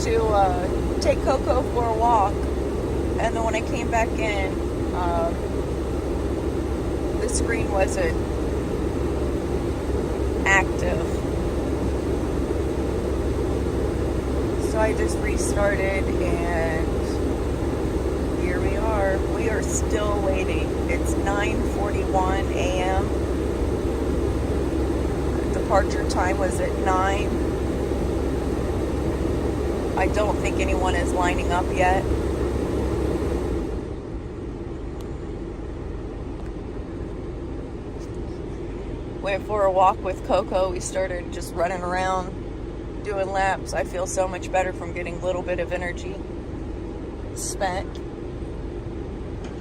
to take Coco for a walk, and then when I came back in, the screen wasn't active. So I just restarted, and here we are. We are still waiting. It's 9:41 a.m. Departure time was at 9. I don't think anyone is lining up yet. Went for a walk with Coco. We started just running around, doing laps. I feel so much better from getting a little bit of energy spent.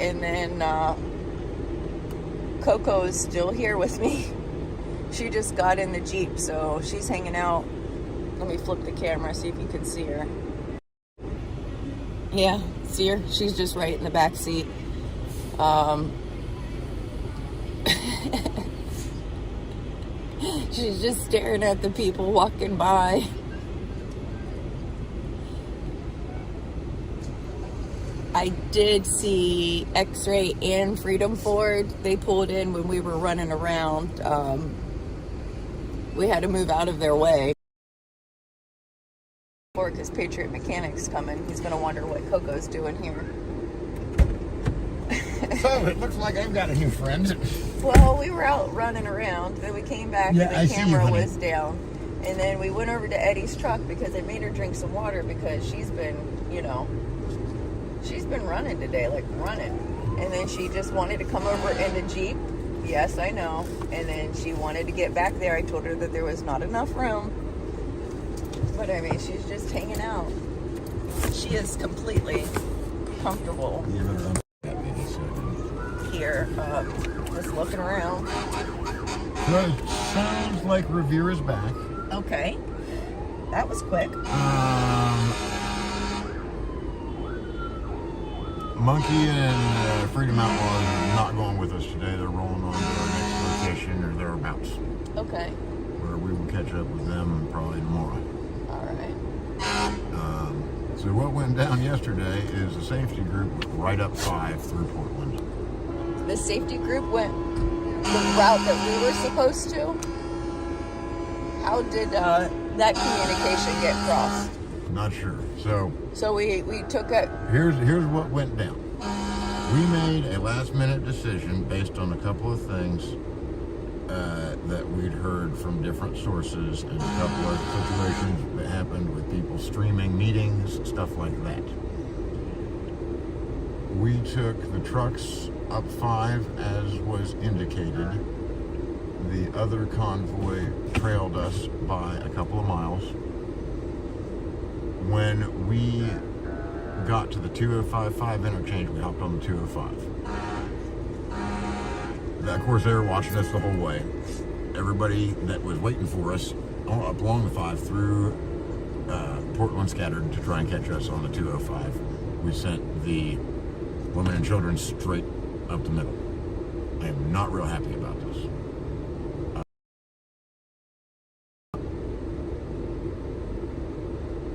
And then Coco is still here with me. She just got in the Jeep, so she's hanging out. Let me flip the camera, see if you can see her. Yeah, see her? She's just right in the back seat. She's just staring at the people walking by. I did see X-Ray and Freedom Ford. They pulled in when we were running around. We had to move out of their way. Because PatriotMechanic's coming. He's going to wonder what Coco's doing here. So it looks like I've got a new friend. Well, we were out running around. Then we came back and the camera was down. And then we went over to Eddie's truck because I made her drink some water because she's been, she's been running today, like running. And then she just wanted to come over in the Jeep. Yes, I know. And then she wanted to get back there. I told her that there was not enough room. But I mean, she's just hanging out. She is completely comfortable here, just looking around. So it sounds like Revere is back. Okay. That was quick. Monkey and Freedom Outlaws are not going with us today. They're rolling on to our next location or thereabouts. Okay. Where we will catch up with them probably tomorrow. All right. So what went down yesterday is the safety group was right up 5 through Portland. The safety group went the route that we were supposed to? How did that communication get crossed? Not sure. So we took it. Here's what went down. We made a last-minute decision based on a couple of things that we'd heard from different sources and a couple of situations that happened with people streaming meetings, stuff like that. We took the trucks up 5 as was indicated. The other convoy trailed us by a couple of miles. When we got to the 205-5 interchange, we hopped on the 205. Of course, they were watching us the whole way. Everybody that was waiting for us up along the 5 through Portland scattered to try and catch us on the 205. We sent the women and children straight up the middle. I am not real happy about this.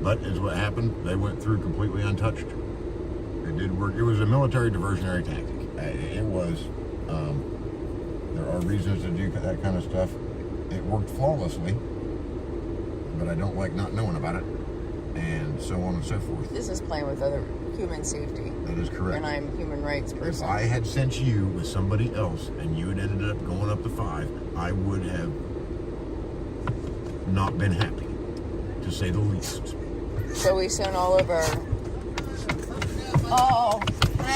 But is what happened. They went through completely untouched. It did work. It was a military diversionary tactic. It was. There are reasons to do that kind of stuff. It worked flawlessly, but I don't like not knowing about it, and so on and so forth. This is playing with other human safety. That is correct. And I'm a human rights person. If I had sent you with somebody else and you had ended up going up to 5, I would have not been happy, to say the least. So we sent all of our... Oh,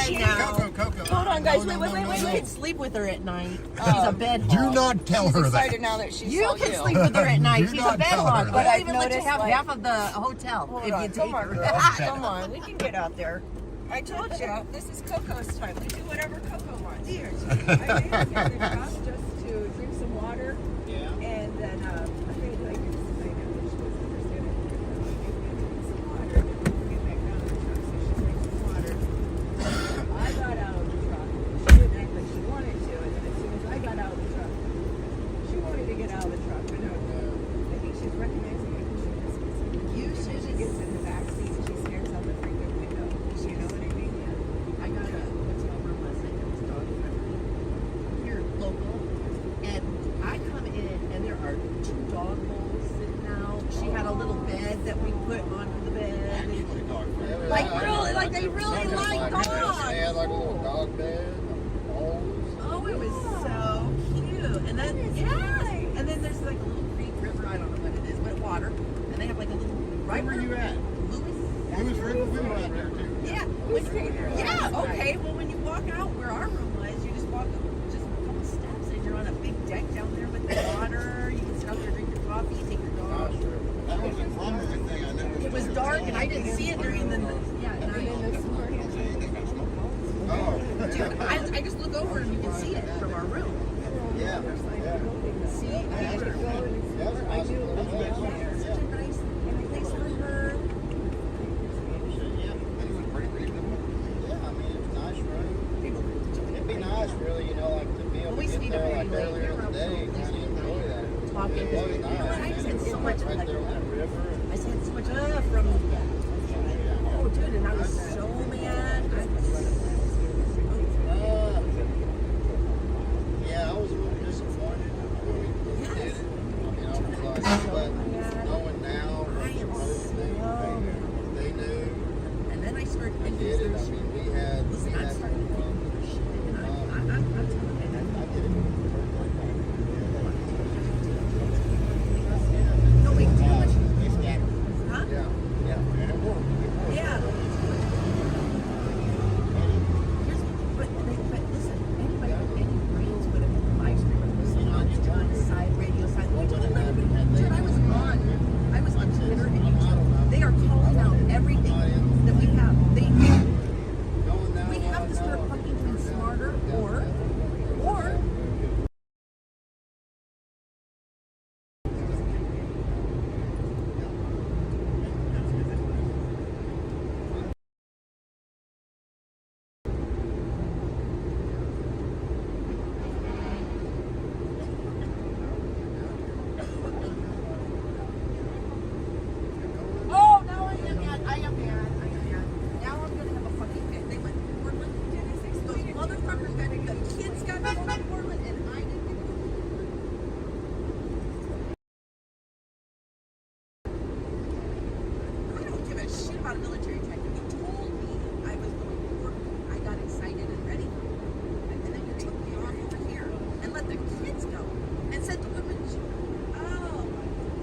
Hey now. Coco. hold on, guys. Wait. You can sleep with her at night. Oh. She's a bed hog. Do not tell She's her excited that. now that she You saw can you. sleep with her at night. Do She's not a bed tell her hog. that. But But I I've even let you noticed, have like- half of the hotel Hold if on, you take come on, her. girl. Come on, we can get out there. I told you, this is Coco's time. We do whatever Coco wants. Here, I made her get the truck just to drink some water. Yeah. And then, I made like this. I know that she was understanding. Some water. Then we'll get back down to the truck. So she drank some water. I got out of the truck. She didn't act like she wanted to. And then as soon as I got out of the truck, she wanted to get out of the truck. But no, I think she's recognizing it because she usually gets in the back seat. like they really like dogs. They had like a little dog bed, bowls. Oh, it was so cute. And then and then there's like a little creek, river, I don't know what it is, but water. And they have like a little Right where you at? Lewis River, we were out there too. Okay. Well, when you walk out where our room was, you just walk up just a couple steps and you're on a big deck down there with the water. You can sit out there, drink your coffee, take your dog. That was the primary thing I never. It was dark and I didn't see it during the night. Oh, Dude, I just look over and you can see it from our room. yeah. See, That's awesome. such a nice place for her. Yeah, I mean, it's a nice room. It'd be nice, really, you know, like to be able Well, we to get stayed there up like very late. earlier in the day and kind of enjoy that. Talking. It was You know nice. what? I just had so much right there on that river. I just had so much from. Oh, dude, and I was so mad. Yeah, I was a little disappointed when we did it. I mean, I was like, but knowing now what the roads they knew, And then I started I thinking, did it. I mean, we had listen, I'm starting to think shit. And I'm telling you, I did it. no, wait, too much. Huh? Yeah, yeah, and it worked. Yeah. But listen, anybody with any brains would have live streamed listening on side radio side. Dude, I was on Twitter and YouTube. They are calling out everything that we have. We have to start fucking being smarter, or oh, now I am mad. Now I'm gonna have a fucking fit. They went to Portland. Those motherfuckers got to go. Kids got to go to Portland, and I didn't get to go. I don't give a shit about a military tech. You told me I was going to Portland. I got excited and ready. And then you took me off over here and let the kids go and said the women, oh,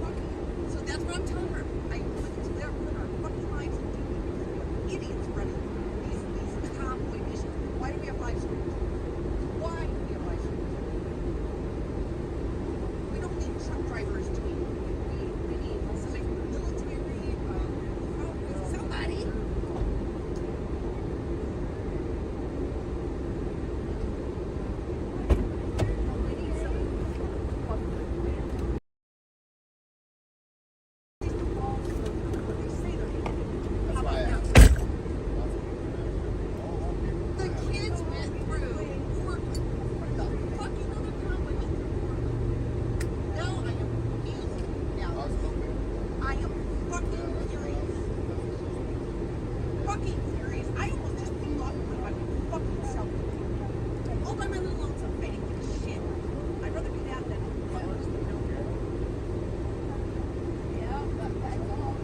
fucking. So that's what I'm telling her. I put our fucking lives in danger because we have idiots running these convoy missions. Why do we have live streams? Why do we have live streams? We don't need truck drivers doing it. We need somebody from the military, somebody. We need somebody. How about that? The kids went through Portland. The fucking other convoy went through Portland. Now I am furious. Now I am fucking furious. Fucking furious. I almost just pulled off with my fucking self. All by my little lonesome fighting for shit. I'd rather do that than yeah, that's all.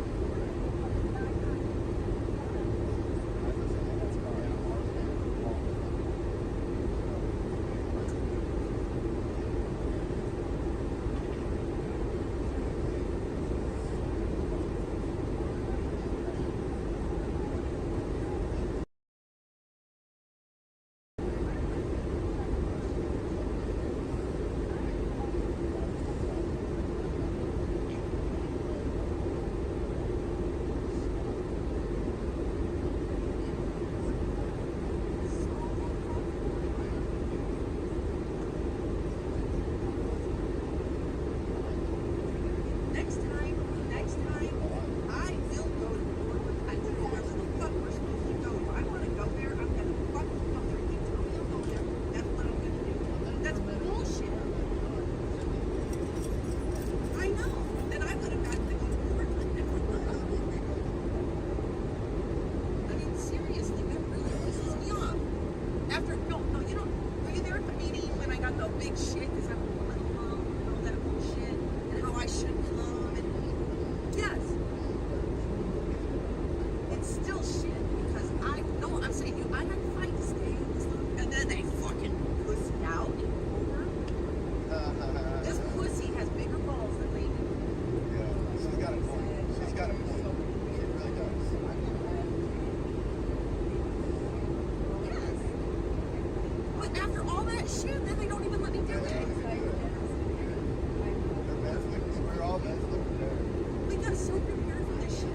But after all that shit, then they don't even let me do it. We're all looking there. We got so prepared for this shit.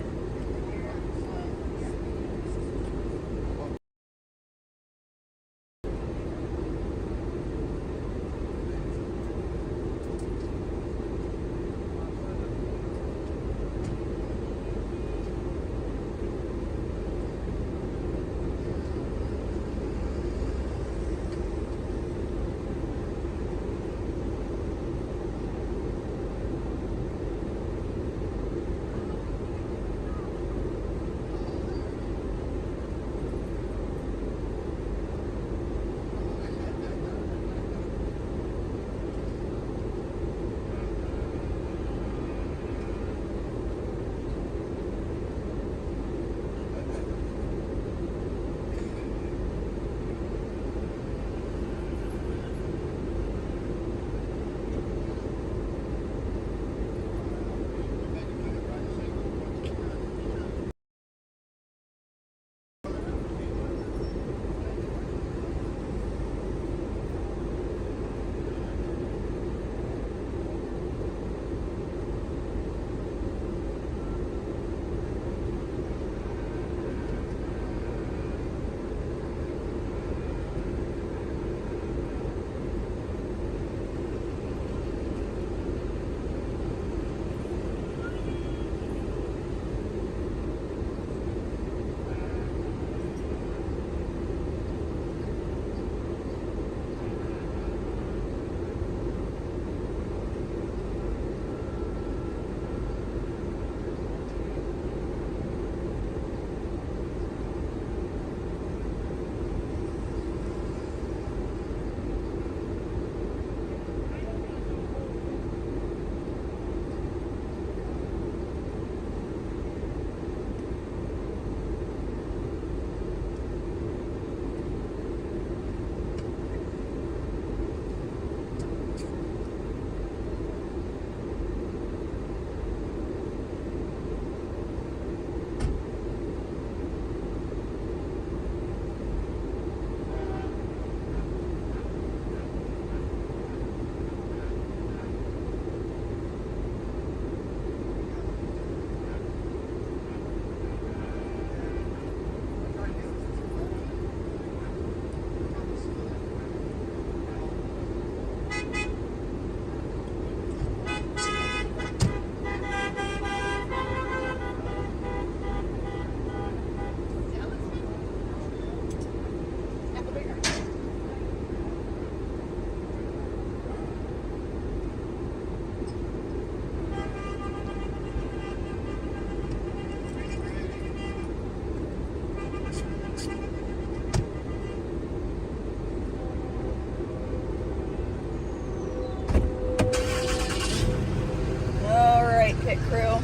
pit crew.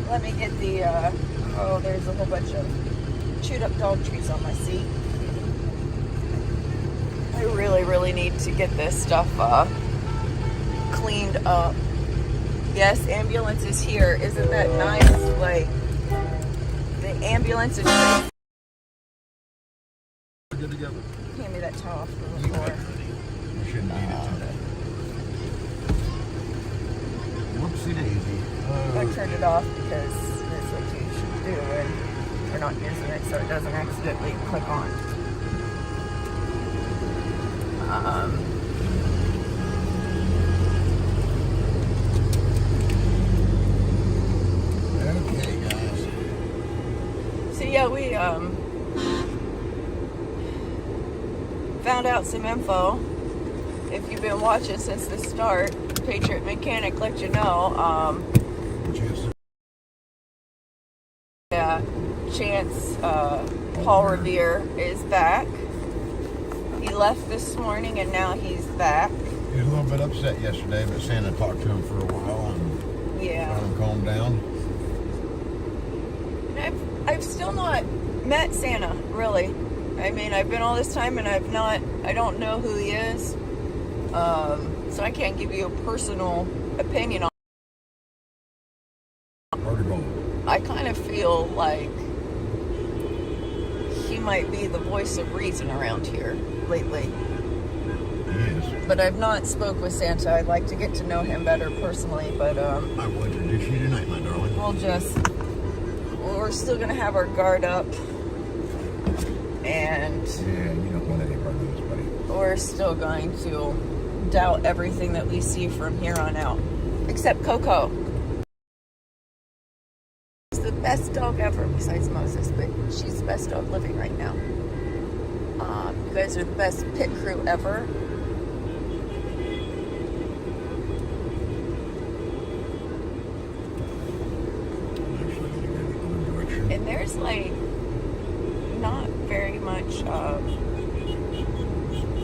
Let me get the, oh, there's a whole bunch of chewed up dog treats on my seat. I really need to get this stuff cleaned up. Yes, ambulance is here. Isn't that nice? Like, the ambulance is here. Good together. Hand me that towel from the floor. You shouldn't need it today. Whoopsie daisy. I turned it off because that's what you should do when you're not using it so it doesn't accidentally click on. Okay, guys. So yeah, we found out some info. If you've been watching since the start, PatriotMechanic let you know. Yeah, Chance Paul Revere is back. He left this morning and now he's back. He was a little bit upset yesterday, but Santa talked to him for a while and got him calmed down. And I've still not met Santa, really. I mean, I've been all this time and I don't know who he is. So I can't give you a personal opinion on Article. I kind of feel like he might be the voice of reason around here. lately. Yes. But I've not spoke with Santa. I'd like to get to know him better personally, but I will introduce you tonight, my darling. we're still gonna have our guard up, and Yeah, you don't want any part of this, buddy. we're still going to doubt everything that we see from here on out, except Coco. She's the best dog ever, besides Moses, but she's the best dog living right now. You guys are the best pit crew ever. I'm actually going to go the other direction. And there's like not very much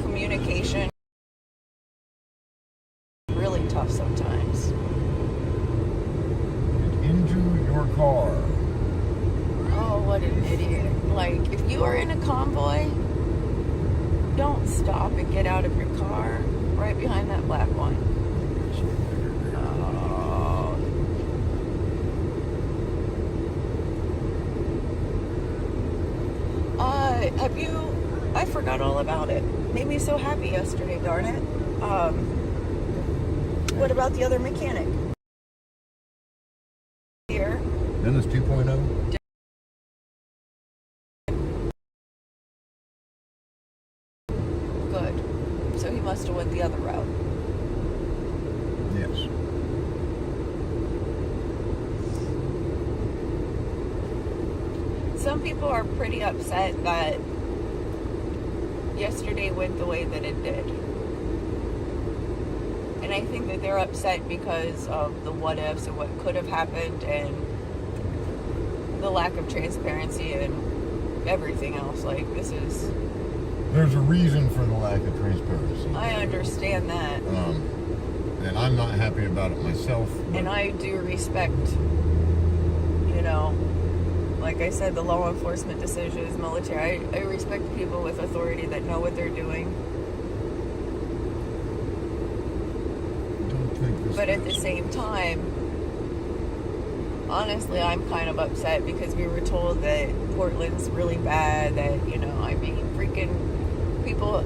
communication. Really tough sometimes. Get into your car. Oh, what an idiot. Like, if you are in a convoy, don't stop and get out of your car right behind that black one. Oh. Have you... I forgot all about it. Made me so happy yesterday, darn it. What about the other mechanic? Here. Dennis 2.0. Good. So he must have went the other route. Yes. Some people are pretty upset that yesterday went the way that it did. And I think that they're upset because of the what ifs and what could have happened and the lack of transparency and everything else. Like, this is... There's a reason for the lack of transparency. I understand that. And I'm not happy about it myself. And I do respect, you know, like I said, the law enforcement decisions, military. I respect people with authority that know what they're doing. Don't think this But at the is- same time, honestly, I'm kind of upset because we were told that Portland's really bad, that, you know, I mean, freaking people...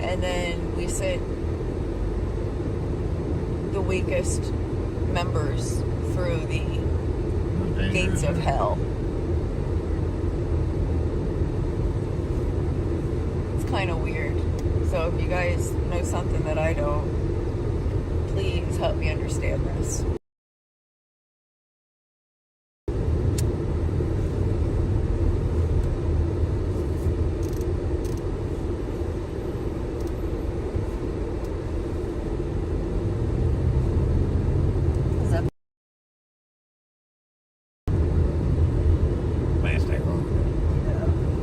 And then we sent the weakest members through the gates of hell. It's kind of weird. So if you guys know something that I don't, please help me understand this. Is that Last I wrote.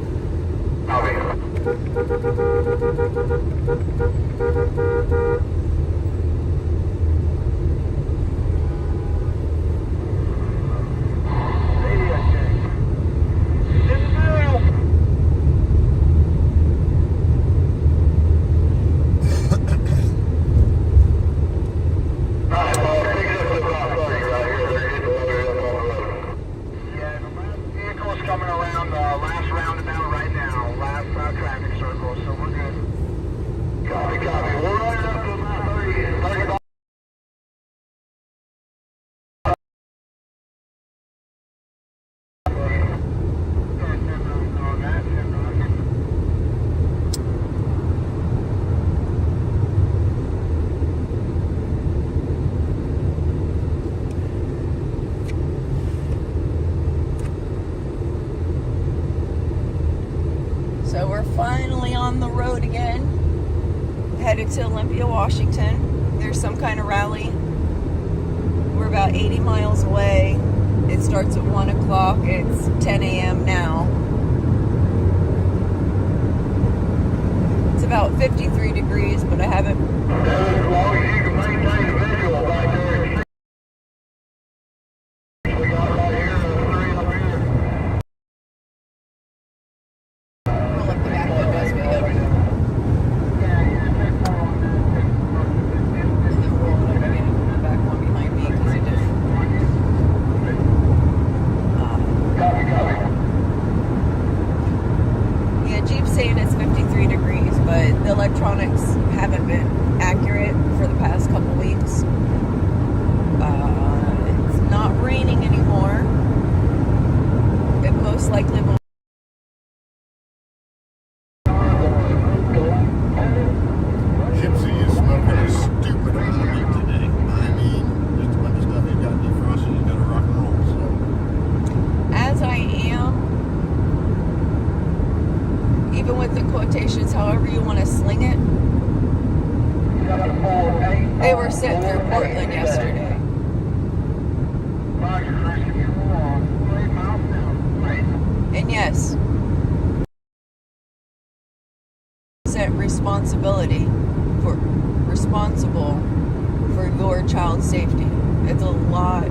Coming around the last roundabout right now, last traffic circle, so we're good. Copy, copy. We're running up to about 30 So we're finally on the road again, headed to Olympia, Washington. There's some kind of rally. We're about 80 miles away. It starts at 1 o'clock. It's 10 a.m. now. It's about 53 degrees, but I haven't... As long as you can maintain the visual back there. We got right here, three up here. roll up the back window as we go. And then roll it up again into the back one behind me because it just... Copy, copy. 100% responsible for your child's safety. It's a lot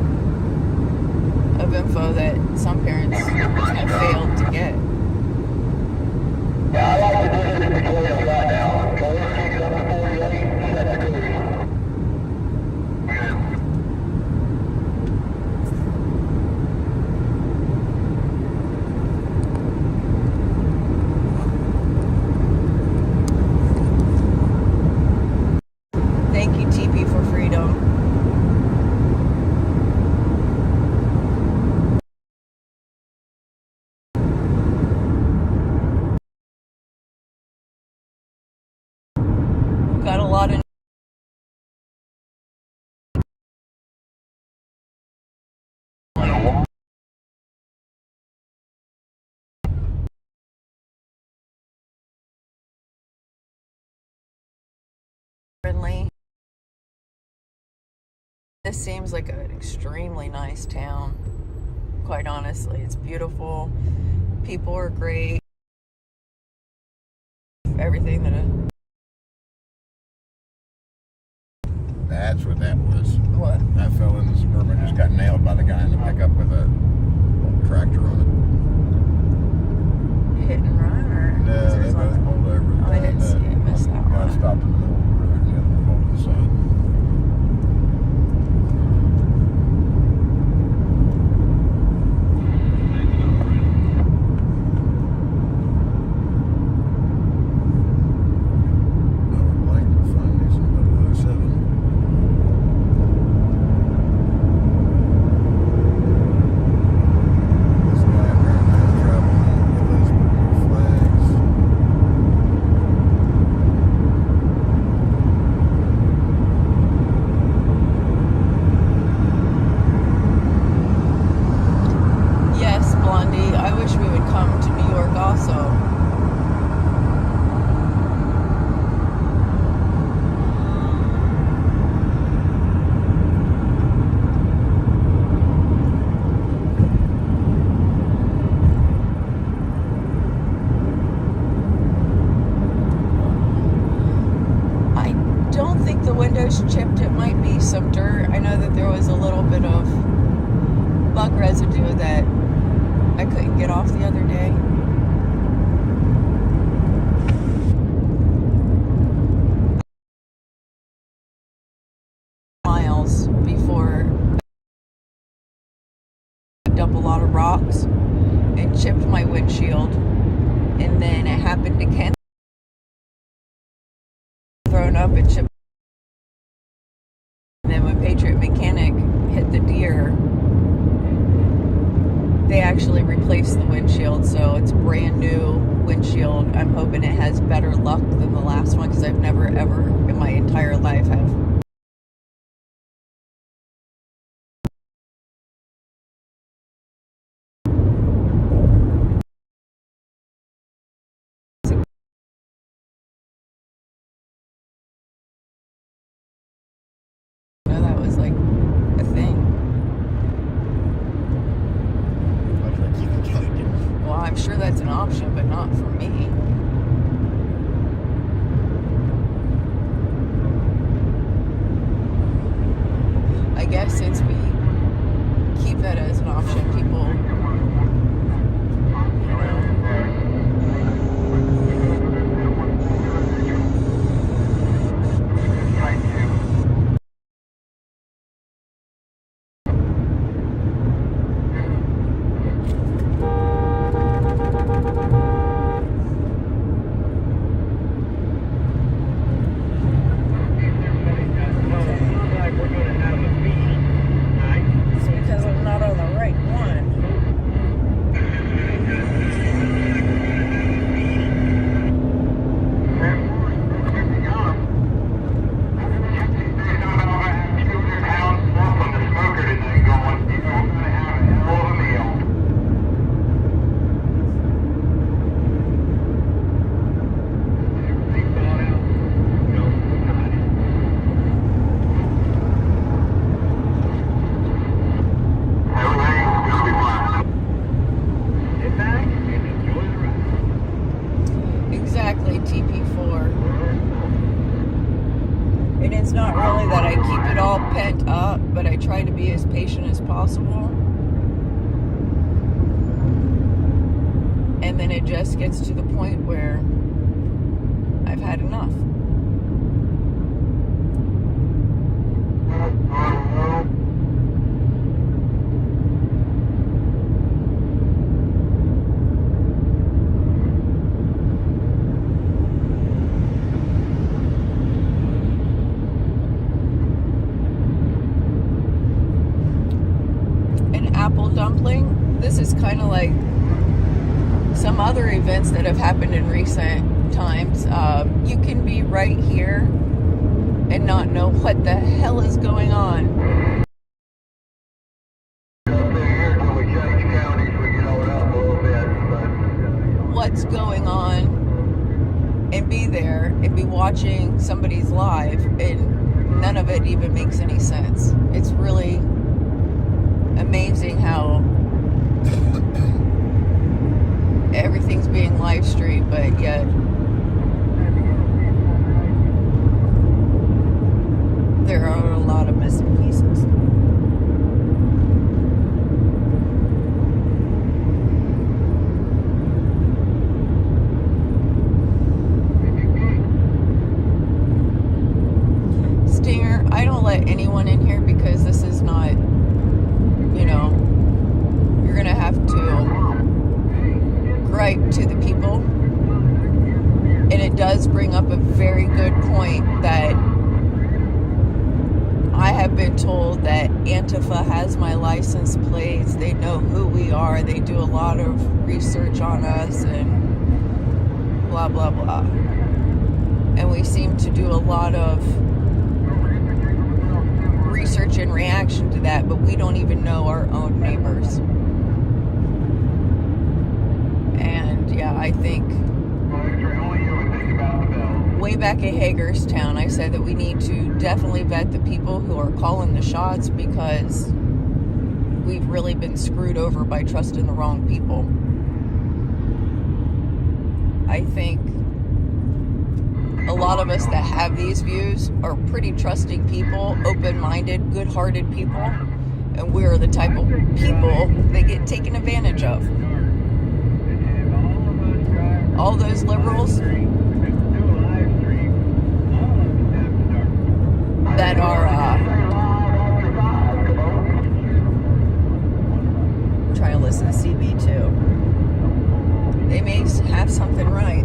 of info that some parents have failed to get. Yeah, I like to do this Victoria right now. Can we take it up to 48? That's clear. Thank you, TP for freedom. Got a lot of friendly. This seems like an extremely nice town. Quite honestly, it's beautiful. People are great. Everything that That's what that was. what? That fell in the Suburban, just got nailed by the guy in the pickup with a tractor on Hit and run or? it. No, they both pulled over. Oh, I didn't see it. Missed that Got one. stopped in the middle of the road and the other one over the side. I would like to find me some 007. This guy apparently is traveling with us with new flags. Yes, Blondie. I wish we would come to New York also. I don't think the window's chipped. It might be some dirt. I know that there was a little bit of bug residue that I couldn't get off the other day. Miles before I picked up a lot of rocks and chipped my windshield, and then it happened again. Thrown up and chipped. And then when PatriotMechanic hit the deer, they actually replaced the windshield, so it's a brand new windshield. I'm hoping it has better luck than the last one, because I've never ever in my entire life have no, that was like a thing. Looks like you can tell you. Well, I'm sure that's an option, but not for me. be as patient as possible. And then it just gets to the point where I've had enough. An apple dumpling, this is kind of like some other events that have happened in recent times. You can be right here and not know what the hell is going on. What's going on, and be there and be watching somebody's live, and none of it even makes any sense. It's really amazing how everything's being live streamed, but yet there are a lot of missing pieces. Stinger, I don't let anyone in here because this is not, you know, you're gonna have to gripe to the people. And it does bring up a very good point that I have been told that Antifa has my license plates. They know who we are. They do a lot of research on us and blah, blah, blah. And we seem to do a lot of research in reaction to that, but we don't even know our own neighbors. And yeah, I think way back in Hagerstown, I said that we need to definitely vet the people who are calling the shots, because we've really been screwed over by trusting the wrong people. I think a lot of us that have these views are pretty trusting people, open-minded, good-hearted people, and we're the type of people that get taken advantage of. All those liberals that are trying to listen to CB2, they may have something right.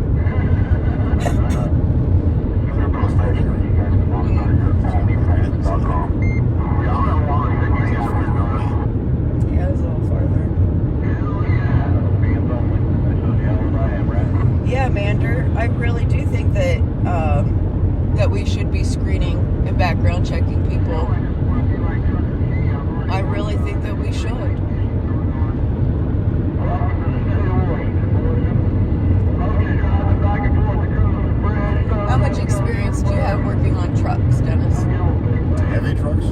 Yeah, it's a little farther. Yeah, Mander, I really do think that that we should be screening and background checking people. I really think that we should. How much experience do you have working on trucks, Dennis? Heavy trucks?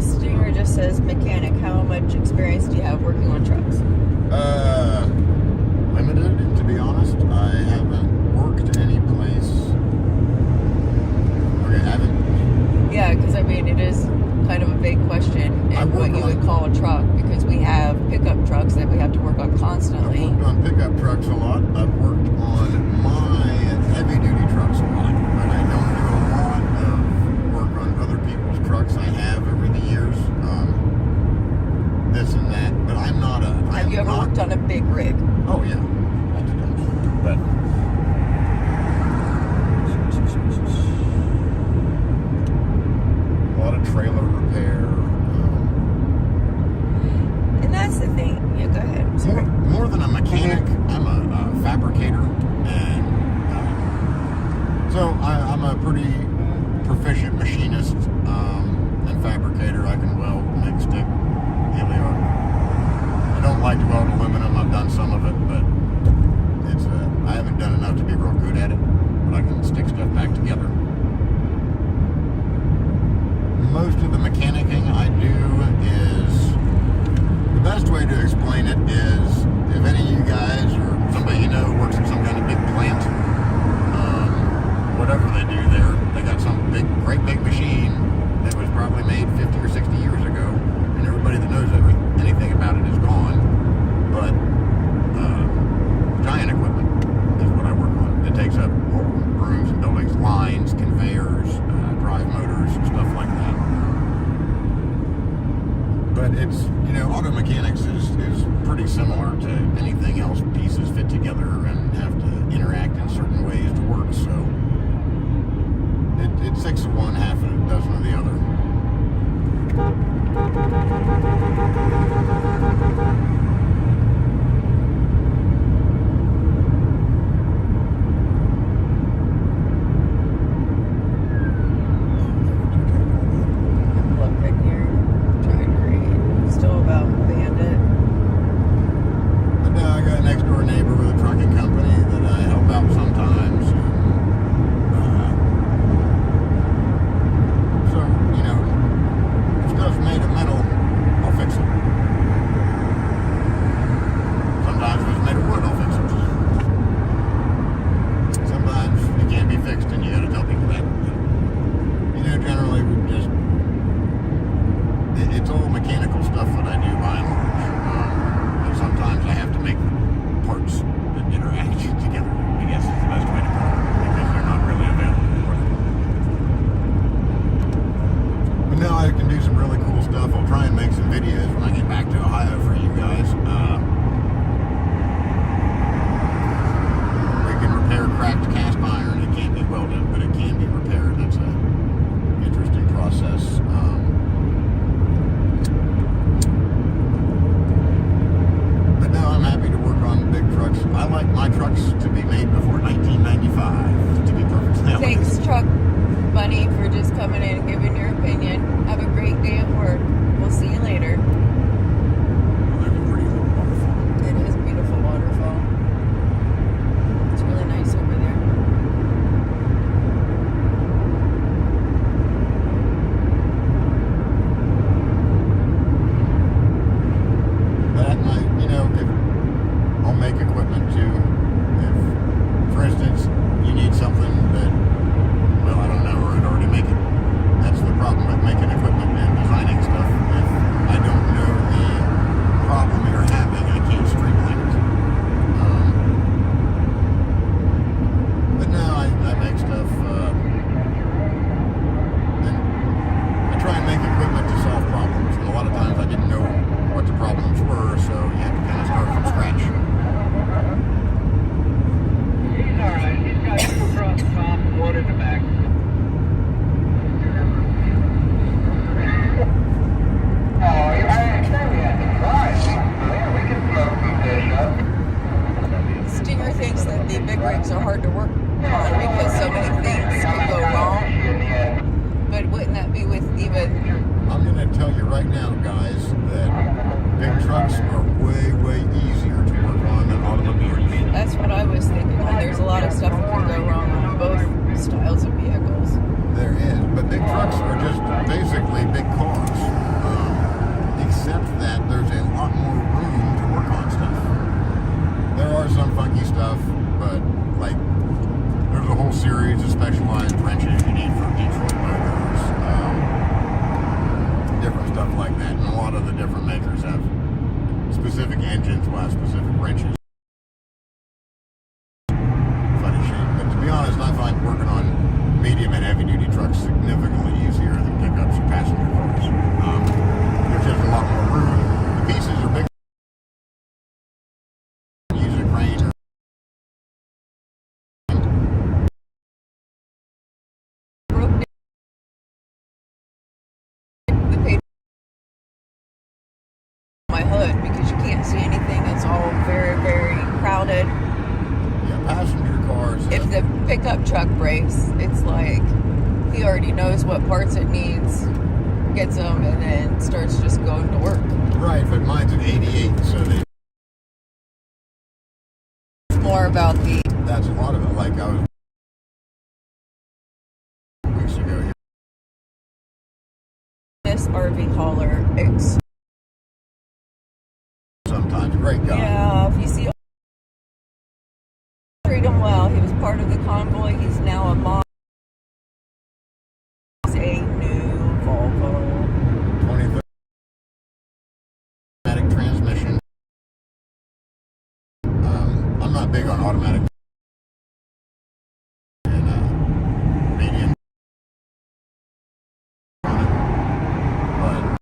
Stinger just says, mechanic, how much experience do you have working on trucks? Limited, to be honest. I haven't worked any place. Okay, I haven't. Yeah, because I mean, it is kind of a big question in what you would call a truck, because we have pickup trucks that we have to work on constantly. I've worked on pickup trucks a lot. I've worked on my heavy-duty trucks a lot, but I don't do a lot of work on other people's trucks. I have over the years, this and that, but I'm not a... Have you ever worked on a big rig? Oh, yeah. Lots of times. But... a lot of trailer repair. And that's the thing. Yeah, go ahead. Sorry. More than a mechanic, I'm a fabricator, and so I'm a pretty proficient machinist and fabricator. I can weld, make stick, helium. I don't like to weld aluminum. I've done some of it, but it's I haven't done enough to be real good at it. But I can stick stuff back together. Most of the mechanicking I do is, the best way to explain it is, if any of you guys or somebody you know works at some kind of big plant, whatever they do there, they got some great big machine that was probably made 50 or 60 years ago, You know, auto mechanics is pretty similar to anything else. Pieces fit together and have to interact in certain ways to work. So it's 6 of one, half a dozen of the other. Look at your trying to read. Still about Bandit. But now I got a next door neighbor with a trucking company that I help out sometimes. So, you know, if stuff's made of metal, I'll fix it. Sometimes if it's made of wood, I'll fix it. Sometimes it can't be fixed and you gotta tell people that. You know, generally we just, it's all mechanical stuff that I do by and large. And sometimes I have to make parts that interact together, I guess is the best way to put it, because they're not really available. But now I can do some really cool stuff. I'll try and make some videos when I get back to Ohio for you guys. We can repair cracked cast iron. It can't be welded, but it can be repaired. That's an interesting process. But now I'm happy to work on big trucks. I like my trucks to be made before 1995, to be perfectly honest. Thanks, Truck Bunny, for just coming in and giving your opinion. Have a great day at work. We'll see you later. There's a pretty little waterfall. It is a beautiful waterfall. It's really nice over there. That might, you know, if I'll make equipment too. If, for instance, you need something that, well, I don't know, or I'd already make it. That's the problem with making equipment and designing stuff. If I don't know the problem you're having, I can't streamline it. But no, I make stuff, and I try and make equipment to solve problems. And a lot of times I didn't know what the problems were, so you have to kind of start from scratch. He's alright. He's got two trucks, top, one in the back. Oh, I can't yet. Right. Yeah, we can smoke some fish up. Stinger thinks that the big rigs are hard to work on because so many things can go wrong. But wouldn't that be with even... I'm going to tell you right now, guys, that big trucks are way, way easier to work on than automobiles. That's what I was thinking. And there's a lot of stuff that can go wrong on both styles of vehicles. There is, but big trucks are just basically big cars. Except that there's a lot more room to work on stuff. There are some funky stuff, but like there's a whole series of specialized wrenches you need for Detroit motors, different stuff like that. And a lot of the different makers have specific engines will have specific wrenches. Funny shit, but to be honest, I find working on medium and heavy duty trucks significantly easier than pickups or passenger cars. There's just a lot more room. The pieces are big. Use a crane or Broke the page my hood because you can't see anything. It's all very, very crowded. yeah, passenger cars. If the pickup truck breaks, it's like he already knows what parts it needs, gets them, and then starts just going to work. Right, but mine's an 88, so It's more about the that's a lot of it. Like I was weeks ago here. this RV hauler. Sometimes great guy. Yeah, if you see, treat him well. He was part of the convoy. He's now a mom. A new Volvo. 2030 automatic transmission. I'm not big on automatic. And medium. But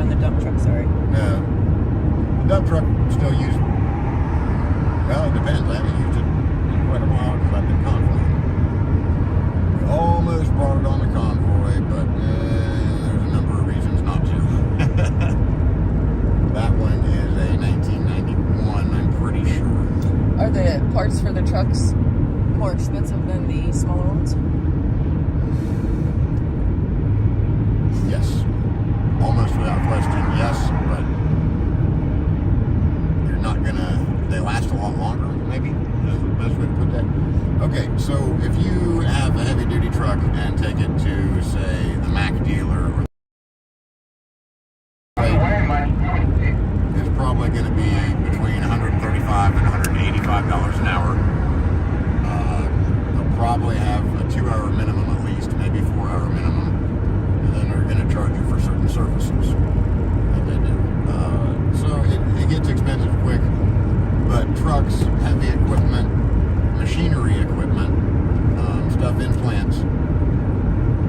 on the dump truck, sorry. No. The dump truck still used. Well, it depends. I haven't used it in quite a while because I've been convoying. We almost brought it on the convoy, but there's a number of reasons not to. That one is a 1991, I'm pretty sure. Are the parts for the trucks more expensive than the smaller ones? Yes. Almost without question, yes, but you're not gonna, they last a lot longer, maybe? That's the best way to put that. Okay, so if you have a heavy duty truck and take it to, say, the Mack dealer, or it's probably going to be between $135 and $185 an hour. They'll probably have a 2-hour minimum at least, maybe 4-hour minimum, and then they're going to charge you for certain services that they do. So it gets expensive quick, but trucks, heavy equipment, machinery equipment, stuff in plants,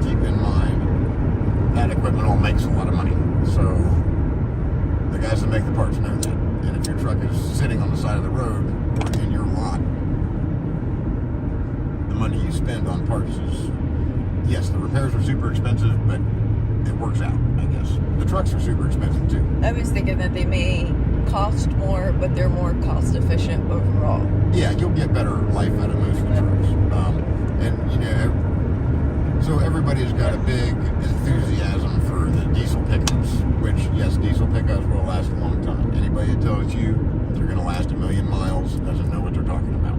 keep in mind that equipment all makes a lot of money. So the guys that make the parts know that. And if your truck is sitting on the side of the road or in your lot, the money you spend on parts is, yes, the repairs are super expensive, but it works out, I guess. The trucks are super expensive too. I was thinking that they may cost more, but they're more cost efficient overall. Yeah, you'll get better life out of most of the trucks. And, you know, so everybody's got a big enthusiasm for the diesel pickups, which, yes, diesel pickups will last a long time. Anybody that tells you they're going to last 1,000,000 miles doesn't know what they're talking about.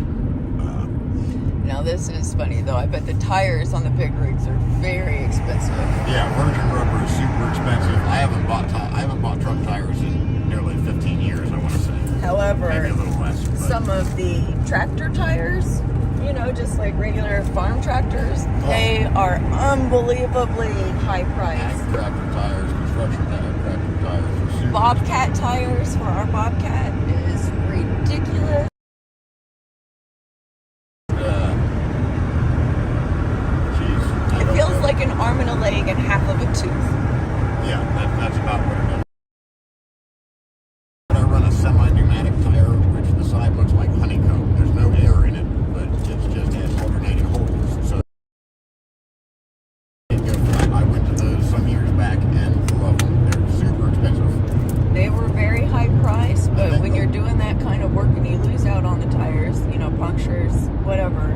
Now this is funny though. I bet the tires on the big rigs are very expensive. Yeah, virgin rubber is super expensive. I haven't bought truck tires in nearly 15 years, I want to say. However, maybe a little less. But some of the tractor tires, you know, just like regular farm tractors, they are unbelievably high priced. Tractor tires, construction tractor tires are super Bobcat tires for our Bobcat is ridiculous. It feels like an arm and a leg and half of a tooth. Yeah, that's about what it is. I run a semi-pneumatic tire, which the side looks like honeycomb. There's no air in it, but it's just has alternating holes. So I went to those some years back and love them. They're super expensive. They were very high priced, but when you're doing that kind of work and you lose out on the tires, you know, punctures, whatever,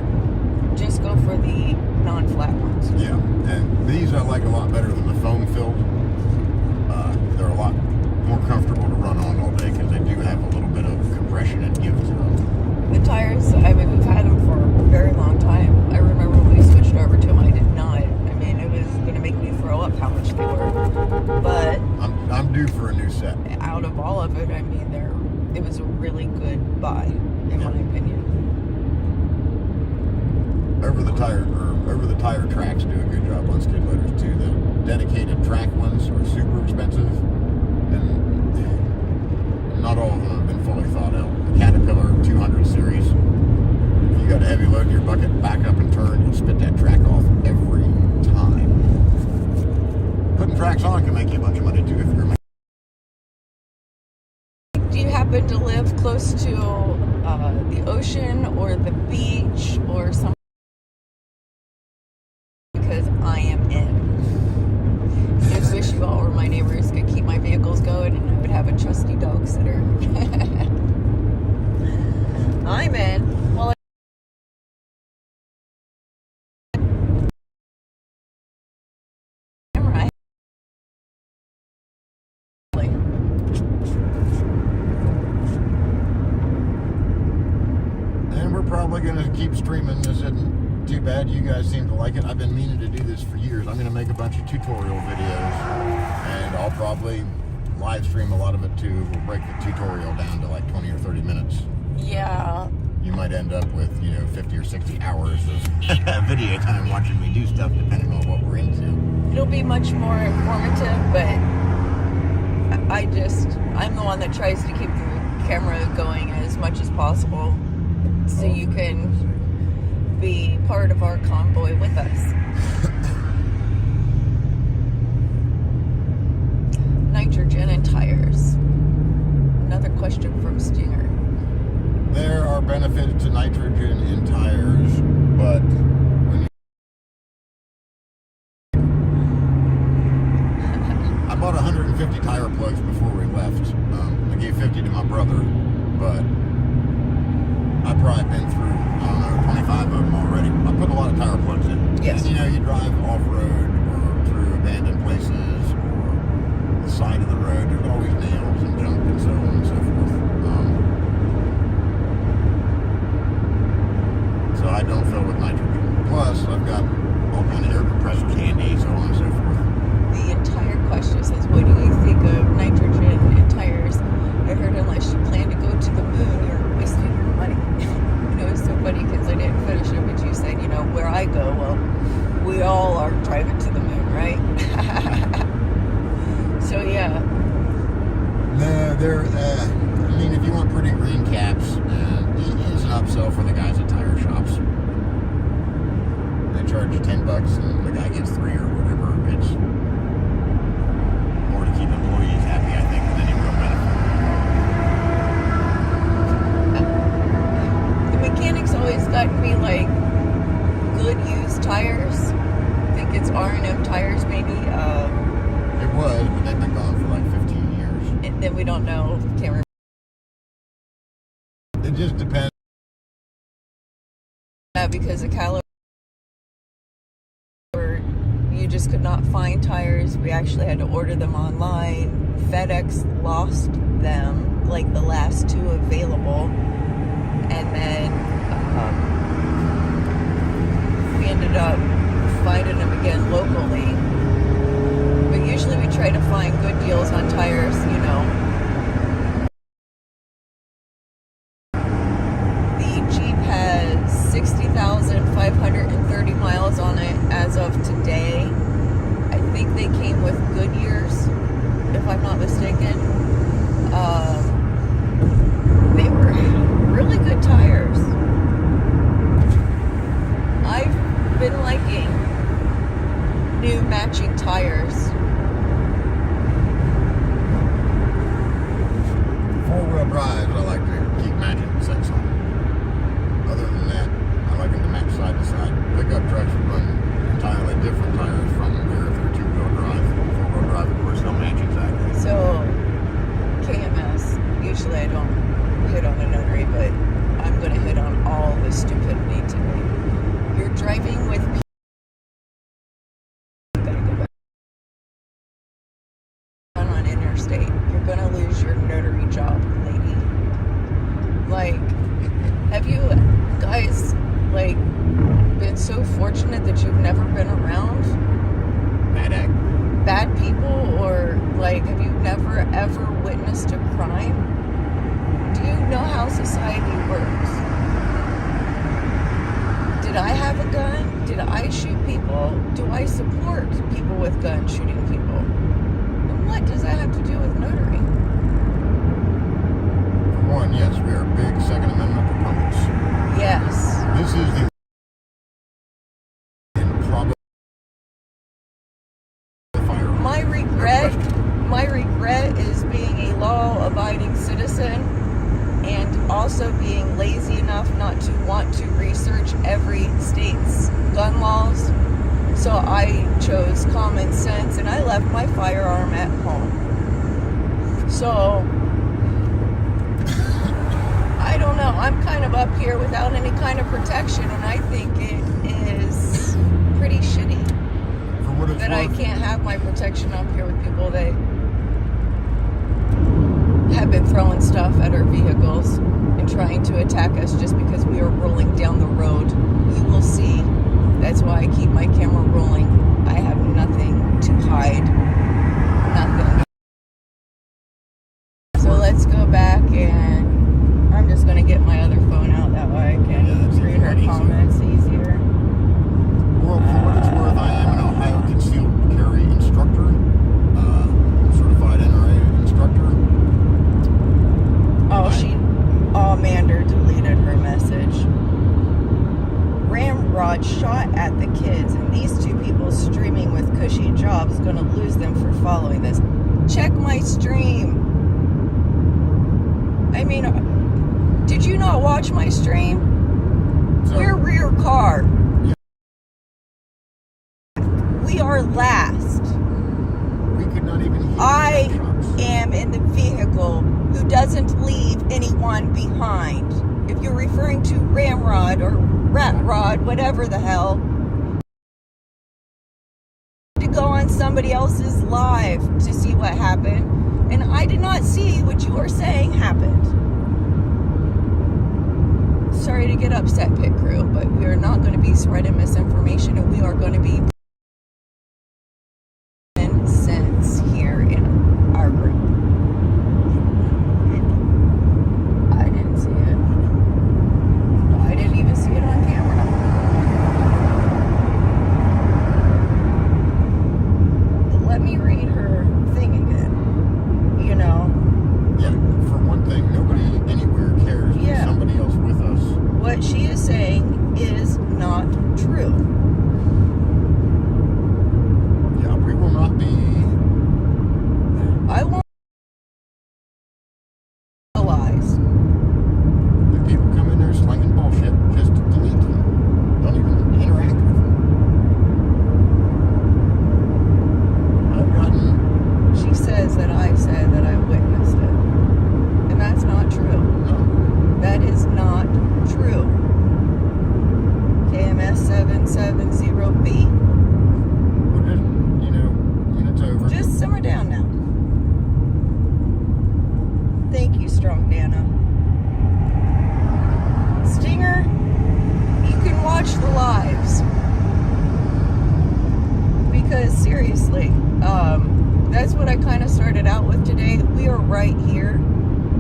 just go for the non-flat ones. Yeah, and these I like a lot better than the foam filled. They're a lot more comfortable to run on all day because they do have a little bit of compression and give to them. The tires, I mean, we've had them for a very long time. I remember when we switched over to them, I did not. I mean, it was going to make me throw up how much they were. But I'm due for a new set. Out of all of it, I mean, it was a really good buy, in my opinion. Over the tire tracks do a good job on skid loaders too. The dedicated track ones are super expensive, and not all of them have been fully thought out. The Caterpillar 200 series, if you got a heavy load in your bucket, back up and turn, you'll spit that track off every time. Putting tracks on can make you a bunch of money too if you're a mechanic. Do you happen to live close to the ocean or the beach or something? Because I am in. Just wish you all were my neighbors, could keep my vehicles going, and I would have a trusty dog sitter. I'm in. Well, right. And we're probably going to keep streaming. This isn't too bad. You guys seem to like it. I've been meaning to do this for years. I'm going to make a bunch of tutorial videos, and I'll probably live stream a lot of it too. We'll break the tutorial down to like 20 or 30 minutes. Yeah. You might end up with, 50 or 60 hours of video time watching me do stuff, depending on what we're into. It'll be much more informative, but I'm the one that tries to keep the camera going as much as possible so you can be part of our convoy with us. Nice nitrogen in tires? Another question from Stinger. There are benefits to nitrogen in tires, but when you... I bought 150 tire plugs before we left. I gave 50 to my brother, but I've probably been through, I don't know, 25 of them already. I put a lot of tire plugs in. Yes. And, you know, you drive off-road or through abandoned places or the side of the road. There's always nails and junk and so on and so forth. So I don't fill with nitrogen. Plus, I've got all kind of air compressor candy, so on and so forth. The entire question says, what do you think of nitrogen in tires? I heard unless you plan to go to the moon, you're wasting your money. You know, it's so funny because I didn't finish it, but you said, you know, where I go, well, we all are driving to the moon, right? So, yeah. No, they're, I mean, if you want pretty green caps, it's an upsell for the guys at tire shops. They charge you $10 and the guy gets 3 or whatever. It's more to keep employees happy, I think, than any real benefit. The mechanics always got me like good used tires. I think it's R&M tires, maybe. It was, but they've been gone for like 15 years. And then we don't know. Can't remember. It just depends. Because of caliber, you just could not find tires. We actually had to order them online. FedEx lost them, like the last 2 available, and then we ended up finding them again locally. But usually we try to find good deals on tires, you know. The Jeep has 60,530 miles on it as of today. I think they came with Goodyears, if I'm not mistaken. They were really good tires. I've been liking new matching tires. 4-wheel drives, I like to keep matching the sets on. Other than that, I like them to match side to side. Pickup trucks run entirely different tires from where if they're 2-wheel drive. 4-wheel drive, of course, they'll match exactly. So, KMS, usually I don't hit on a notary, but I'm going to hit on all the stupidity today. You're driving with people. You gotta go back on interstate. You're going to lose your notary job, lady. Like, have you guys, like, been so fortunate that you've never been around bad people, or like have you never ever witnessed a crime? Do you know how society works? Did I have a gun? Did I shoot people? Do I support people with guns shooting people? And what does that have to do with notary? For one, yes, we are big Second Amendment proponents. Yes. This is the My regret is being a law-abiding citizen and also being lazy enough not to want to research every state's gun laws. So I chose common sense and I left my firearm at home. So I don't know. I'm kind of up here without any kind of protection, and I think it is pretty shitty that I can't have my protection up here with people that have been throwing stuff at our vehicles and trying to attack us just because we are rolling down the road. You will see. That's why I keep my camera rolling. I have nothing to hide. Nothing. So let's go back, and I'm just going to get my other phone out. That way I can read her comments easier. Well, for what it's worth, I am an Ohio concealed carry instructor, certified NRA instructor. Oh, Mander deleted her message. Ramrod shot at the kids, and these 2 people streaming with cushy jobs gonna lose them my stream. I mean, did you not watch my stream? We're rear car. We are last. We could not even hear I the trucks. am in the vehicle who doesn't leave anyone behind. If you're referring to Ramrod or Rat Rod, whatever the hell, to go on somebody else's live to see what happened, and I did not see what you are saying happened. Sorry to get upset, pit crew, but we are not going to be spreading misinformation, and we are going to be sense here in our group. I didn't see it. I didn't even see it on camera. Let me read her thing again. You know. Yeah, for one thing, nobody anywhere cares. There's Yeah. somebody else with us. What she is saying is not true. Yeah, we will not be. I won't lies. The people come in there slinging bullshit, just delete them. Don't even interact with them. I've gotten. She says that I said that I witnessed it. And that's not true. No. That is not true. KMS 770B. We're just, when it's over. Just simmer down now. Thank you, Strong Nana. Stinger, you can watch the lives. Because seriously, that's what I kind of started out with today. We are right here,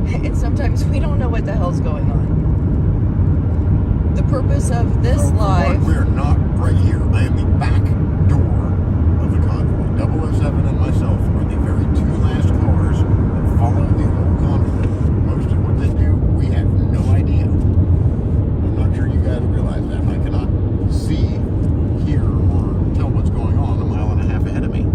and sometimes we don't know what the hell's going on. The purpose of this So, for live... one, we are not right here. I am the back door of the convoy. 007 and myself are the very two last cars that follow the whole convoy. Most of what they do, we have no idea. I'm not sure you guys realize that. I cannot see, hear, or tell what's going on a mile and a half ahead of me.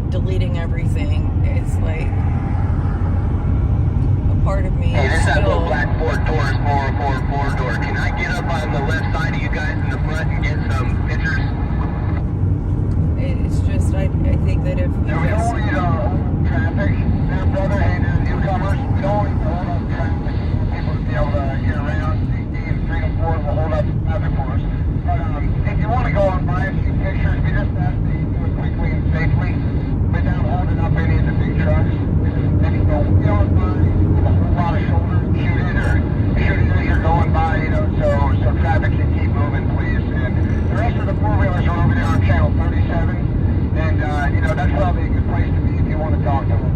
deleting everything, it's like a part of me is still 4 doors, 4 door. Can I get up on the left side of you guys in the front and get some pictures? It's just, I think that if you Yeah, we don't need traffic there, brother. Hey, to the newcomers, we don't need to hold up traffic. People to be able to get around. Steve, Freedom Ford will hold up traffic for us. But if you want to go and buy a few pictures, we just ask that you do it quickly and safely without holding up any of the big trucks. Then you go, you know, by a whole lot of shoulders, shoot it as you're going by, you know, so traffic can keep moving, please. And the rest of the four-wheelers are over there on channel 37. And, you know, that's probably a good place to be if you want to talk to them.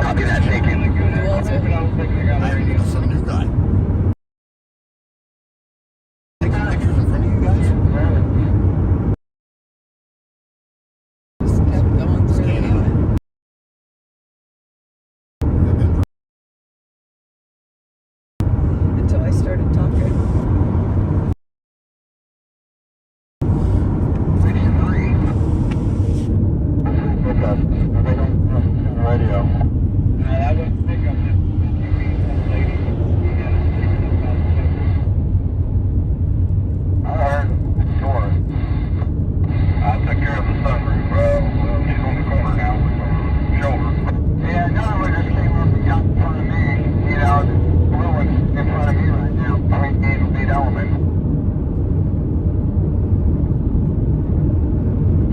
Copy that, thank you. Some new guy. Taking pictures in front of you guys? just kept going through Scanning it. them. They've been Until I started talking. Radio. That was pick up this lady. I heard sure. I took care of the sunroof, bro. She's on the corner now with her shoulder. Yeah, another one just came up and got in front of me. You know, the blue one's in front of me right now. Between me and lead element.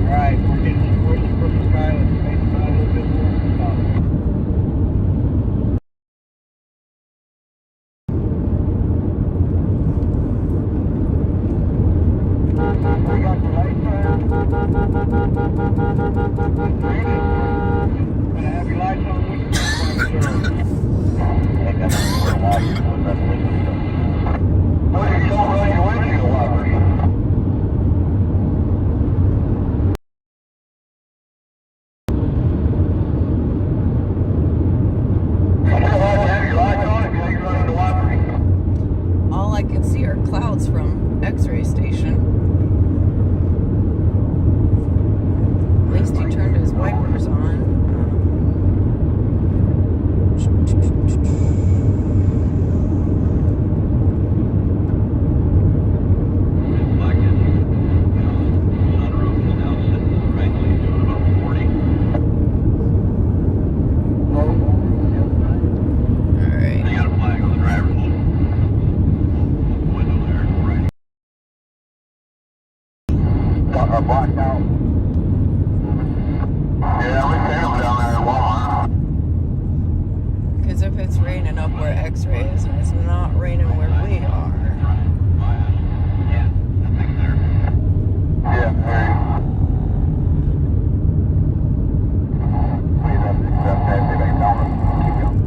Alright, we're getting waiting for the silence. Make it a little bit more. We got the lights on. Gonna have your lights on with you. What are you talking about your windshield wipers? All I can see are clouds from X-ray station. At least he turned his wipers on. Blocked out. Yeah, we found down there at Walmart. Because if it's raining up where X-ray is and it's not raining where we are. Yeah, very. Please have to accept that. They may tell us. Keep going.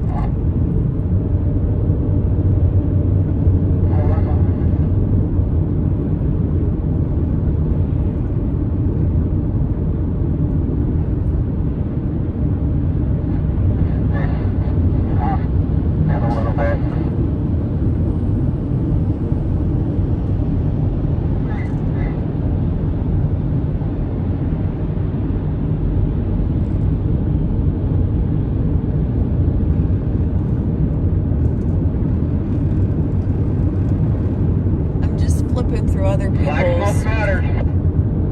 Through other people's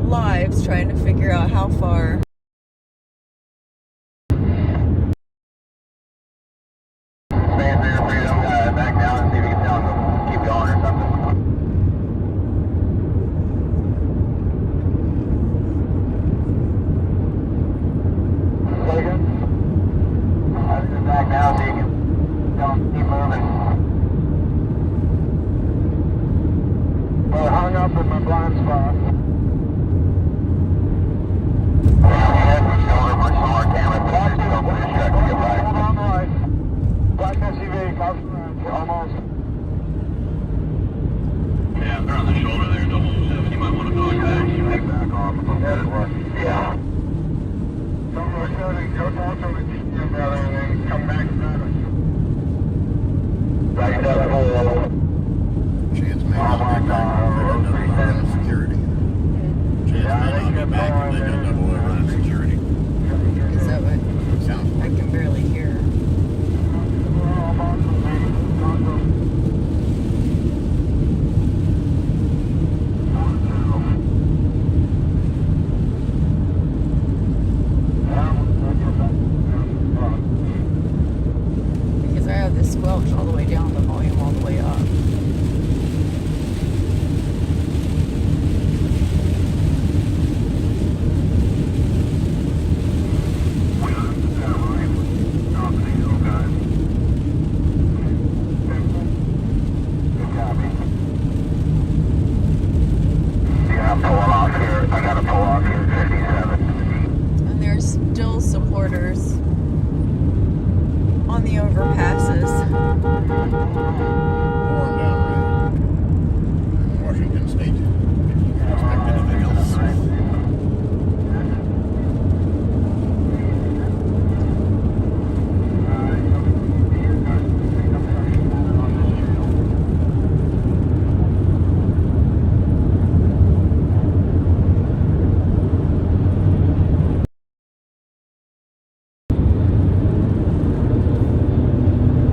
lives trying to figure out how far. Stand there, freedom, back down and see if you can tell them to keep going or something. Second. I'll just back down so you can tell them to keep moving. Well, hung up in my blind spot. Hold on the right. Black SUV, comes around. Almost. Yeah, if they're on the shoulder there, double 7. You might want to go back. You may back off a little bit. Yeah. Don't rush out and go talk to them, brother, and then come back and grab us. Back to the hole. Chance may not be back. They got double overrun security. Chance may not be back if they got double overrun security. Is that what? Sounds I like can barely hear. have the squelch all the way down, the volume all the way up. And there's still supporters on the overpasses. Pouring down rain in Washington State. Didn't expect anything else.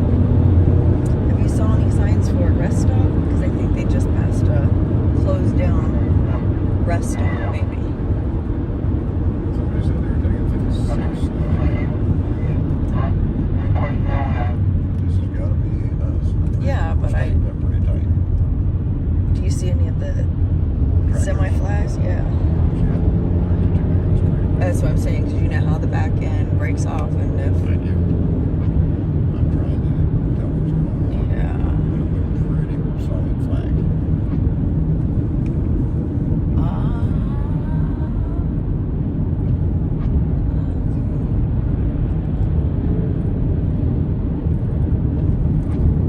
Have you saw any signs for a rest stop? Because I think they just passed a closed down rest stop, maybe. Somebody said they were taking 56. This has got to be us. Yeah, but They're pretty tight. do you see any of the semi-flags? Yeah. That's what I'm saying, because you know how the back end breaks off, and if I do. I'm trying to tell what's going on. yeah. Pretty solid flag.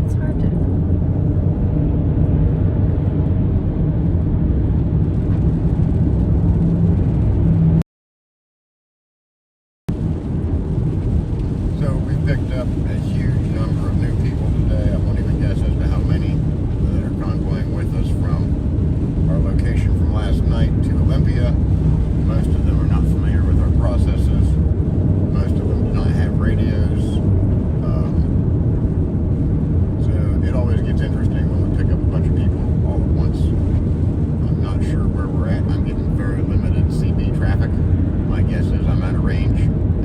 It's hard to. So we picked up a huge number of new people today. I won't even guess as to how many that are convoying with us from our location from last night to Olympia. Most of them are not familiar with our processes. Most of them do not have radios. So it always gets interesting when we pick up a bunch of people all at once. I'm not sure where we're at. I'm getting very limited CB traffic. My guess is I'm out of range,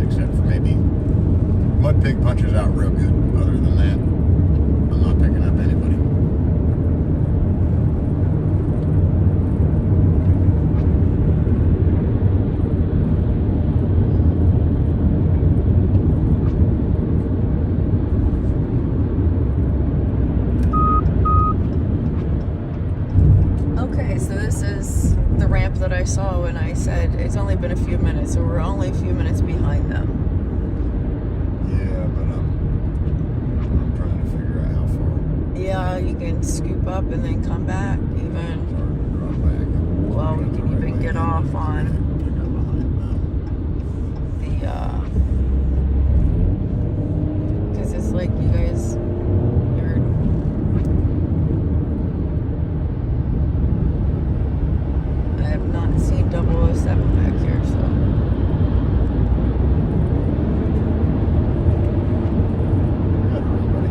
except for maybe Mud Pig punches out real good. Other than that, I'm not picking up anybody. Okay, so this is the ramp that I saw when I said it's only been a few minutes, so we're only a few minutes behind them. Yeah, but I'm trying to figure out how far. Yeah, you can scoop up and then come back, even. It's hard to drop back. Well, we can even get off on the, because it's like you guys, you're, I have not seen 007 back here, so. Got everybody.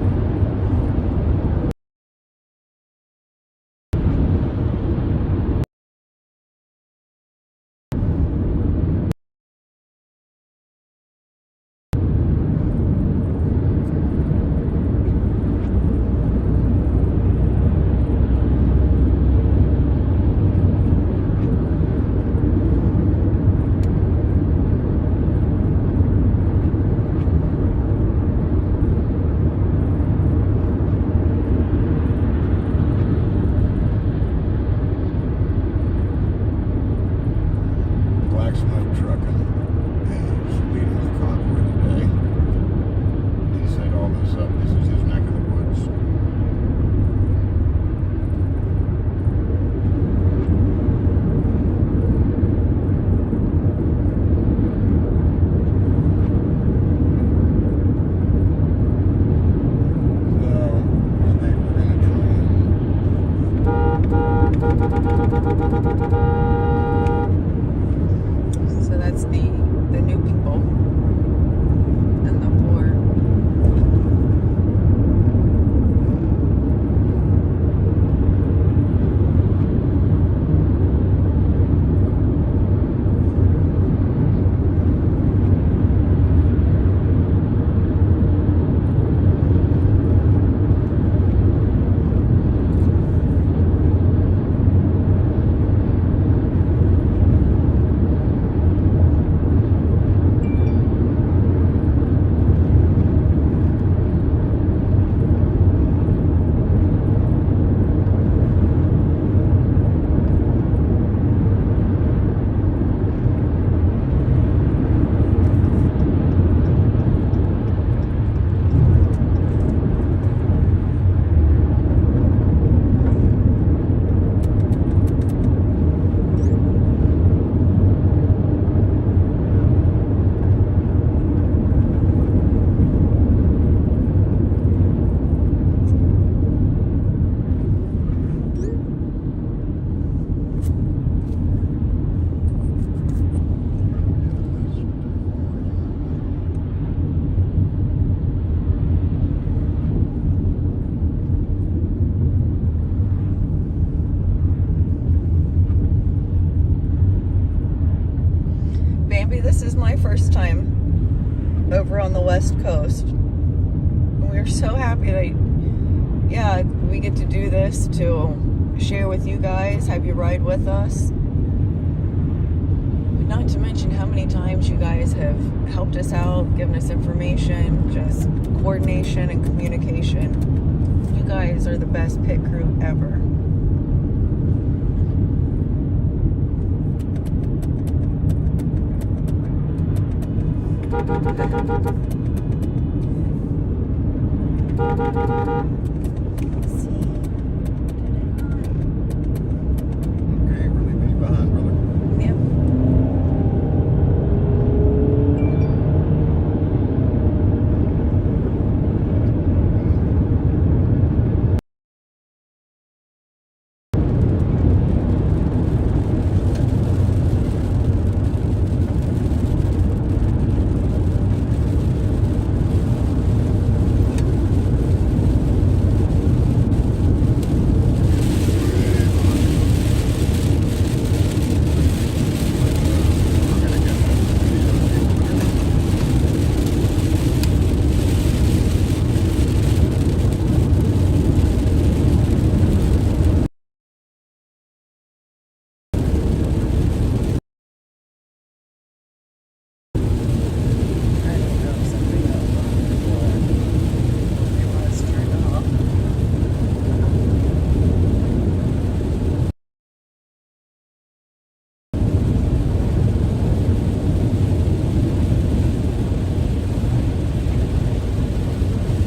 West Coast. And we're so happy that, yeah, we get to do this to share with you guys, have you ride with us. But not to mention how many times you guys have helped us out, given us information, just coordination and communication. You guys are the best pit crew ever. Okay, we're leaving you behind, brother. Yep.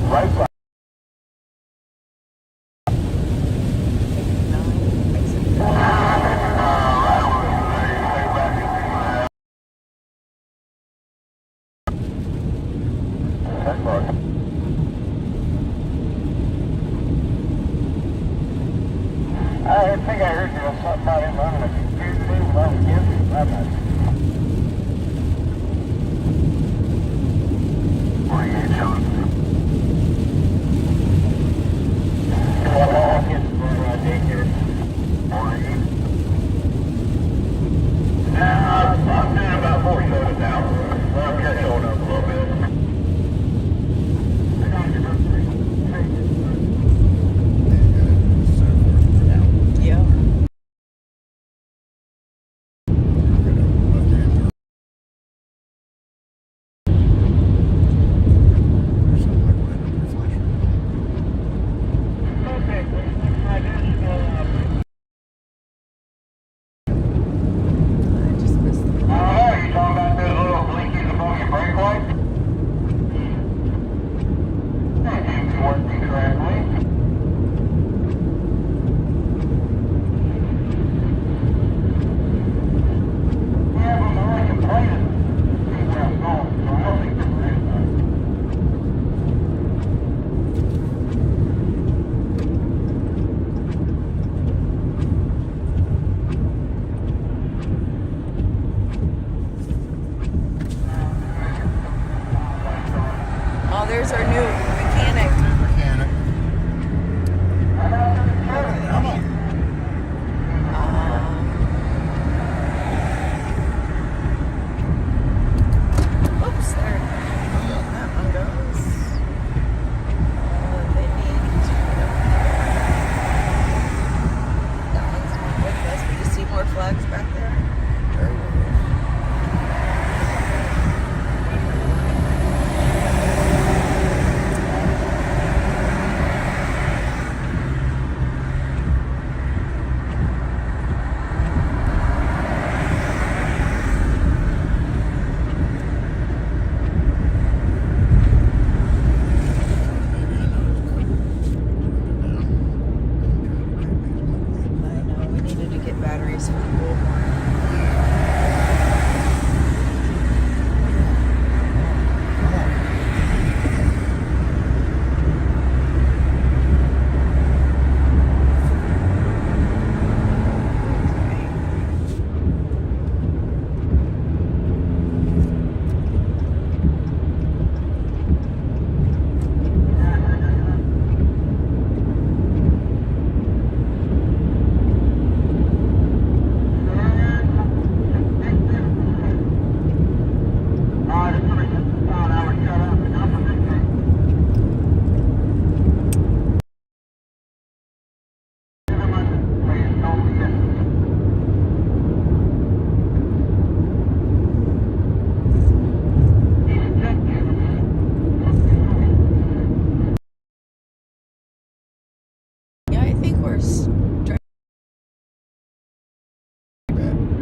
Right side. I think I heard you something about him running a computer thing while we did. I'm not. 48 shots. I'm doing about 4 sodas now. Well, I'm catching on up a little bit. I gotta get up there. Yeah. gaps.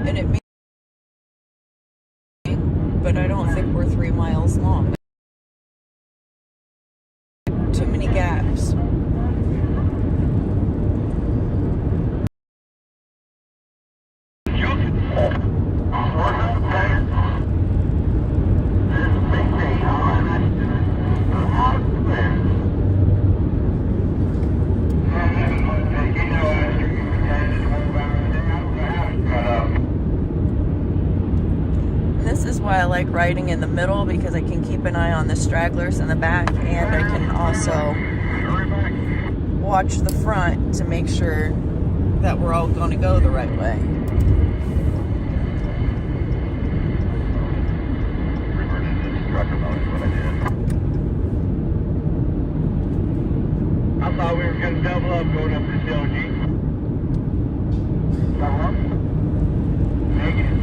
And it may, but I don't think we're 3 miles long. Too many gaps. This is why I like riding in the middle, because I can keep an eye on the stragglers in the back, and I can also watch the front to make sure that we're all going to go the right way. I thought we were going to double up going up this hill, G. Double up? Negative.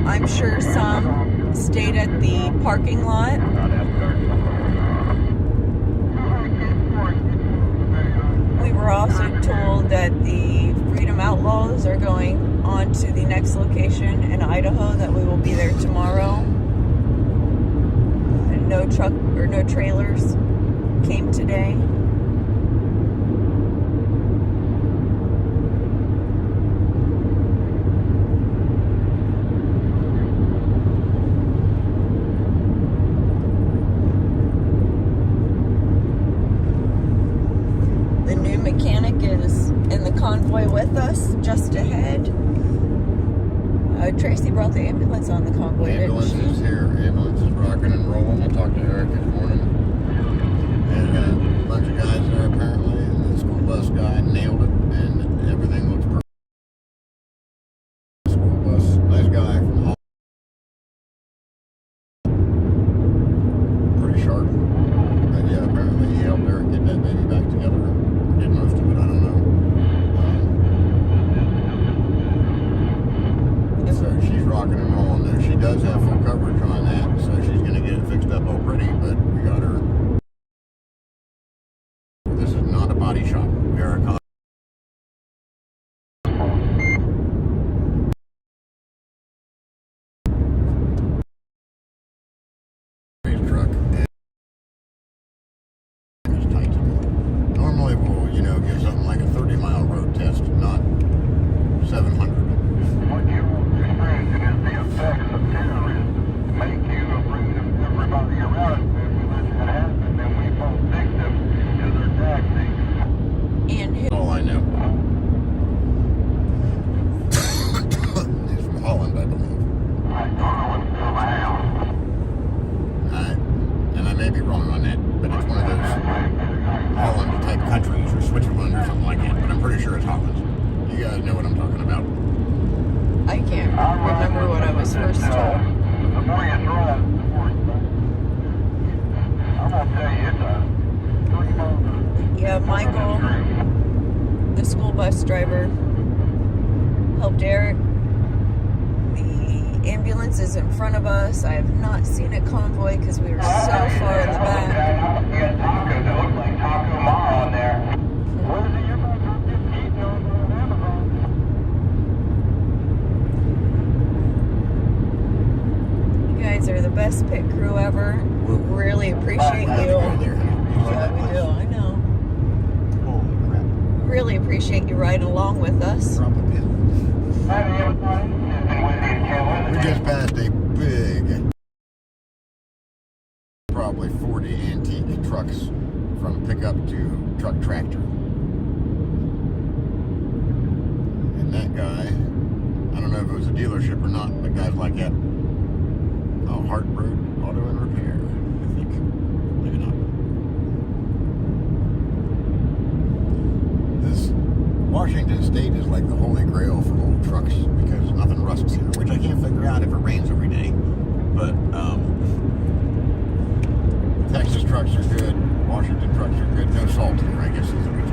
I'm sure some stayed at the parking lot. We were also told that the Freedom Outlaws are going on to the next location in Idaho, that we will be there tomorrow. And no truck or no trailers came today. Mechanic is in the convoy with us, just ahead. Tracy brought the ambulance on the convoy, Ambulance didn't she? is here. Ambulance is rocking and rolling. I talked to Eric this morning. And a bunch of guys there apparently, and the school bus guy nailed it, and everything looks perfect. School bus, nice guy from Holland. Pretty sharp. But yeah, apparently he helped Eric get that baby back together. Did most of it, I don't know. So she's rocking and rolling there. She does have full coverage on that, so she's going to get it fixed up all pretty, but we got her. This is not a body shop. We are a truck. And it's tight. Normally we'll, give something like a 30-mile road test, not 700. What you experiencing is the effects of terrorists make you bring everybody around. If we let that happen, then we fall victim to their tactics. And who? All I know. He's from Holland, I believe. I don't know what's going on. And I may be wrong on that, but it's one of those Holland type countries or Switzerland or something like that. But I'm pretty sure it's Holland. You guys know what I'm talking about. I can't remember what I was first told. The more you drive, the more I'm going to tell you, it's a 3 miles. Yeah, Michael, the school bus driver, helped Eric. The ambulance is in front of us. I have not seen a convoy because we were so far in the back. You got tacos. It looks like Taco Mar on there. What is it you're about to get eaten on Amazon? You guys are the best pit crew ever. We really appreciate you. Yeah, we do. I know. Holy crap. Really appreciate you riding along with us. Drop a pin. We We just passed a big truck tractor. And that guy, I don't know if it was a dealership or not, but guys like that, Hart Road Auto and Repair, I think. Maybe not. This Washington State is like the holy grail for old trucks because nothing rusts here, which I can't figure out if it rains every day. But Texas trucks are good. Washington trucks are good. No salt here, I guess is the reason.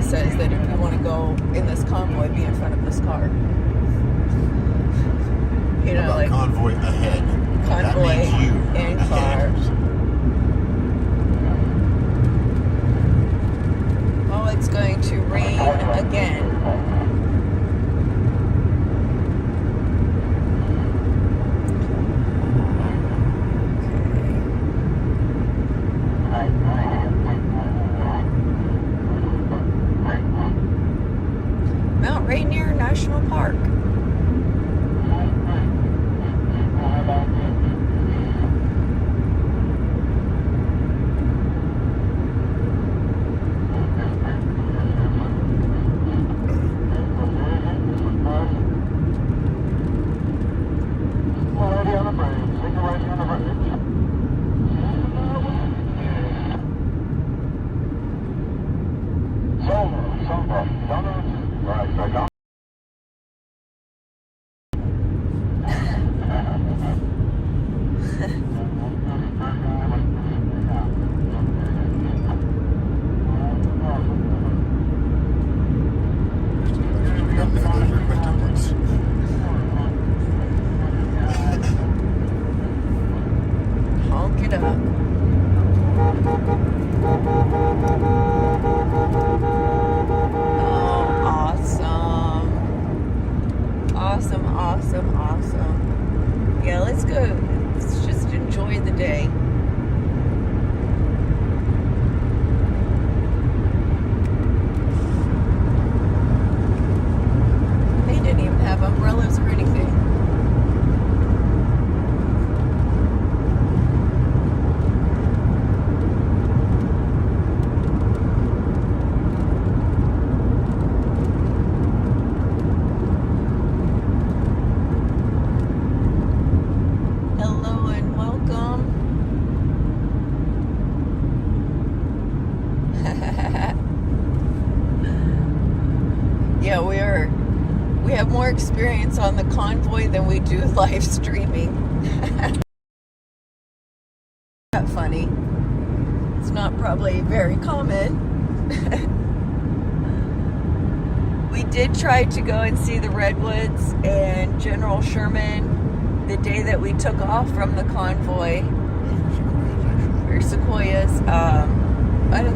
Says that if you want to go in this convoy, be in front of this car. You know, like convoy ahead. Convoy that means you and ahead. Car. Oh, it's going to rain again. Rainier National Park. Awesome. Yeah, let's go. Let's just enjoy the day. They didn't even have umbrellas or anything. Yeah, we have more experience on the convoy than we do live streaming. Not funny. It's not probably very common. We did try to go and see the Redwoods and General Sherman the day that we took off from the convoy. There's sequoias. I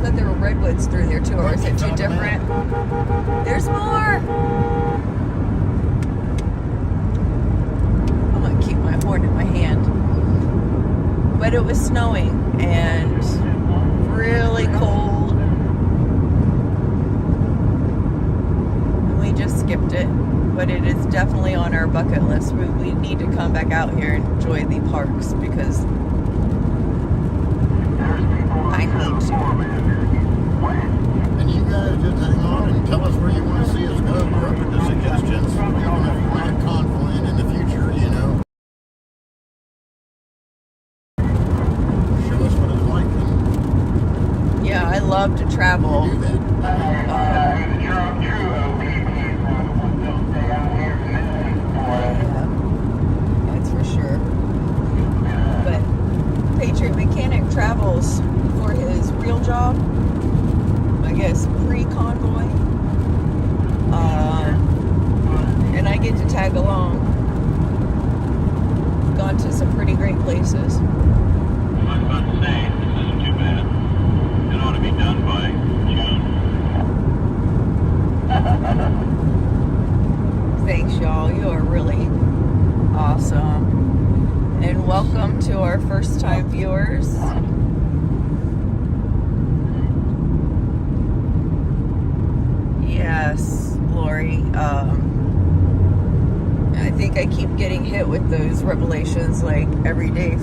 thought there were redwoods through there too, or is it too different? There's more! I'm gonna keep my horn in my hand. But it was snowing and really cold. And we just skipped it. But it is definitely on our bucket list. We need to come back out here and enjoy the parks because I need to. And you guys just hang on and tell us where you want to see us go. We're open to suggestions. Even if you want Convoy in the future, you know. Show us what it's like. Yeah, I love to travel. You do that. That's for sure. But Patriot Mechanic travels for his real job, I guess pre-convoy, and I get to tag along. Gone to some pretty great places. I was about to say, this isn't too bad. It ought to be done by June. Thanks, y'all. You are really awesome. And welcome to our first-time viewers. Yes, Lori. I think I keep getting hit with those revelations like every day.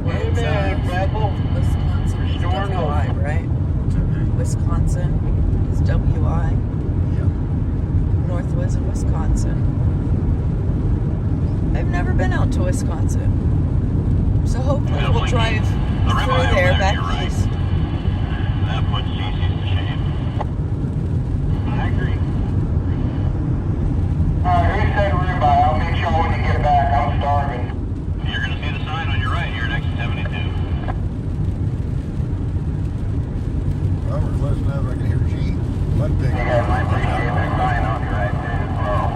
Wisconsin is WI, right? Wisconsin is WI. Northwest of Wisconsin. I've never been out to Wisconsin. So hopefully we'll drive through there back east. That puts Cece to shame. I agree. Who said ribeye? I'll meet y'all when you get back. I'm starving. You're going to see the sign on your right here next to 72. Well, we're close enough. I can hear G. Mud pig. You guys might appreciate that sign on your right there as well.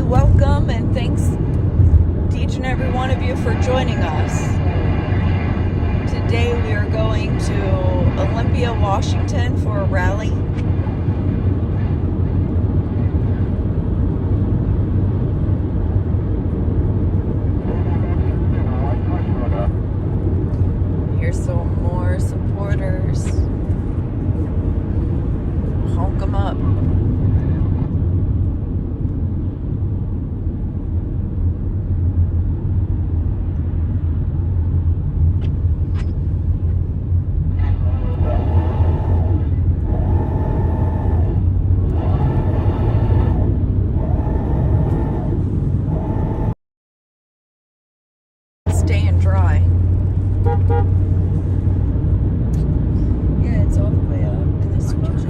Welcome and thanks to each and every one of you for joining us. Today we are going to Olympia, Washington for a rally. Here's some more supporters. Honk them up. Staying dry. Yeah, it's all the way up in the switches.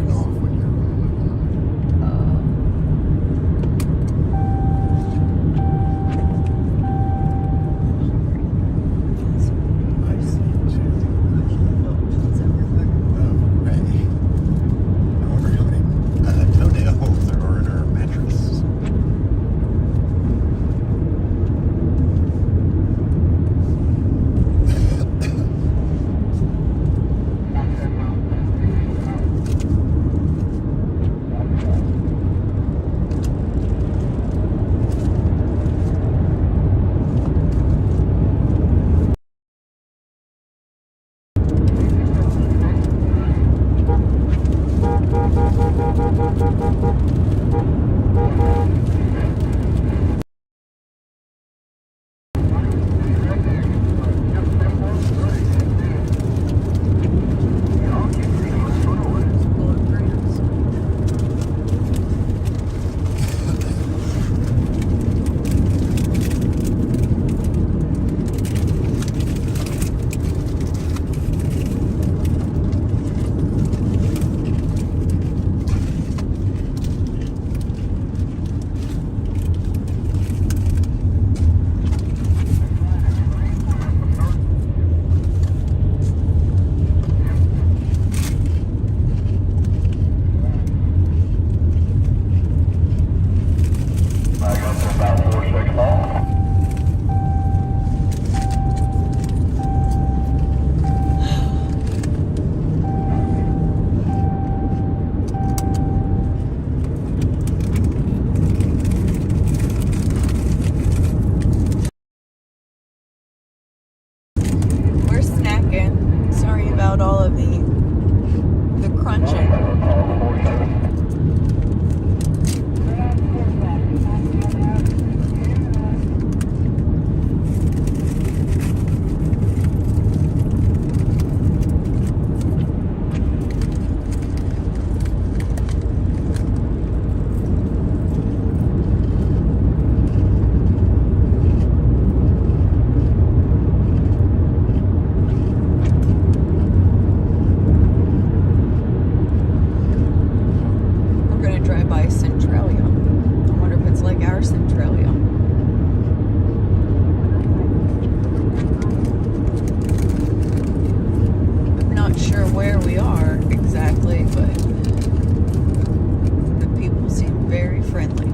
All of the crunching. Where we are exactly, but the people seem very friendly.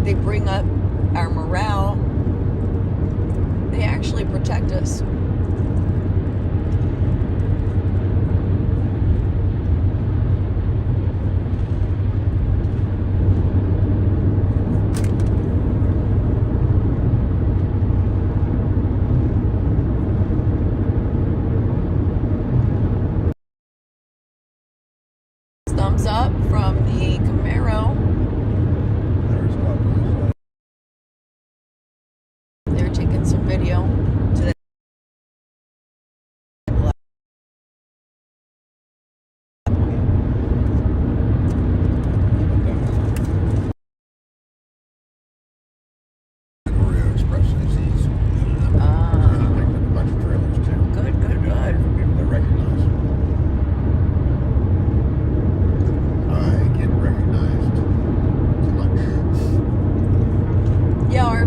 they bring up our morale. They actually protect us. Thumbs up from the Camaro. There's Papa. They're taking some video to the Oreo Express ACs. Ah. Picked up a bunch of trailers too. Good. For people to recognize. I get recognized too much. Yeah, our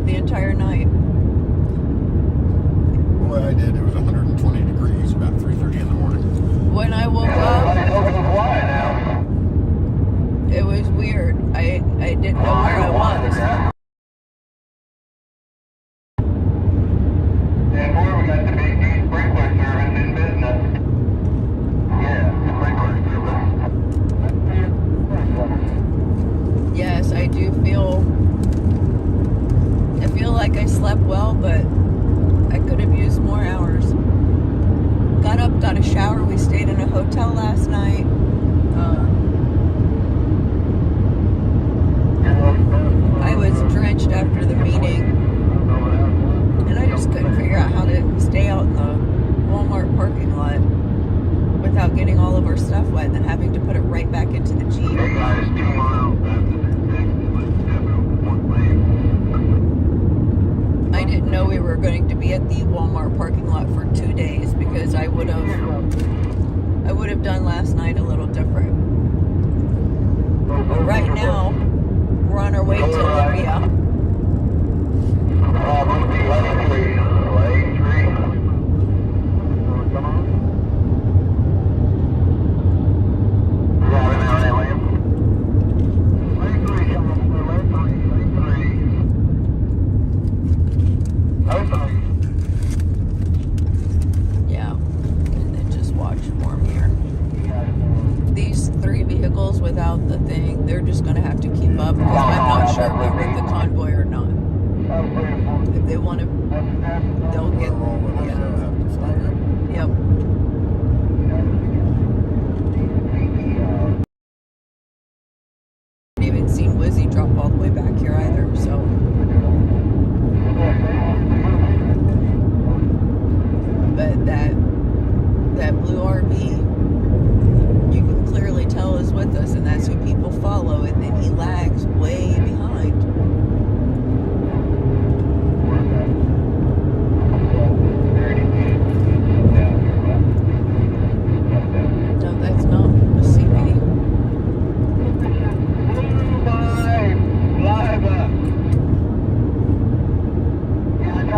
the entire night. Boy, I did. It was 120 degrees about 3:30 in the morning. When I woke up, it was weird. I didn't know where I was. And boy, we got the big D sprinkler service in business. Yeah, sprinkler service. Yes, I do feel like I slept well, but I could have used more hours. Got up, got a shower. We stayed in a hotel last night. I was drenched after the meeting, and I just couldn't figure out how to stay out in the Walmart parking lot without getting all of our stuff wet and then having to put it right back into the Jeep. I didn't know we were going to be at the Walmart parking lot for 2 days because I would have done last night a little different. But right now, we're on our way to Olympia. Yeah, and then just watch from here. These 3 vehicles without the thing, they're just going to have to keep up because I'm not sure if they're with the Convoy or not. If they want to, they'll get, yeah. Yep. I've even seen Wizzy drop all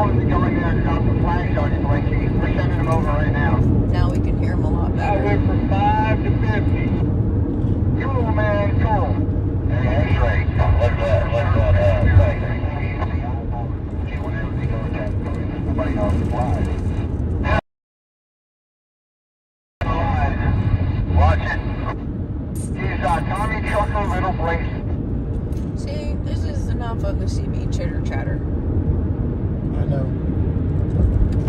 told him to go in there and drop the flags on you, Blinky. We're sending them over right now. Now we can hear him a lot I better. went from 5 to 50. Cool, man, cool. Hey, that's right. Let that thing. See, whenever they go that, nobody else flies. Watch it. He's Tommy Trucker Little Blinky. See, this is enough of the CB chitter chatter. I know.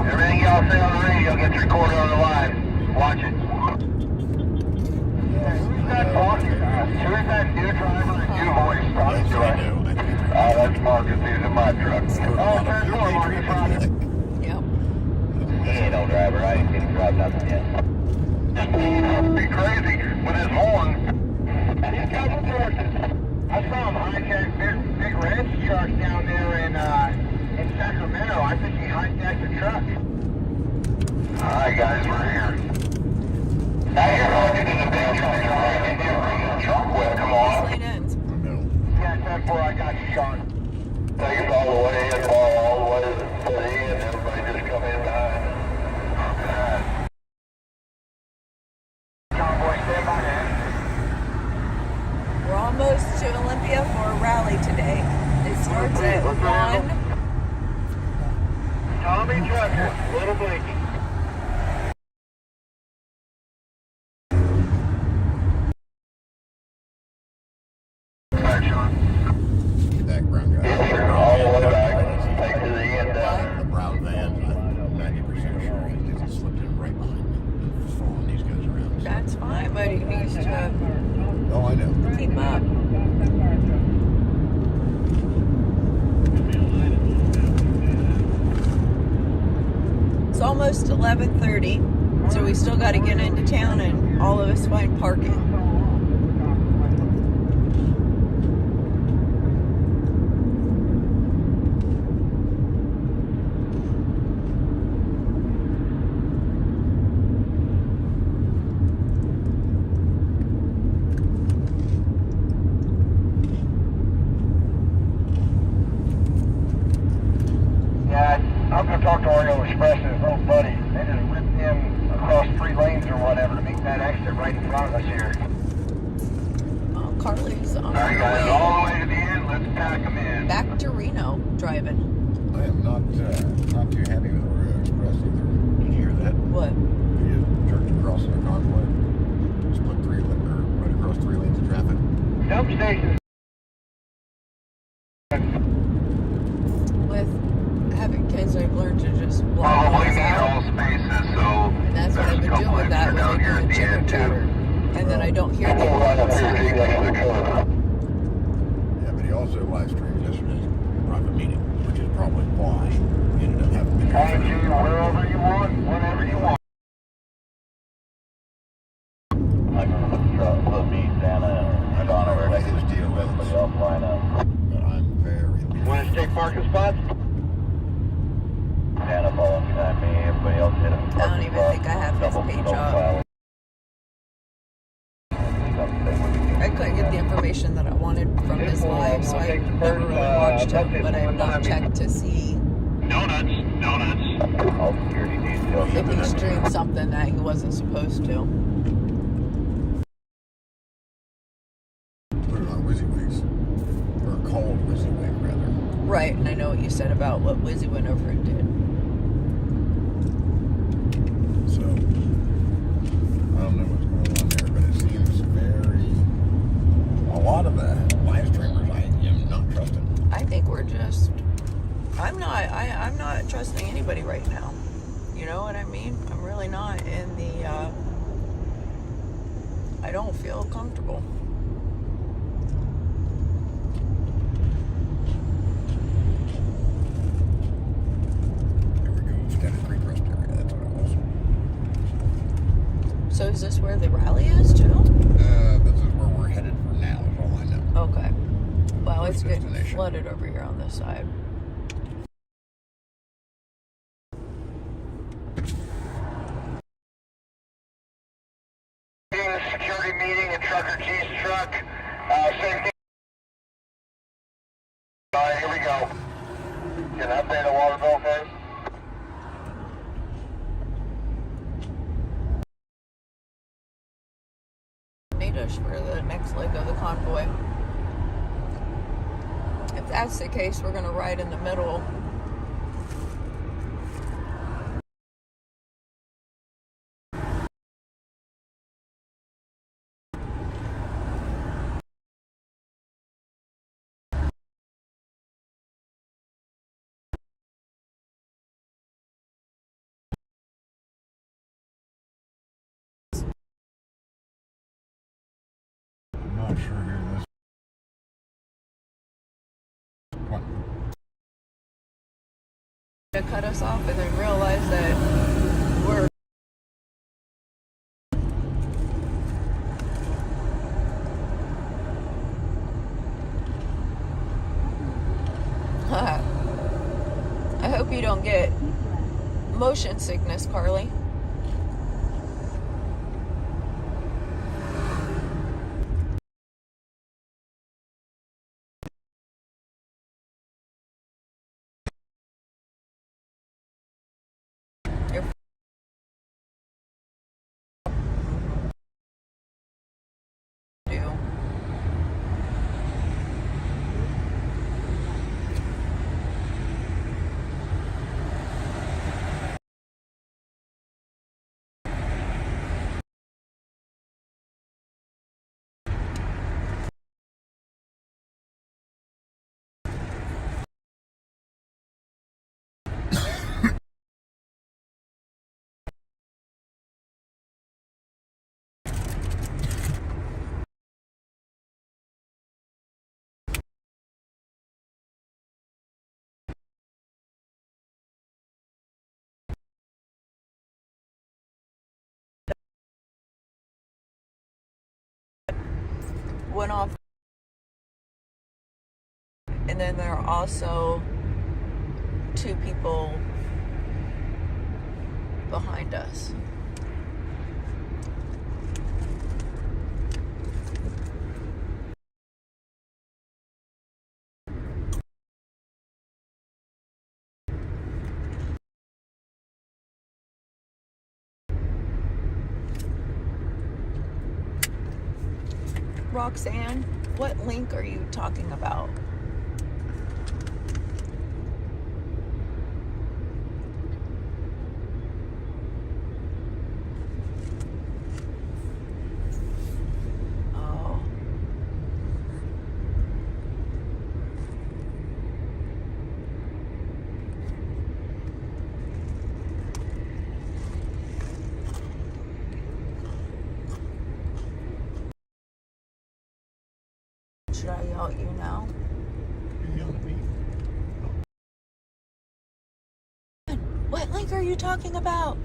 Everything y'all say on the radio gets recorded on the live. Watch it. Yeah, who's that talking? Who's that new driver and new voice talking Yes, to I us? know. That's Marcus. He's in my truck. Oh, turn four, Marcus. On it. Yep. He ain't no driver. I ain't seen him drive nothing yet. Be crazy with his horn. He's got some horses. I saw him hijack big ranch trucks down there in Sacramento. I think he hijacked a truck. Alright guys, we're here. Now you're walking in the big truck. You're right in there. Bring the truck with. Come on. Lane ends. I know. Yeah, 10-4, I got you, Sean. Take us all the way in, all the way to the end. Everybody just come in behind. Convoy, stay by there. We're almost to Olympia for a rally today. It starts at 1. Tommy Trucker, Little Blinky. Back, Sean. That brown guy. All the way back. Take to the end. The brown van, I'm 90% sure he just slipped in right behind me and following these guys around. That's fine, but he needs to Oh, I know. keep up. It's almost 11:30, so we still got to get into town and all of us find parking. Yeah, I'm going to talk to Oreo Express and his little buddy. They just ripped him across 3 lanes or whatever to make that exit right in front of us here. Carly's on Alright her guys, way all the way to the end. Let's pack them in. back to Reno driving. I am not too happy with Oreo Express either. Did you hear that? What? He just jerked across the Convoy. Split right across 3 lanes of traffic. Dump station. With having kids, I've learned to just block Probably things need out. all spaces, so And that's what I've been doing with that, down here at with the chitter end chatter. too. And then I don't hear the Pull right up words. here, take next to the curb. Yeah, but he also live streamed yesterday's private meeting, which is probably why he ended up having to Coming to you wherever you want, whenever you want. I'm gonna put me, Santa, and Sean over what next his deal is, everybody else line up. but I'm very Want to take parking spots? Santa following behind me, everybody else hit him. I don't even think I have his page up. I couldn't get the information that I wanted from his live, so I never really watched him, but I have not checked to see Donuts. All security details. if he streamed something that he wasn't supposed to. put it on WYSIWYGs, or called WYSIWYG rather. Right, and I know what you said about what Wizzy went over and did. So I don't know what's going on there, but it seems a lot of the live streamers I am not trusting. I think we're just, I'm not trusting anybody right now. You know what I mean? I'm really not in the, I don't feel comfortable. There we go. Status request area. That's what it was. So is this where the rally is too? This is where we're headed for now. Is all I know. Okay. Well, it's getting Destination. flooded over here on this side. Security meeting in Trucker G's truck. Same thing. All right, here we go. Can I pay the water bill first? just in case we're gonna ride in the middle. I'm not sure here this. What? To cut us off and then realize that we're I hope you don't get motion sickness, Carly. Do. Went off, and then there are also 2 people behind us. Roxanne, what link are you talking about? Oh. Should I yell at you now? You yell at me. What link are you talking about?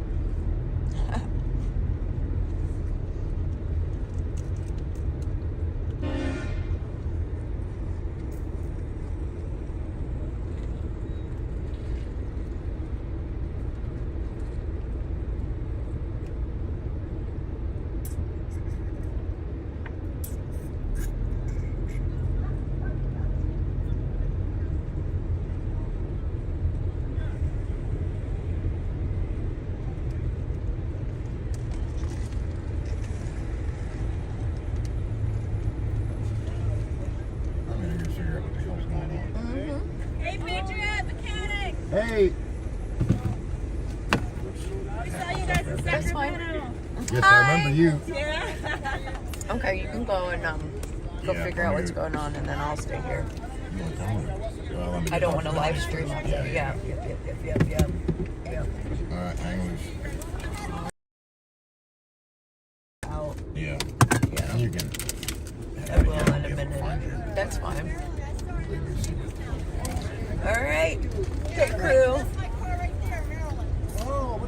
I'm gonna go figure out what the hell's going on. Hey, PatriotMechanic! Hey! We saw you guys in That's fine. Sacramento. Yes, I remember you. Yeah. Okay, you can go and go Yeah, figure out what's going on, and then I'll stay here. You wanna tell me? Well, let me I don't talk want to about live it. stream. Yeah. Yep. Alright, hang loose. Out. Yeah. Yeah. You can. I will in a minute. That's fine. All right, pit crew.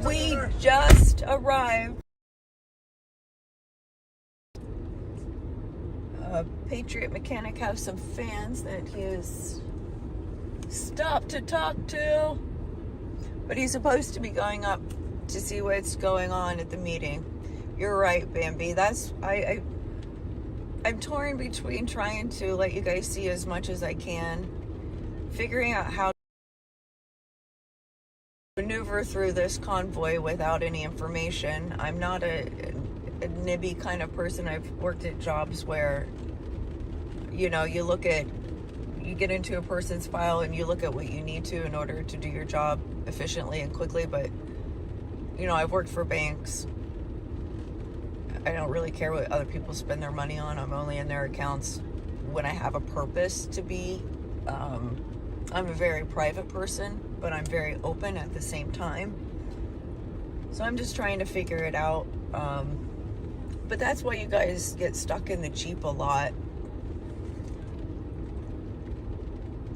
We just arrived. PatriotMechanic has some fans that he has stopped to talk to, but he's supposed to be going up to see what's going on at the meeting. You're right, Bambi. I'm torn between trying to let you guys see as much as I can, figuring out how to maneuver through this convoy without any information. I'm not a nibby kind of person. I've worked at jobs where, you know, you look at you get into a person's file and you look at what you need to in order to do your job efficiently and quickly. But, you know, I've worked for banks. I don't really care what other people spend their money on. I'm only in their accounts when I have a purpose to be. I'm a very private person, but I'm very open at the same time. So I'm just trying to figure it out. But that's why you guys get stuck in the Jeep a lot.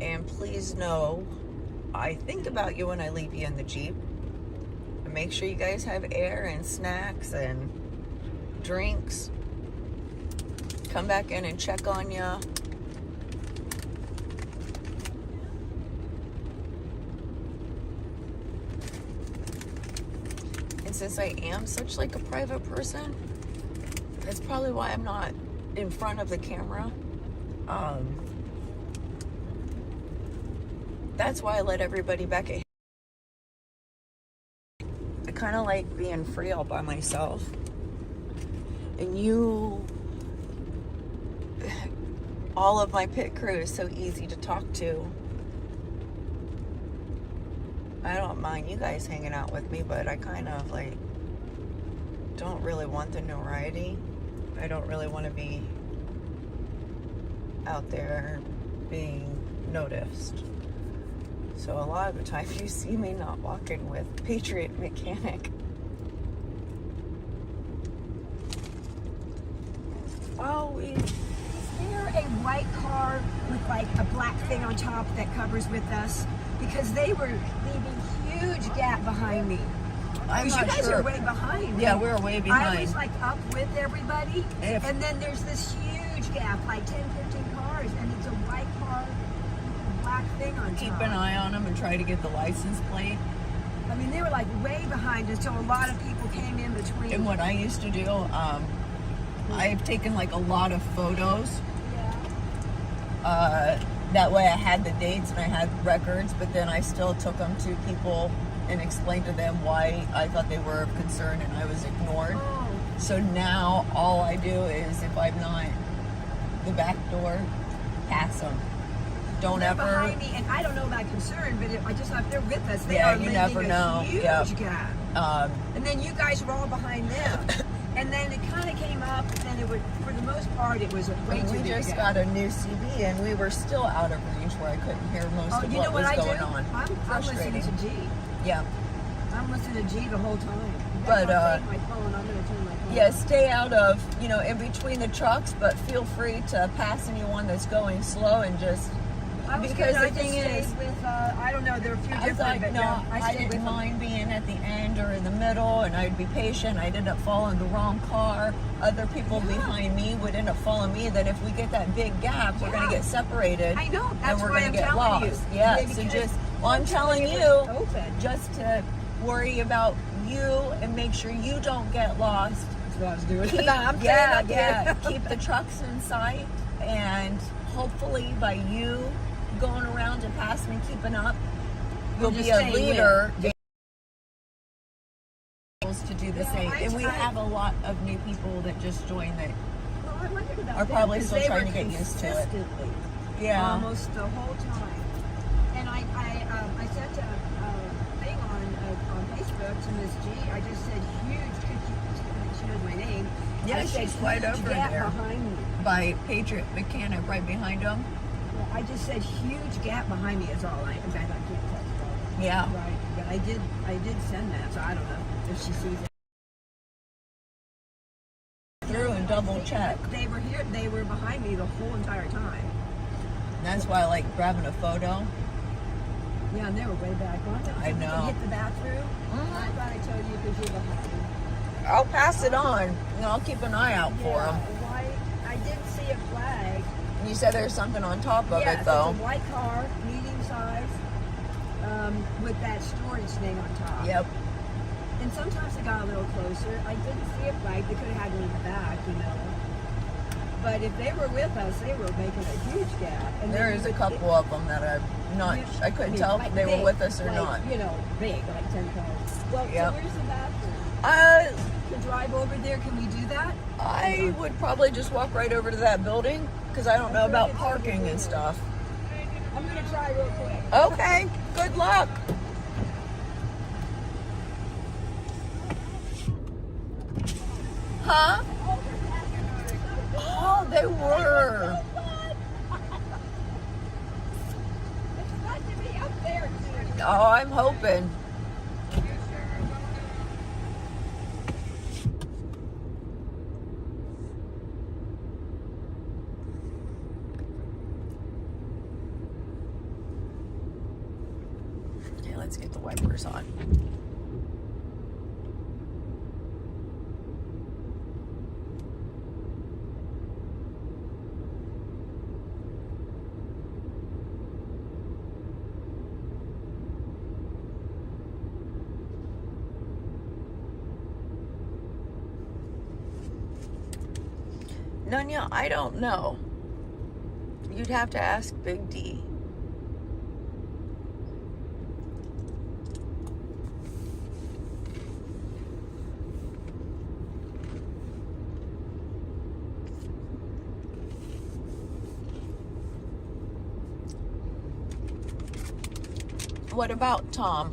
And please know, I think about you when I leave you in the Jeep. And make sure you guys have air and snacks and drinks. Come back in and check on you. And since I am such like a private person, that's probably why I'm not in front of the camera. That's why I let everybody back at. I kind of like being free all by myself. And you, all of my pit crew is so easy to talk to. I don't mind you guys hanging out with me, but I kind of like don't really want the notoriety. I don't really want to be out there being noticed. So a lot of the time you see me not walking with PatriotMechanic. Oh, is there a white car with like a black thing on top that covers with us? Because they were leaving huge gap behind me. I'm Because not you guys sure. are way behind me. Yeah, we're way behind. I was like up with everybody, If- and then there's this huge gap, like 10, 15 cars, and it's a white car with a black thing on top. Keep an eye on them and try to get the license plate. I mean, they were like way behind us, so a lot of people came in between. And what I used to do, I've taken like a lot of photos. Yeah. That way I had the dates and I had records, but then I still took them to people and explained to them why I thought they were of concern and I was ignored. Oh. So now all I do is if I'm not the back door, pass them. Don't They're ever. behind me, and I don't know about concern, but I just thought they're with us. They Yeah, are you leaving never a know. huge Yeah. gap. And then you guys were all behind them. And then it kind of came up, and it would, for the most part, it was a way too We big just a got gap. a new CD and we were still out of range where I couldn't hear most Oh, of you know what what was I going do? on. I'm listening to G. Yeah. I'm listening to G the whole time. But, I'll take my phone. I'm going to turn my phone Yeah, off. stay out of, you know, in between the trucks, but feel free to pass anyone that's going slow and just, I was because good. I the just thing stayed is, with, I don't know, there are a few I different, thought, but no, yeah, I stayed didn't with them. mind being at the end or in the middle, and I'd be patient. I'd end up following the wrong car. Other people Yeah. behind me would end up following me. Then if we get that big gap, we're going Yeah. to get separated. I know. That's and we're why gonna I'm get telling lost. you. Yeah, Yeah, so because just, well, I'm telling it you, was open. just to worry about you and make sure you don't get lost. That's what I was doing. Keep, No, I'm yeah, staying up yeah. here. Keep the trucks in sight, and hopefully by you going around and passing and keeping up, you'll Just be a staying leader. with. To do the Yeah, same, and we I- have a lot of new people that just joined that. Well, I wondered about Are that, probably because still they trying were to get used to it. consistently, Yeah. almost the whole time. And I sent a thing on Facebook to Miss G. I just said huge. She knows my name. Yeah, I said, she's right huge over gap there. behind me. By PatriotMechanic right behind them. Well, I just said huge gap behind me is all I. In fact, I can't text her. Yeah. Right, but I did send that, so I don't know if she sees it. Through and double check. They were here. They were behind me the whole entire time. That's why I like grabbing a photo. Yeah, and they were way back on it. I know. Hit the bathroom. Mhm. I thought I told you because you're behind me. I'll pass it on. And I'll keep an eye out for them. Why? I did see a flag. You said there's something on top of Yes, it, though. it's a white car, medium size, with that storage thing on top. Yep. And sometimes it got a little closer. I didn't see a flag. They could have had one in the back, you know. But if they were with us, they were making a huge gap. And There then is you a would- couple of them that I'm not. I couldn't mean, tell like if they big, were with us or like, not. You know, big, like 10 cars. Well, Yep. so where's the bathroom? To drive over there, can we do that? I would probably just walk right over to that building because I don't know about parking and stuff. I'm gonna try real quick. Okay, good luck. Huh? Oh, they were. It's fun to be up there too. Oh, I'm hoping. Okay, let's get the wipers on. Nunya, I don't know. You'd have to ask Big D. What about Tom?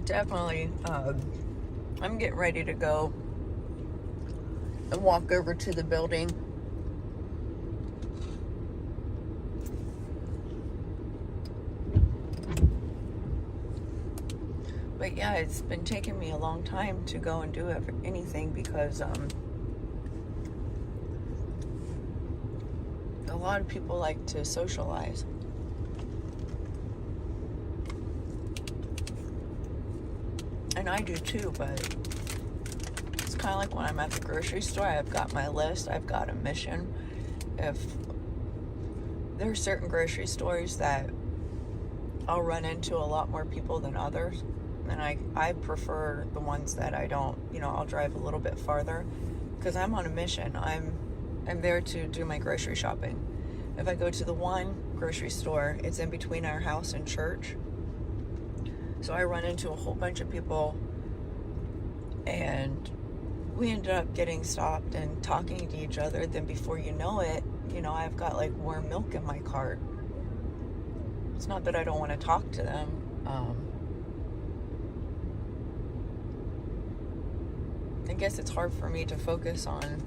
Definitely, I'm getting ready to go and walk over to the building. But yeah, it's been taking me a long time to go and do anything because a lot of people like to socialize. And I do too, but it's kind of like when I'm at the grocery store, I've got my list, I've got a mission. If there are certain grocery stores that I'll run into a lot more people than others, and I prefer the ones that I don't, I'll drive a little bit farther because I'm on a mission. I'm there to do my grocery shopping. If I go to the one grocery store, it's in between our house and church. So I run into a whole bunch of people, and we ended up getting stopped and talking to each other. Then before you know it, I've got like warm milk in my cart. It's not that I don't want to talk to them. I guess it's hard for me to focus on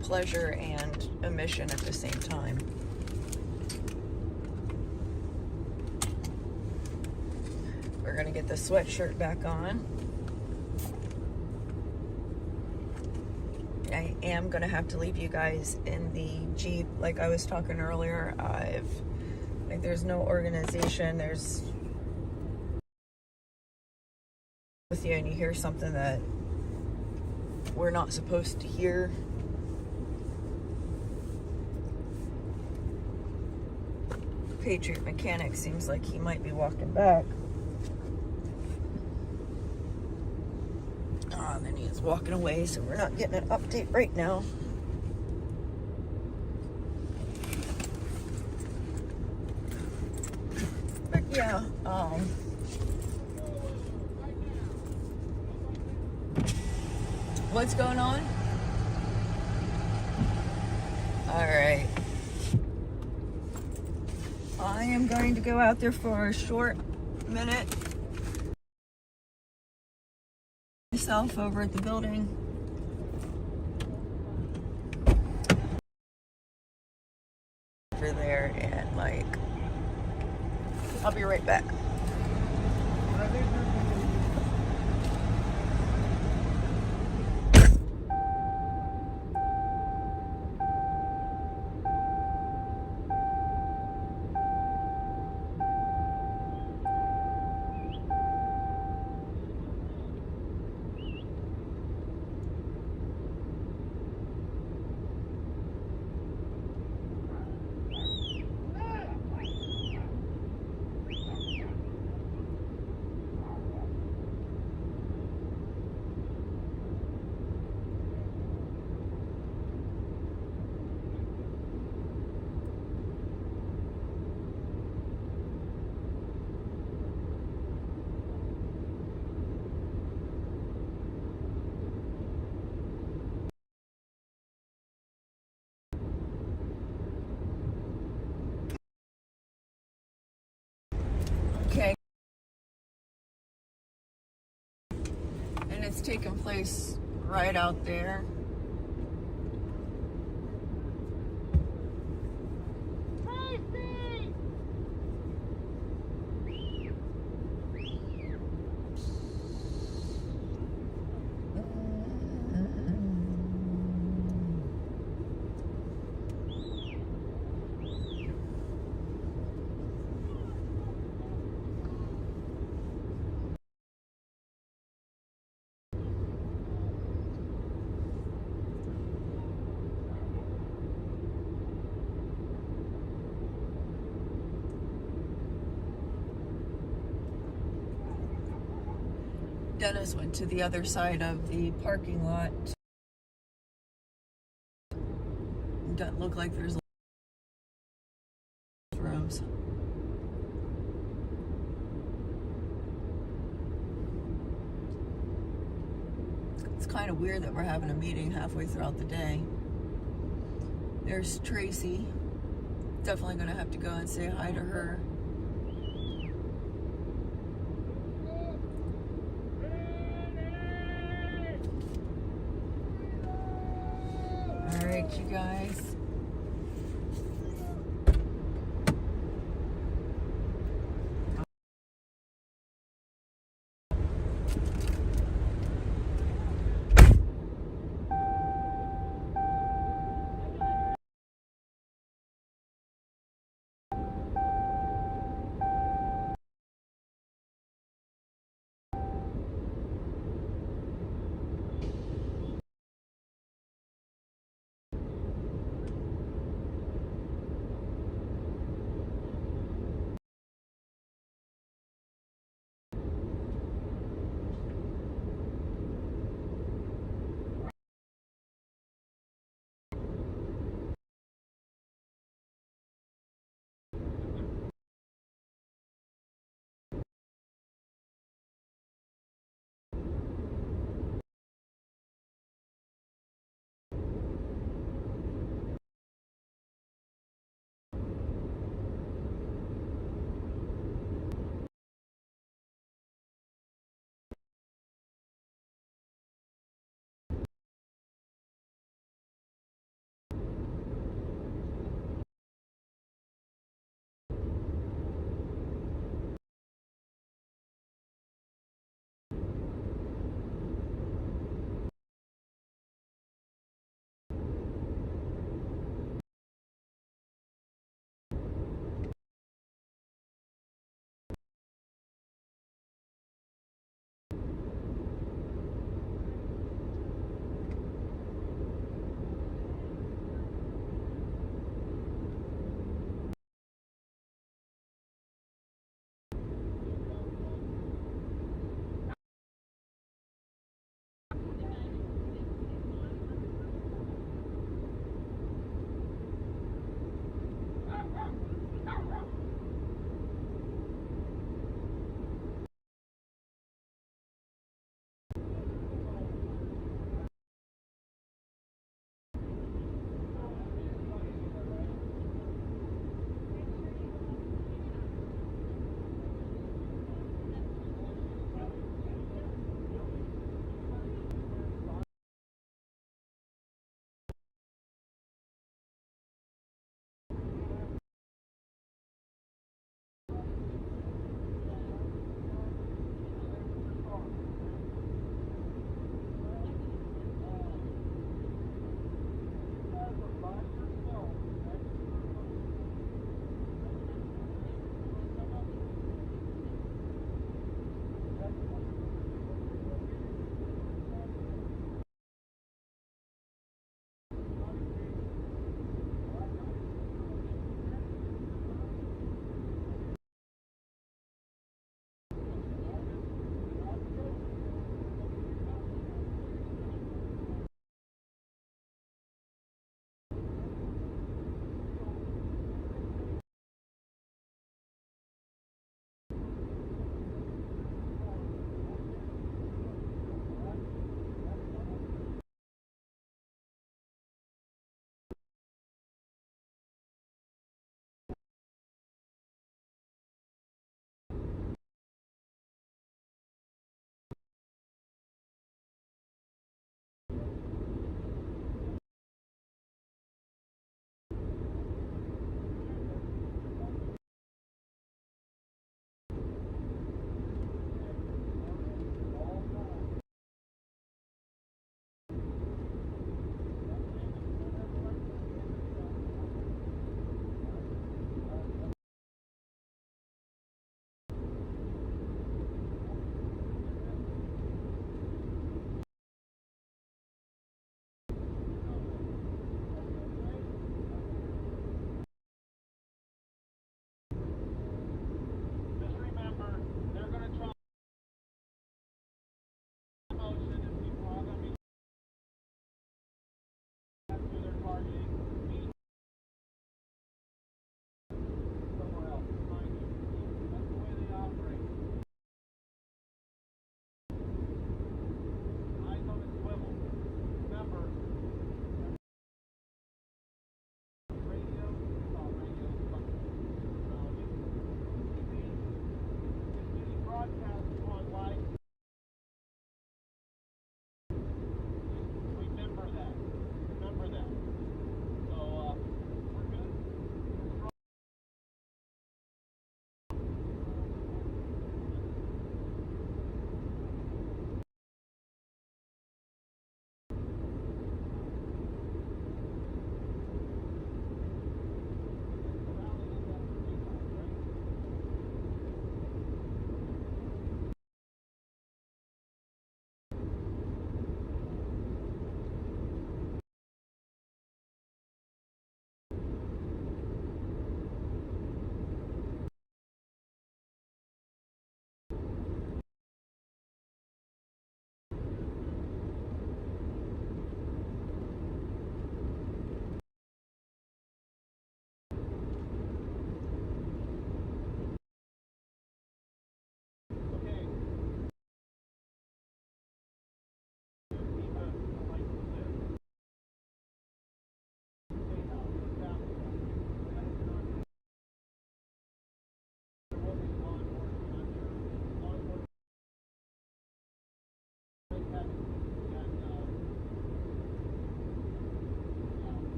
pleasure and a mission at the same time. We're gonna get the sweatshirt back on. I am gonna have to leave you guys in the Jeep, like I was talking earlier. If there's no organization, there's with you, and you hear something that we're not supposed to hear. PatriotMechanic seems like he might be walking back. And then he is walking away, so we're not getting an update right now. But yeah, what's going on? All right. I am going to go out there for a short minute. Myself over at the building. Over there, and I'll be right back. it's taking place right out there. Dennis went to the other side of the parking lot. Doesn't look like there's rooms. It's kind of weird that we're having a meeting halfway throughout the day. There's Tracy. Definitely gonna have to go and say hi to her. All right, you guys.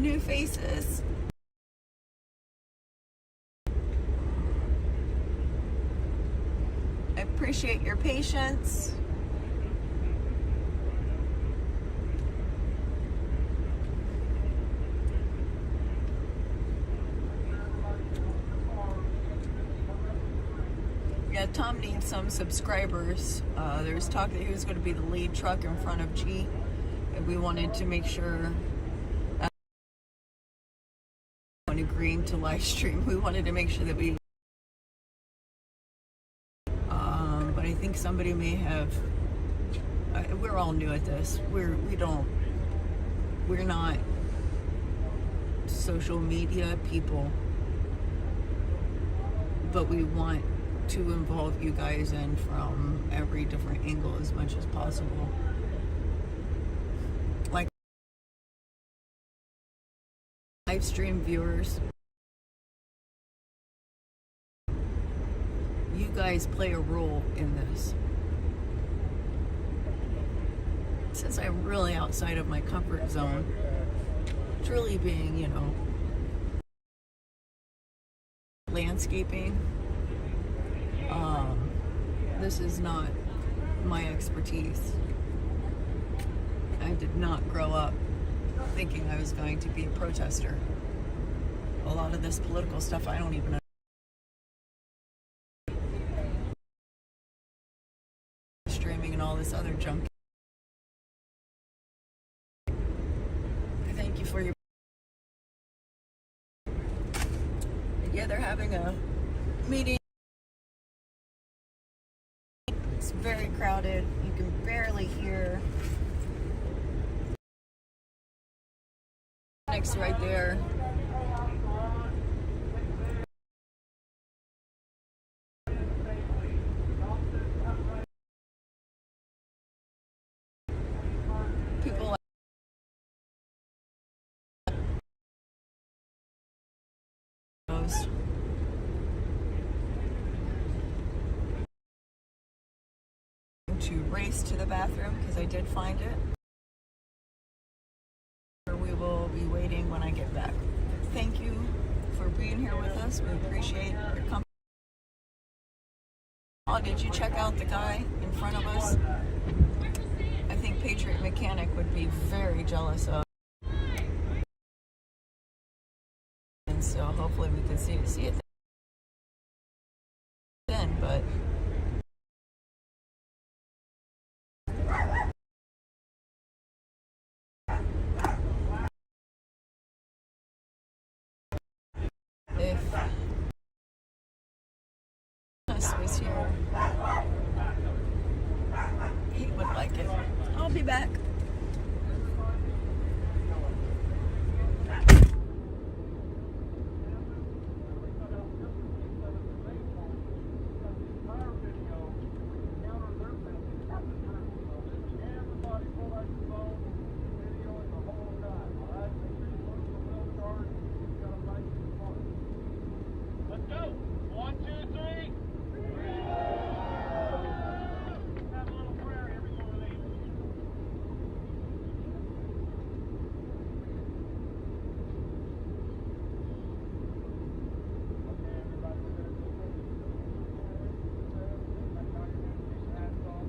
new faces. I appreciate your patience. Yeah, Tom needs some subscribers. There's talk that he was going to be the lead truck in front of G, and we wanted to make sure, when agreeing to live stream, we wanted to make sure that we, but I think somebody may have, we're all new at this. We're not social media people, but we want to involve you guys in from every different angle as much as possible. Like live stream viewers, you guys play a role in this. Since I'm really outside of my comfort zone, truly being, you know, landscaping, this is not my expertise. I did not grow up thinking I was going to be a protester. A lot of this political stuff I don't even know. Streaming and all this other junk. I thank you for your... Yeah, they're having a meeting. It's very crowded. You can barely hear. Next right there. People like those. To race to the bathroom because I did find it. We will be waiting when I get back. Thank you for being here with us. We appreciate your company. Oh, did you check out the guy in front of us? I think PatriotMechanic would be very jealous of. And so hopefully we can see it then, but if us was here, he would like it. I'll be back. Let's go. 1, 2, 3. Have a little prayer here before we leave. Okay, everybody, we're going to do this. That's how you're going to keep your hands off.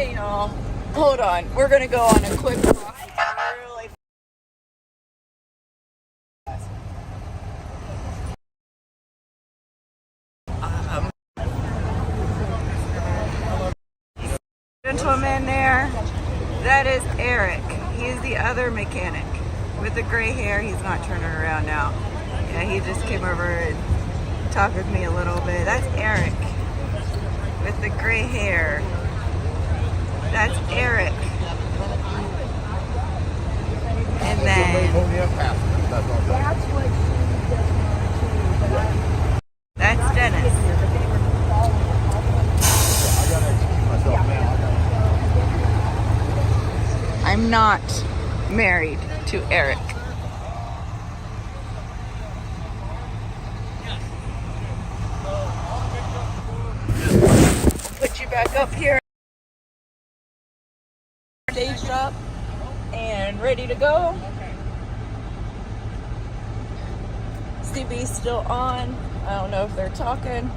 Hey y'all, hold on. We're gonna go on a quick walk. Really gentleman there. That is Eric. He's the other mechanic with the gray hair. He's not turning around now. Yeah, he just came over and talked with me a little bit. That's Eric with the gray hair. That's Eric. And then that's Dennis. I'm not married to Eric. Put you back up here. Staged up and ready to go. CB's still on. I don't know if they're talking.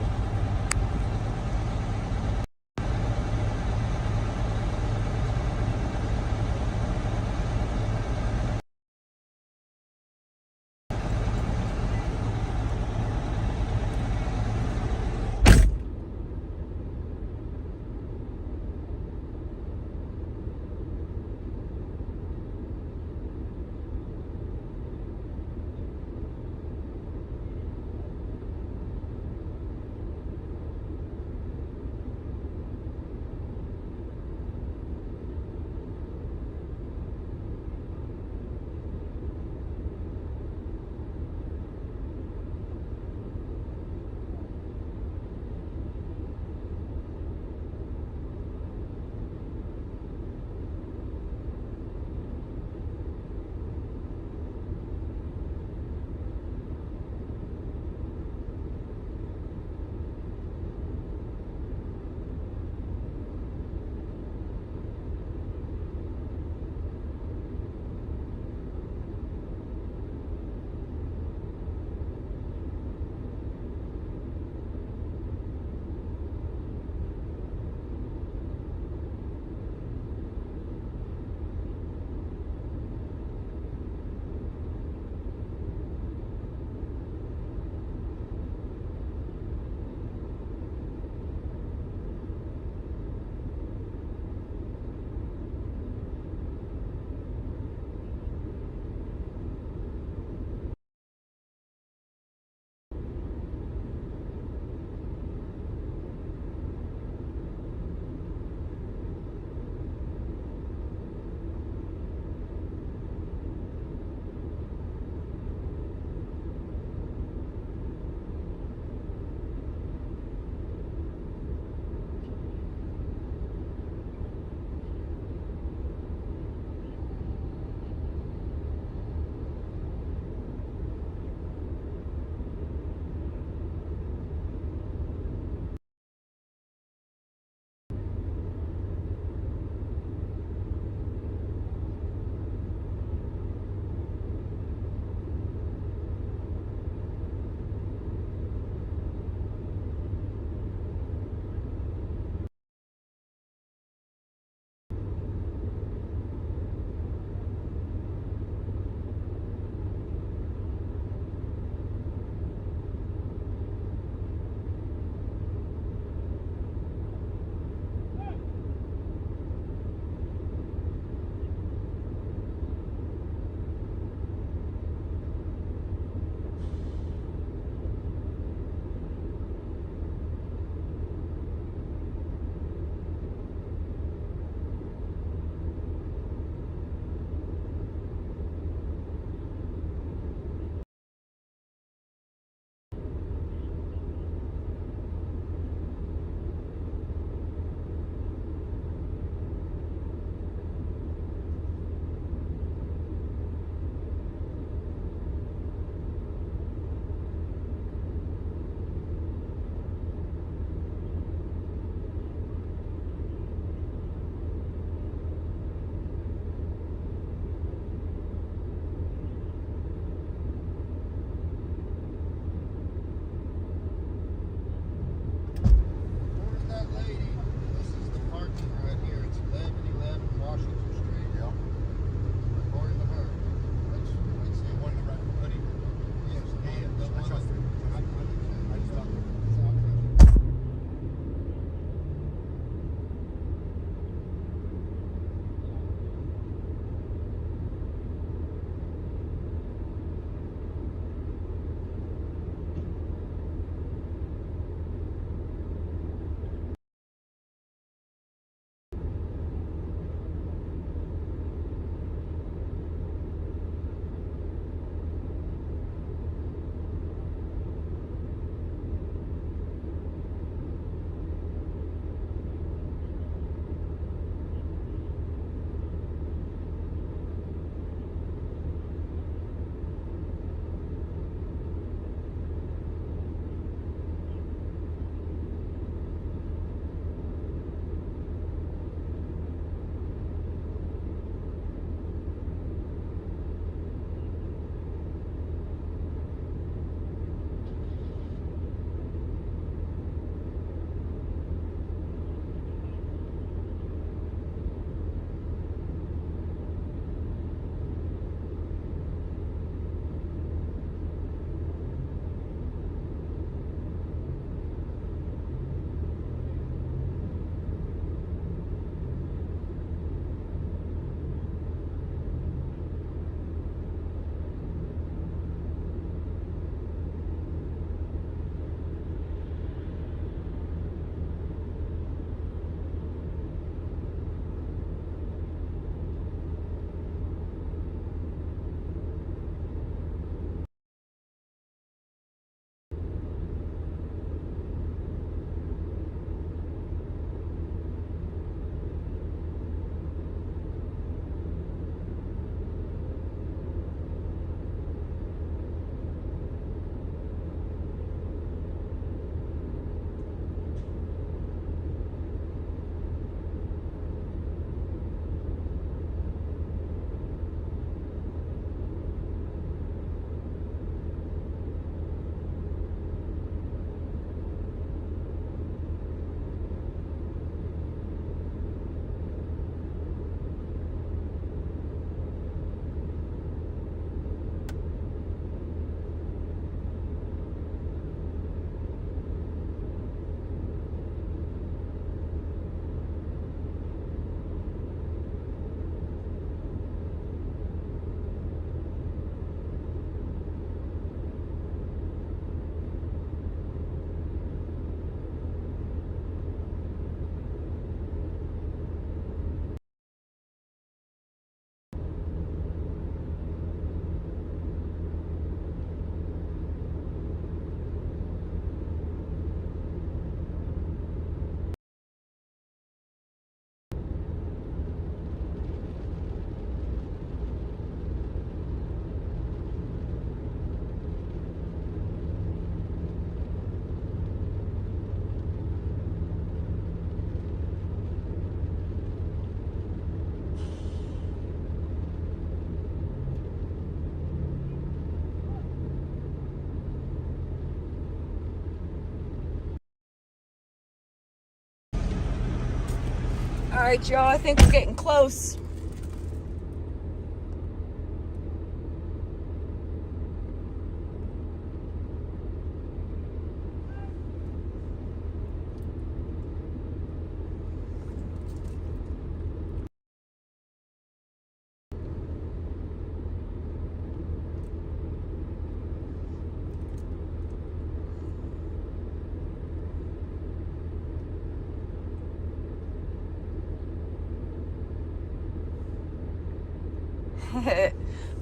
right, y'all. I think we're getting close.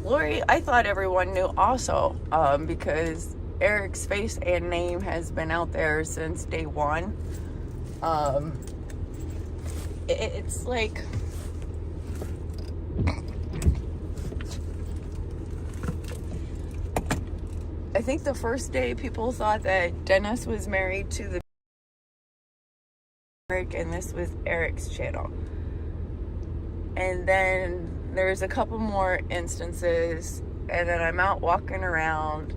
Lori, I thought everyone knew also, because Eric's face and name has been out there since day one. It's like, I think the first day people thought that Dennis was married to the Eric, and this was Eric's channel. And then there's a couple more instances, and then I'm out walking around,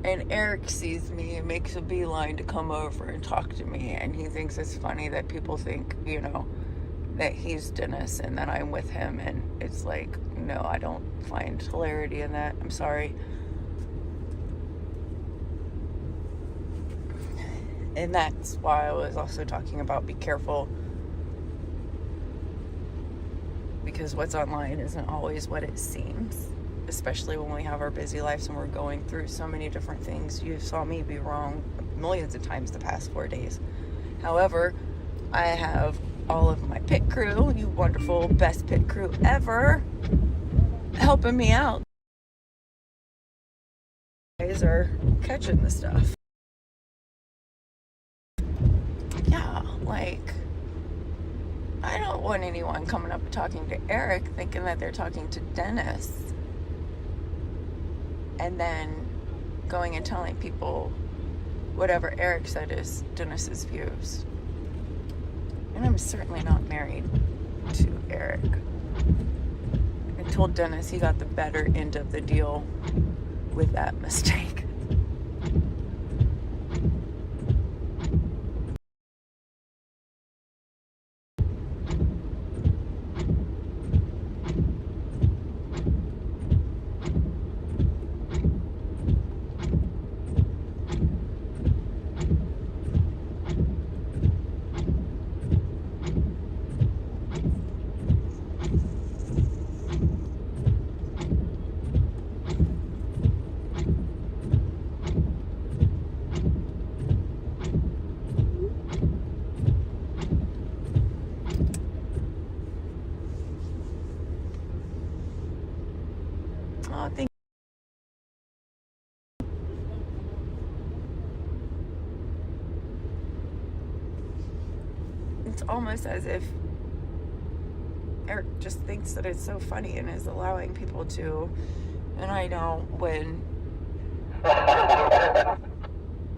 and Eric sees me and makes a beeline to come over and talk to me, and he thinks it's funny that people think, you know, that he's Dennis and that I'm with him, and it's like, no, I don't find hilarity in that. I'm sorry. And that's why I was also talking about be careful, because what's online isn't always what it seems, especially when we have our busy lives and we're going through so many different things. You saw me be wrong millions of times the past 4 days. However, I have all of my pit crew, you wonderful, best pit crew ever, helping me out. You guys are catching the stuff. Yeah, like, I don't want anyone coming up and talking to Eric thinking that they're talking to Dennis and then going and telling people whatever Eric said is Dennis's views. And I'm certainly not married to Eric. I told Dennis he got the better end of the deal with that mistake. Oh, thank It's almost as if Eric just thinks that it's so funny and is allowing people to. And I know when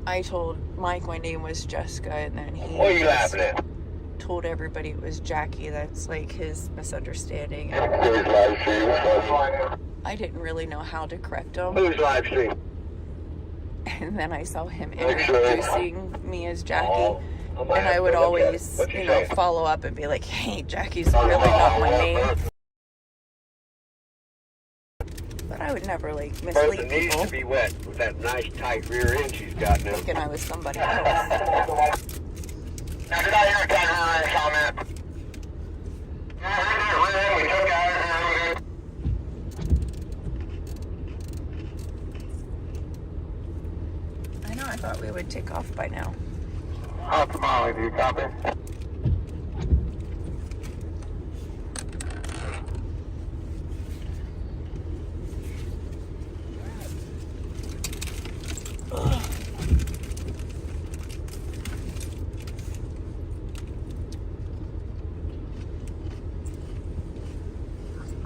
I told Mike my name was Jessica, and then he What are you laughing at? told everybody it was Jackie, that's like his misunderstanding. Who's live stream? I didn't really know how to correct him. Who's live stream? And then I saw him introducing me as Jackie, and I would always, you know, follow up and be like, hey, Jackie's really not my name. But I would never, like, mislead Person needs people to be wet with that nice tight rear end she's got now. thinking I was somebody else. Now, did I hear a tight rear end comment? We took out. I know, I thought we would take off by now. How's Molly? Do you copy?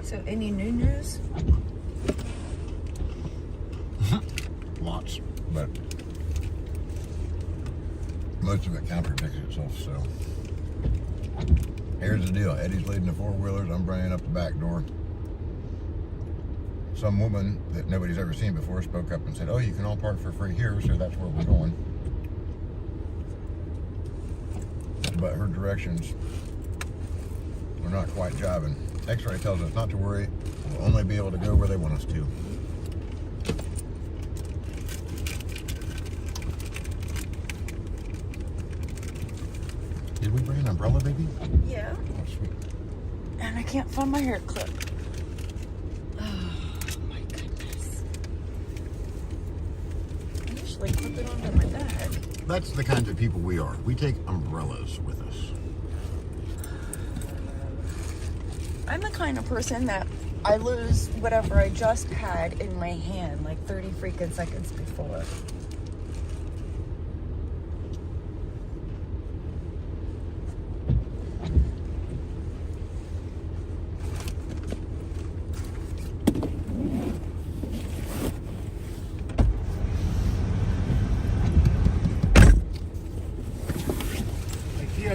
So, any new news? Lots, but most of it contradicts itself. So here's the deal: Eddie's leading the four-wheelers. I'm bringing up the back door. Some woman that nobody's ever seen before spoke up and said, "Oh, you can all park for free here, so that's where we're going." But her directions we're not quite jiving. X-ray tells us not to worry. We'll only be able to go where they want us to. Did we bring an umbrella, baby? Yeah. Oh, sweet. And I can't find my hair clip. Oh my goodness. I usually clip it onto my bag. That's the kinds of people we are. We take umbrellas with us. I'm the kind of person that I lose whatever I just had in my hand like 30 freaking seconds before.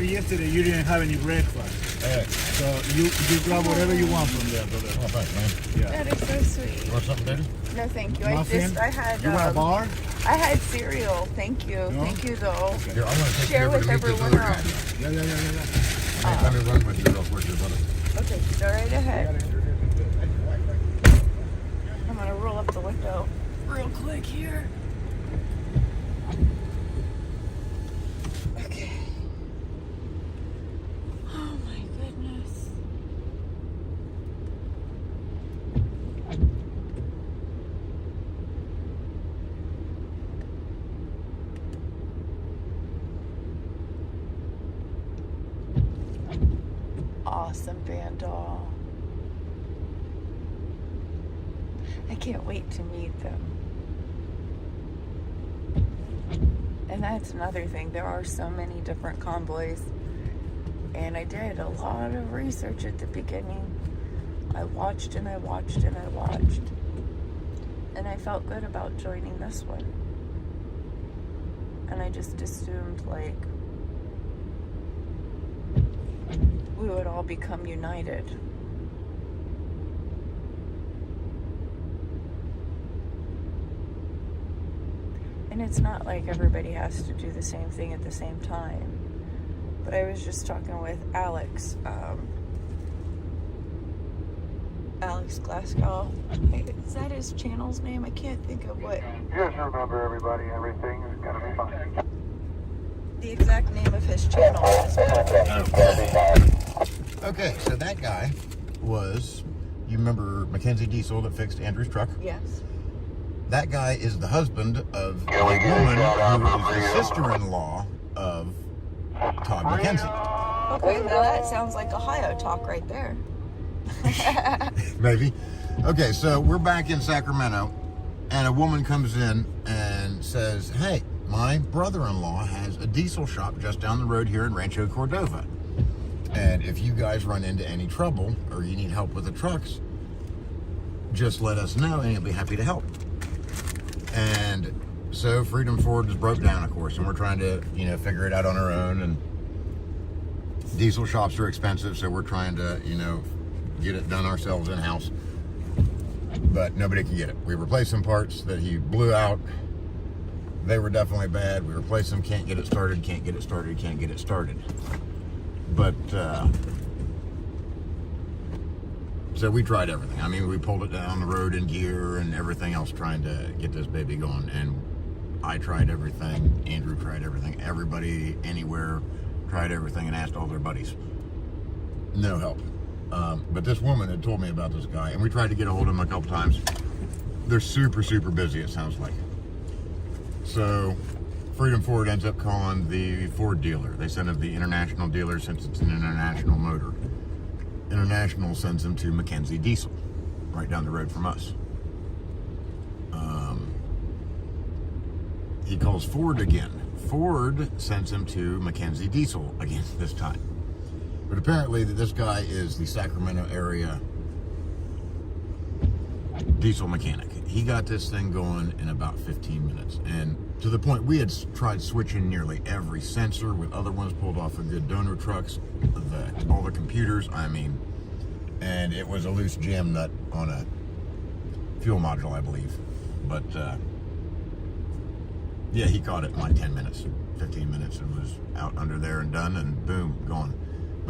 Yesterday you didn't have any breakfast, Hey. so you grab whatever you want from there, brother. Oh, thanks, man. Yeah. That is so sweet. You want something, baby? No, thank you. Muffin? I had You want a bar? I had cereal. Thank you. No? Thank you though. Here, I'm going to take Share you over with to meet this everyone other guy. else. Yeah. Let me run with you real quick, your brother. Okay, go right ahead. I'm gonna roll up the window real quick here. Okay. Oh my goodness. Awesome Vandal. I can't wait to meet them. And that's another thing. There are so many different convoys. And I did a lot of research at the beginning. I watched and I watched and I watched. And I felt good about joining this one. And I just assumed like we would all become united. And it's not like everybody has to do the same thing at the same time. But I was just talking with Alex, Alex Glasgow. Is that his channel's name? I can't think of what. Just remember, everybody, everything is gonna be fine. The exact name of his channel is. Okay, so that guy was, you remember Mackenzie Diesel that fixed Andrew's truck? Yes. That guy is the husband of a woman who is the sister-in-law of Todd Mackenzie. Okay, now that sounds like Ohio talk right there. Maybe. Okay, so we're back in Sacramento, and a woman comes in and says, hey, my brother-in-law has a diesel shop just down the road here in Rancho Cordova. And if you guys run into any trouble or you need help with the trucks, just let us know and he'll be happy to help. And so Freedom Ford is broke down, of course, and we're trying to, figure it out on our own. And diesel shops are expensive, so we're trying to, get it done ourselves in-house. But nobody can get it. We replaced some parts that he blew out. They were definitely bad. We replaced them, can't get it started, can't get it started, can't get it started. But, so we tried everything. I mean, we pulled it down the road in gear and everything else trying to get this baby going. And I tried everything. Andrew tried everything. Everybody, anywhere, tried everything and asked all their buddies. No help. But this woman had told me about this guy, and we tried to get a hold of him a couple times. They're super, super busy, it sounds like. So Freedom Ford ends up calling the Ford dealer. They send him the international dealer since it's an international motor. International sends him to Mackenzie Diesel, right down the road from us. He calls Ford again. Ford sends him to Mackenzie Diesel again this time. But apparently this guy is the Sacramento area diesel mechanic. He got this thing going in about 15 minutes. And to the point we had tried switching nearly every sensor with other ones pulled off of good donor trucks, all the computers, and it was a loose jam nut on a fuel module, I believe. But yeah, he caught it in like 10 minutes, 15 minutes, and was out under there and done, and boom, gone.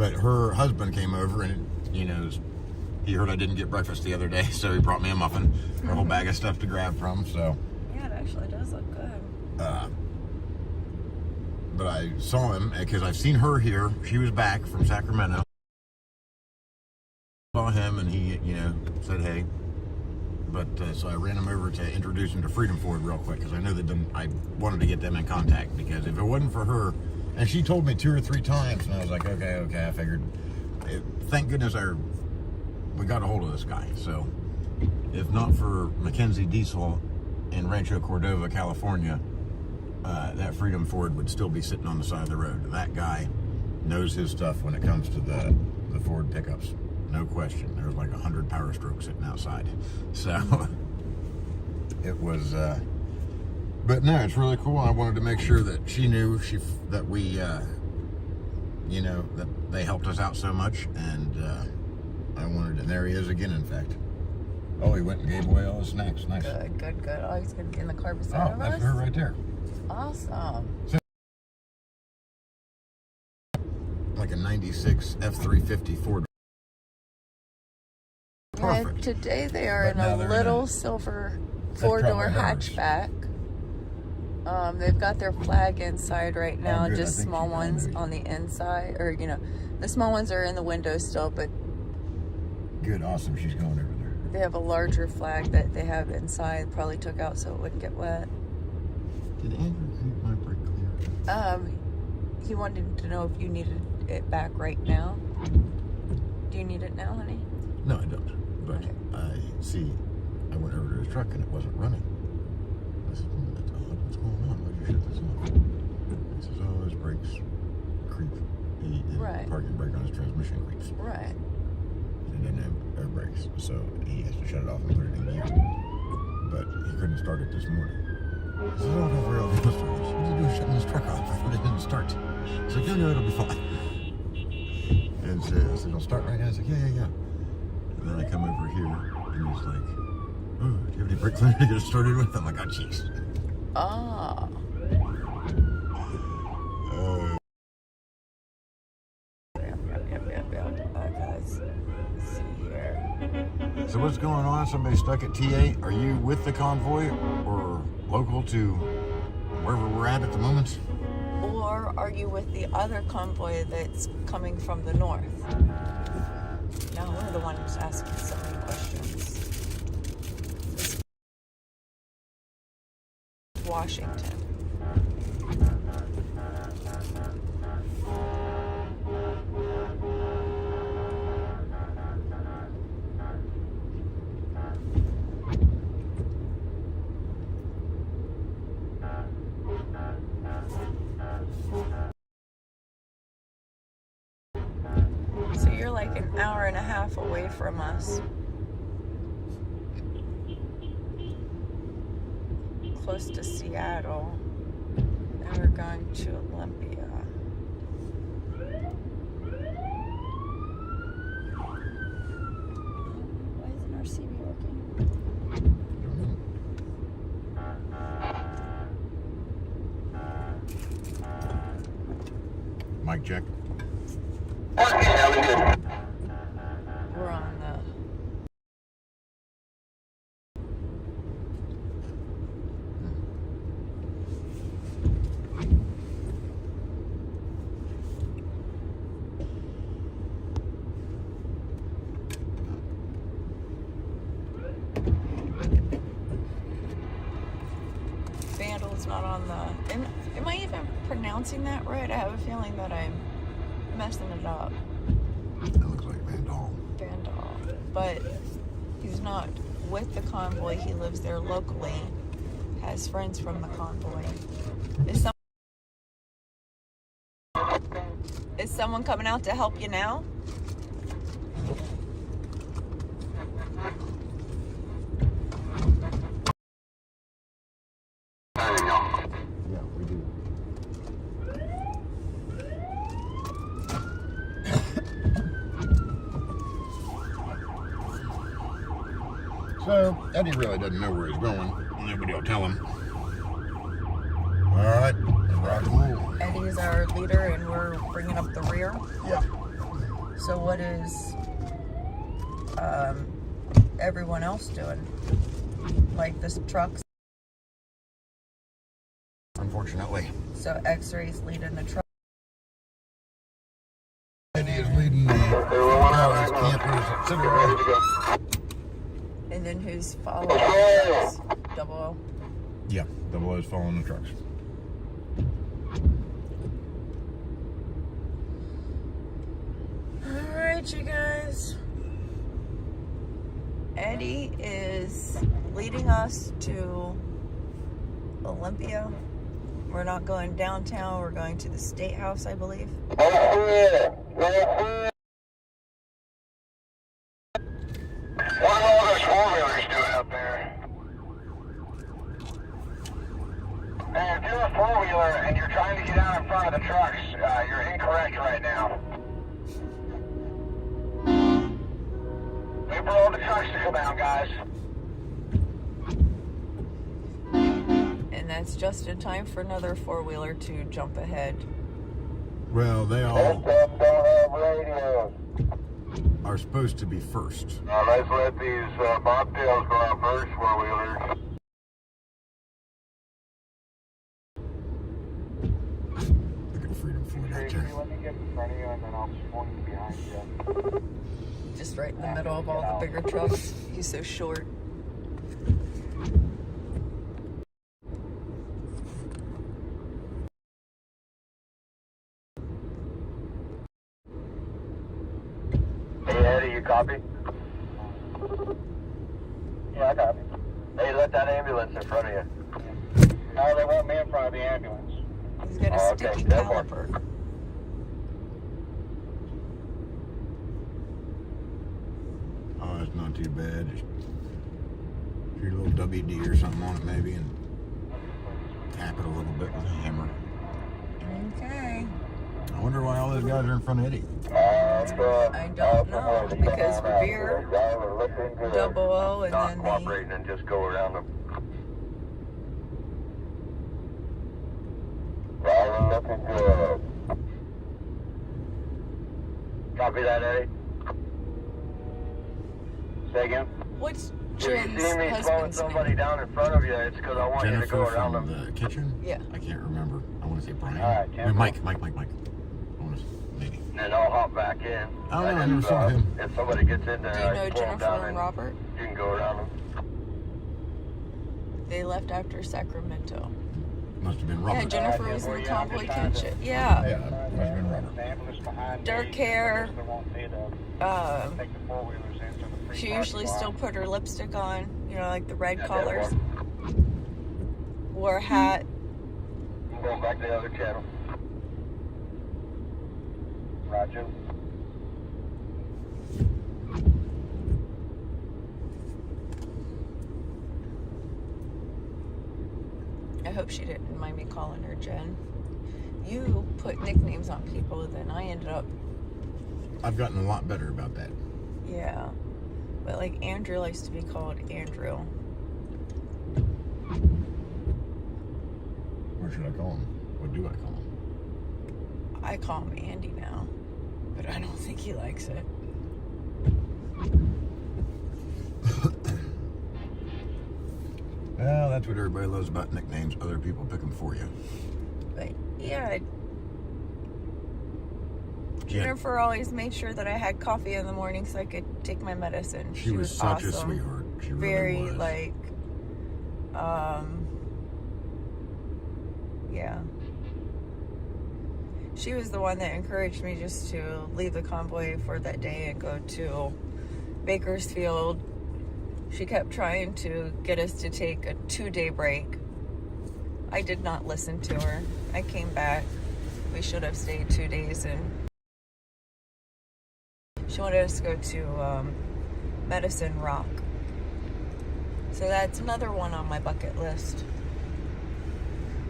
But her husband came over and, you know, he heard I didn't get breakfast the other day, so he brought me a muffin, a whole bag of stuff to grab from, so. Yeah, it actually does look good. But I saw him, because I've seen her here. She was back from Sacramento. Saw him, and he, you know, said hey. But, so I ran him over to introduce him to Freedom Ford real quick, because I know that I wanted to get them in contact, because if it wasn't for her, and she told me 2 or 3 times, and I was like, okay, I figured, thank goodness we got a hold of this guy. So if not for Mackenzie Diesel in Rancho Cordova, California, that Freedom Ford would still be sitting on the side of the road. That guy knows his stuff when it comes to the Ford pickups. No question. There was like 100 Power Strokes sitting outside. So it was, but no, it's really cool. I wanted to make sure that she knew that we, you know, that they helped us out so much. And and there he is again, in fact. Oh, he went and gave away all his snacks. Nice. Good. Oh, he's going to be in the car beside Oh, that's her right there. Awesome. Like a 96 F-350 Ford. Perfect. And today they are But now in they're a in little a- silver That's 4-door probably hers. hatchback. They've got their flag inside right now, good. I just think small she ones found it. on the inside, or you know, the small ones are in the window still, but Good, awesome. She's going over there. they have a larger flag that they have inside, probably took out so it wouldn't get wet. Did Andrew keep my brake clear? He wanted to know if you needed it back right now. Do you need it now, honey? No, I don't. But Okay. I went over to his truck and it wasn't running. I said, that's odd. What's going on? Why'd you shut this off? He says, oh, his brakes creep. His Right. parking brake on his transmission creeps. Right. He didn't have air brakes, so he has to shut it off and put it in gear. But he couldn't start it this morning. I said, oh, don't worry, I'll be able to. What are you doing shutting this truck off? It didn't start. He's like, no, it'll be fine. And so I said, it'll start right now. He's like, yeah. And then I come over here, and he's like, oh, do you have any brake cleaner to get it started with? I'm like, oh, jeez. Ah. Yep. Guys, let's see here. So what's going on? Somebody stuck at T8. Are you with the convoy or local to wherever we're at the moment? Or are you with the other convoy that's coming from the north? Now we're the ones asking so many questions. Washington. So you're like an hour and a half away from us. Close to Seattle. And we're going to Olympia. Why isn't our CB working? Mic check. We're on the... Vandal's not on the... Am I even pronouncing that right? I have a feeling that I'm messing it up. That looks like Vandal. Vandal. But he's not with the convoy. He lives there locally. Has friends from the convoy. Is someone coming out to help you now? Yeah, we do. So, Eddie really doesn't know where he's going. Nobody will tell him. Alright, rock and roll. Eddie is our leader and we're bringing up the rear. Yeah. So what is everyone else doing? Like this trucks. Unfortunately. So X-Ray's leading the truck. Eddie is leading the cars, campers, etc. And then who's following the trucks? Double O. Yeah, Double O's following the trucks. Alright, you guys. Eddie is leading us to Olympia. We're not going downtown, we're going to the State House, I believe. What are all those four-wheelers doing up there? Hey, if you're a four-wheeler and you're trying to get out in front of the trucks, you're incorrect right now. Wait for all the trucks to come out, guys. And that's just in time for another four-wheeler to jump ahead. Well, they Most all of them don't have radios. are supposed to be first. Let's let these bobtails go out first, four-wheelers. Look at Freedom Ford out there. Let me get in front of you and then I'll swing behind you. Just right in the middle of all the bigger trucks. He's so short. Hey Eddie, you copy? Yeah, I copy. Hey, let that ambulance in front of you. No, they want me in front of the ambulance. He's got a Oh, okay, sticky that one. caliper. Oh, that's not too bad. Just shoot a little WD or something on it maybe and tap it a little bit with a hammer. Okay. I wonder why all those guys are in front of Eddie. I don't know, because Revere, Double O, and not then cooperating and just go around them. Looking good. Copy that, Eddie. Say again. What's If you Jen's see me slowing husband's somebody name? down in front of you, it's because I want you to go Jennifer around from them. the kitchen? Yeah. I can't remember. I want to say Brian. All right, No, Jennifer. Mike. I want to maybe. And then I'll hop back in. I don't know, I never saw him. If somebody gets in there, Do you I know pull them Jennifer down and Robert? you can go around them. They left after Sacramento. Must have been Robert. Yeah, Jennifer was in the Yeah, Convoy just trying to- kitchen. Yeah. Yeah, must have been Robert. Dark hair. She usually still put her lipstick on, you know, like the red collars. Wore a hat. I'm going back to the other channel. Roger. I hope she didn't mind me calling her Jen. You put nicknames on people, then I ended up, I've gotten a lot better about that. yeah. But like Andrew likes to be called Andrew. What should I call him? What do I call him? I call him Andy now, but I don't think he likes it. Well, that's what everybody loves about nicknames. Other people pick them for you. But yeah, Jen, Jennifer always made sure that I had coffee in the morning so I could take my medicine. she was such a awesome. sweetheart. She really Very was. like, yeah. She was the one that encouraged me just to leave the convoy for that day and go to Bakersfield. She kept trying to get us to take a 2-day break. I did not listen to her. I came back. We should have stayed 2 days, and she wanted us to go to Medicine Rock. So that's another one on my bucket list.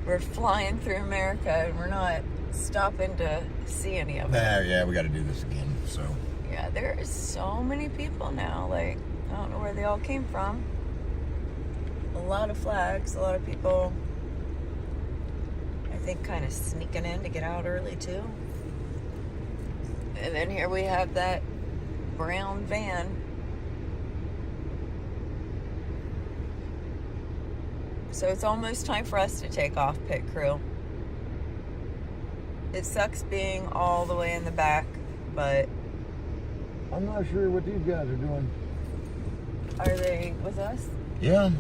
We're flying through America and we're not stopping to see any of it. Yeah, we got to do this again. So Yeah, there is so many people now. Like, I don't know where they all came from. A lot of flags, a lot of people. I think kind of sneaking in to get out early too. And then here we have that brown van. So it's almost time for us to take off, pit crew. It sucks being all the way in the back, but I'm not sure what these guys are doing. are they with us? Yeah,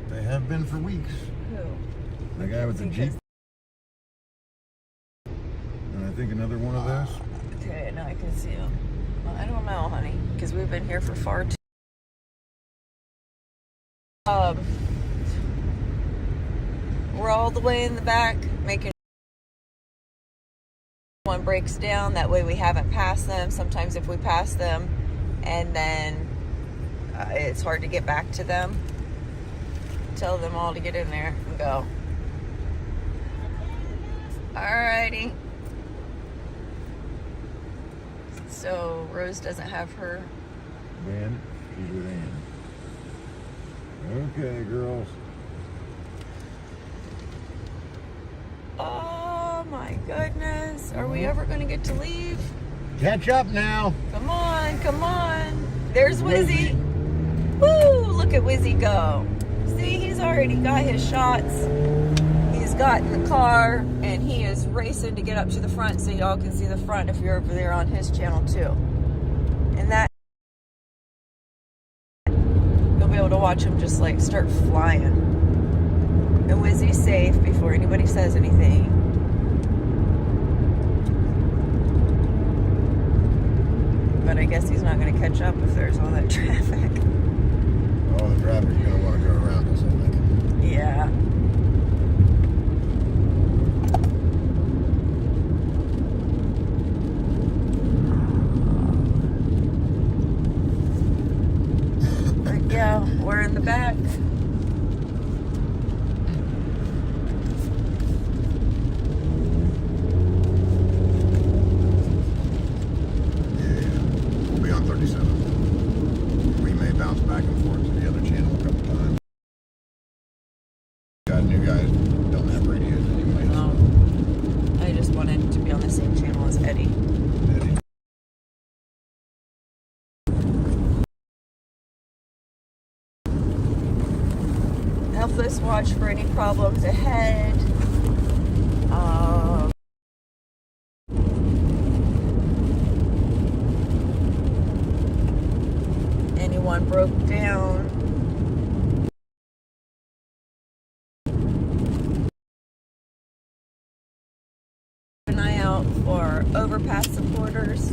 they have been for weeks. Who? The guy with the Jeep. And I think another one of those. Okay, now I can see them. Well, I don't know, honey, because we've been here for far too. We're all the way in the back, making one breaks down. That way we haven't passed them. Sometimes if we pass them, and then it's hard to get back to them. Tell them all to get in there and go. Alrighty. So Rose doesn't have her. Van, she's with Ann. Okay, girls. Oh my goodness. Are we ever going to get to leave? Catch up now. Come on, come on. There's Wizzy. Woo! Look at Wizzy go. See, he's already got his shots. He's got in the car, and he is racing to get up to the front so y'all can see the front if you're over there on his channel too. And that, you'll be able to watch him just like start flying. And Wizzy's safe before anybody says anything. But I guess he's not going to catch up if there's all that traffic. Oh, the traffic's going to want to go around us, I think. Yeah. But yeah, we're in the back. We'll be on 37. We may bounce back and forth to the other channel a couple times. Got new guys don't have radios anyway. No. I just wanted to be on the same channel as Eddie. Eddie. Help us watch for any problems ahead. Anyone broke down. Keep an eye out for overpass supporters.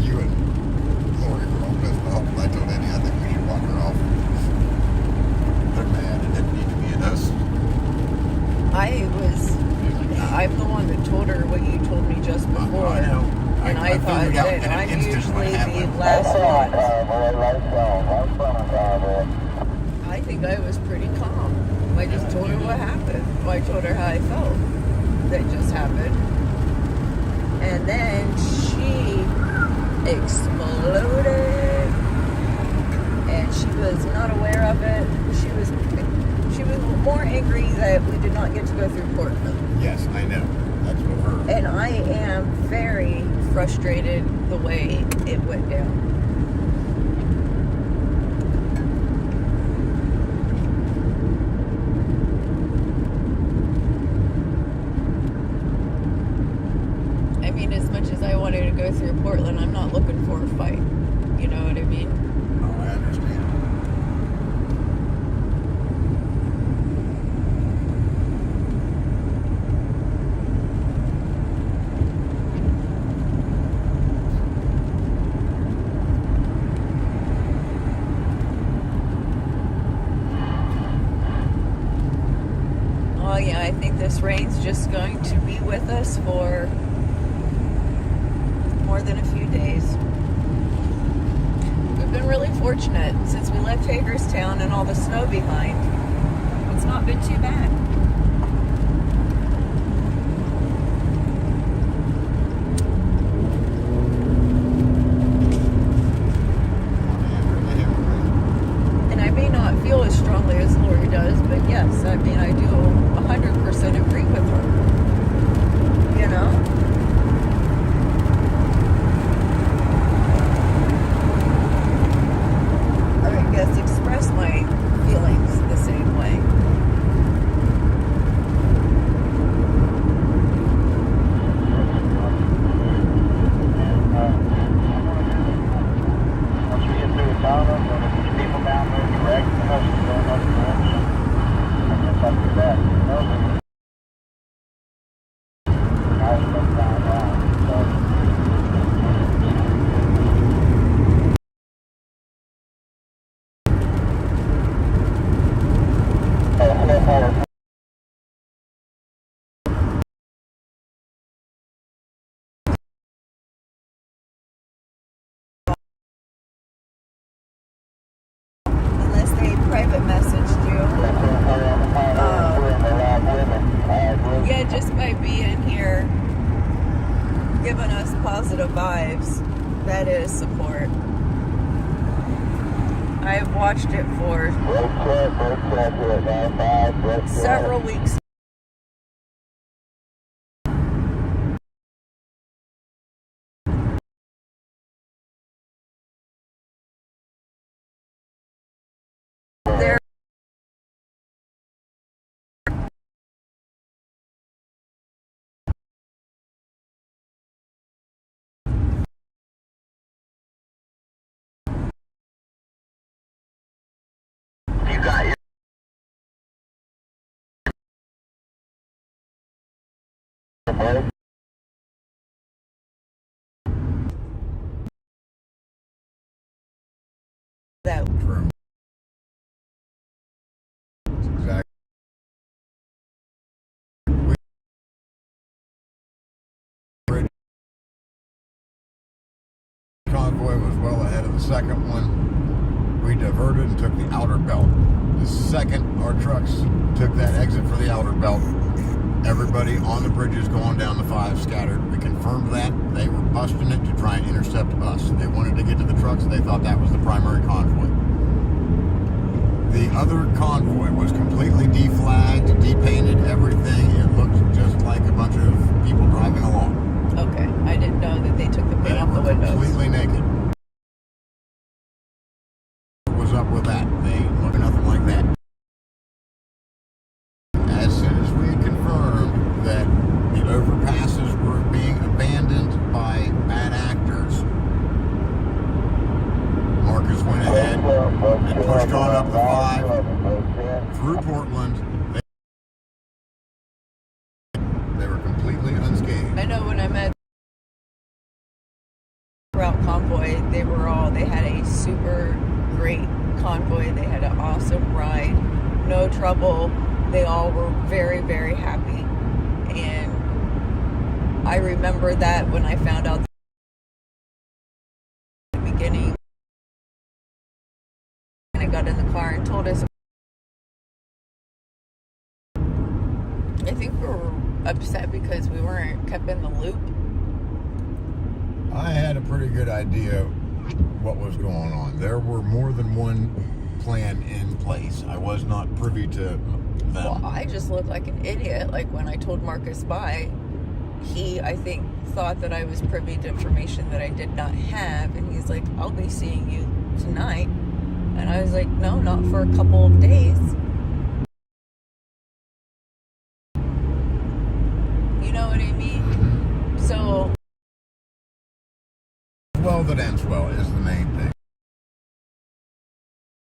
You and Lori were all pissed off. I told Eddie I think we should walk her off. They're mad. It didn't need to be in us. I'm the one that told her what you told me just before. I know. And I thought figured out that in an I'm instant usually what the happened. last one. I think I was pretty calm. I just told her what happened. Well, I told her how I felt. That just happened. And then she exploded. And she was not aware of it. She was more angry that we did not get to go through Portland. Yes, I know. That's what her. And I am very frustrated the way it went down. I mean, as much as I wanted to go through Portland, I'm not looking for a fight. You know what I mean? Oh, I understand. Oh yeah, I think this rain's just going to be with us for more than a few days. We've been really fortunate since we left Hagerstown and all the snow behind. It's not been too bad. feel as strongly as Lori does, but yes, I mean, I do 100% agree with her. You know? I guess express my feelings the same way. Once we get through the tunnel, then if there's people down there directing us to go another direction, then it's up to that. Guys, look down. Unless they private messaged you. Yeah, just by being here, giving us positive vibes, that is support. I've watched it for several weeks. There You got your that True. That's exactly. Convoy was well ahead of the second one. We diverted and took the outer belt. The second our trucks took that exit for the outer belt, everybody on the bridges going down the 5 scattered. We confirmed that. They were busting it to try and intercept us. They wanted to get to the trucks. They thought that was the primary convoy. The other convoy was completely deflagged, depainted, everything. It looked just like a bunch of people driving along. okay, I didn't know that they took the paint They off the were windows. completely naked. What was up with that? They look nothing like that. As soon as we confirmed that the overpasses were being abandoned by bad actors, Marcus went ahead and pushed on up the 5 through Portland. They were completely unscathed. I know when I met Route Convoy, they had a super great convoy. They had an awesome ride, no trouble. They all were very, very happy. And I remember that when I found out at the beginning, and I got in the car and told us, I think we were upset because we weren't kept in the loop. I had a pretty good idea what was going on. There were more than one plan in place. I was not privy to them. Well, I just looked like an idiot. Like when I told Marcus bye, he, I think, thought that I was privy to information that I did not have. And he's like, I'll be seeing you tonight. And I was like, no, not for a couple of days. You know what I mean? Mm-hmm. So, Well, that ends well is the main thing.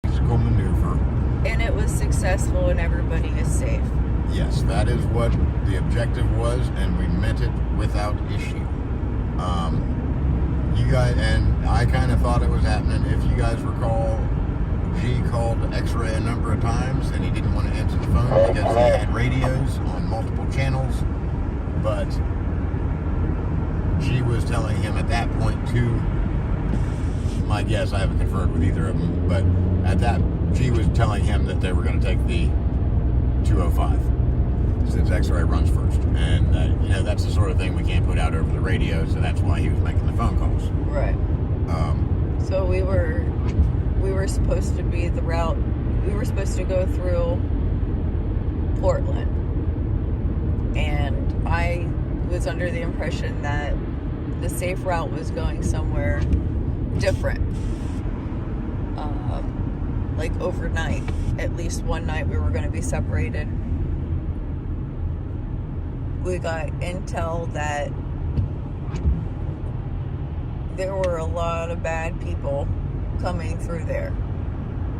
Physical maneuver. and it was successful and everybody is safe. Yes, that is what the objective was, and we met it without issue. You guys, and I kind of thought it was happening. If you guys recall, G called X-Ray a number of times, and he didn't want to answer the phone because he had radios on multiple channels. But G was telling him at that point too. My guess, I haven't conferred with either of them, but at that, G was telling him that they were going to take the 205 since X-Ray runs first, and that's the sort of thing we can't put out over the radio, so that's why he was making the phone calls. Right. So we were supposed to be the route we were supposed to go through Portland, and I was under the impression that the safe route was going somewhere different, like overnight. At least one night we were going to be separated. We got intel that there were a lot of bad people coming through there,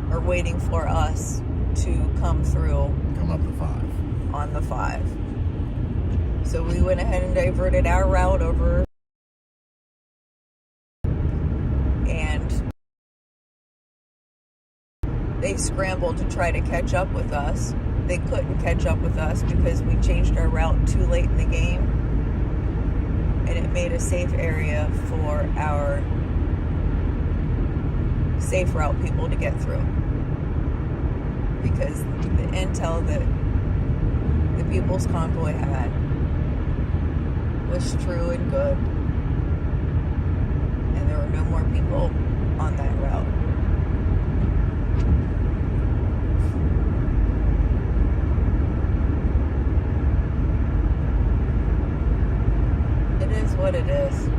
or waiting for us to come through. Come up to 5. On the 5. So we went ahead and diverted our route over, and they scrambled to try to catch up with us. They couldn't catch up with us because we changed our route too late in the game, and it made a safe area for our safe route people to get through, because the intel that the People's Convoy had was true and good, and there were no more people on that route. It is what it is.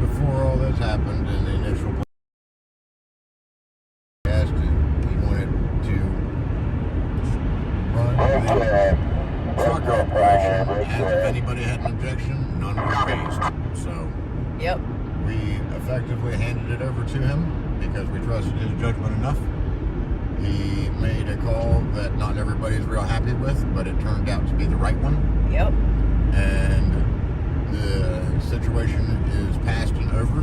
Before all this happened, in the initial asked if he wanted to run the truck operation, and if anybody had an objection, none were raised. So Yep. we effectively handed it over to him because we trusted his judgment enough. He made a call that not everybody's real happy with, but it turned out to be the right one. Yep. And the situation is past and over.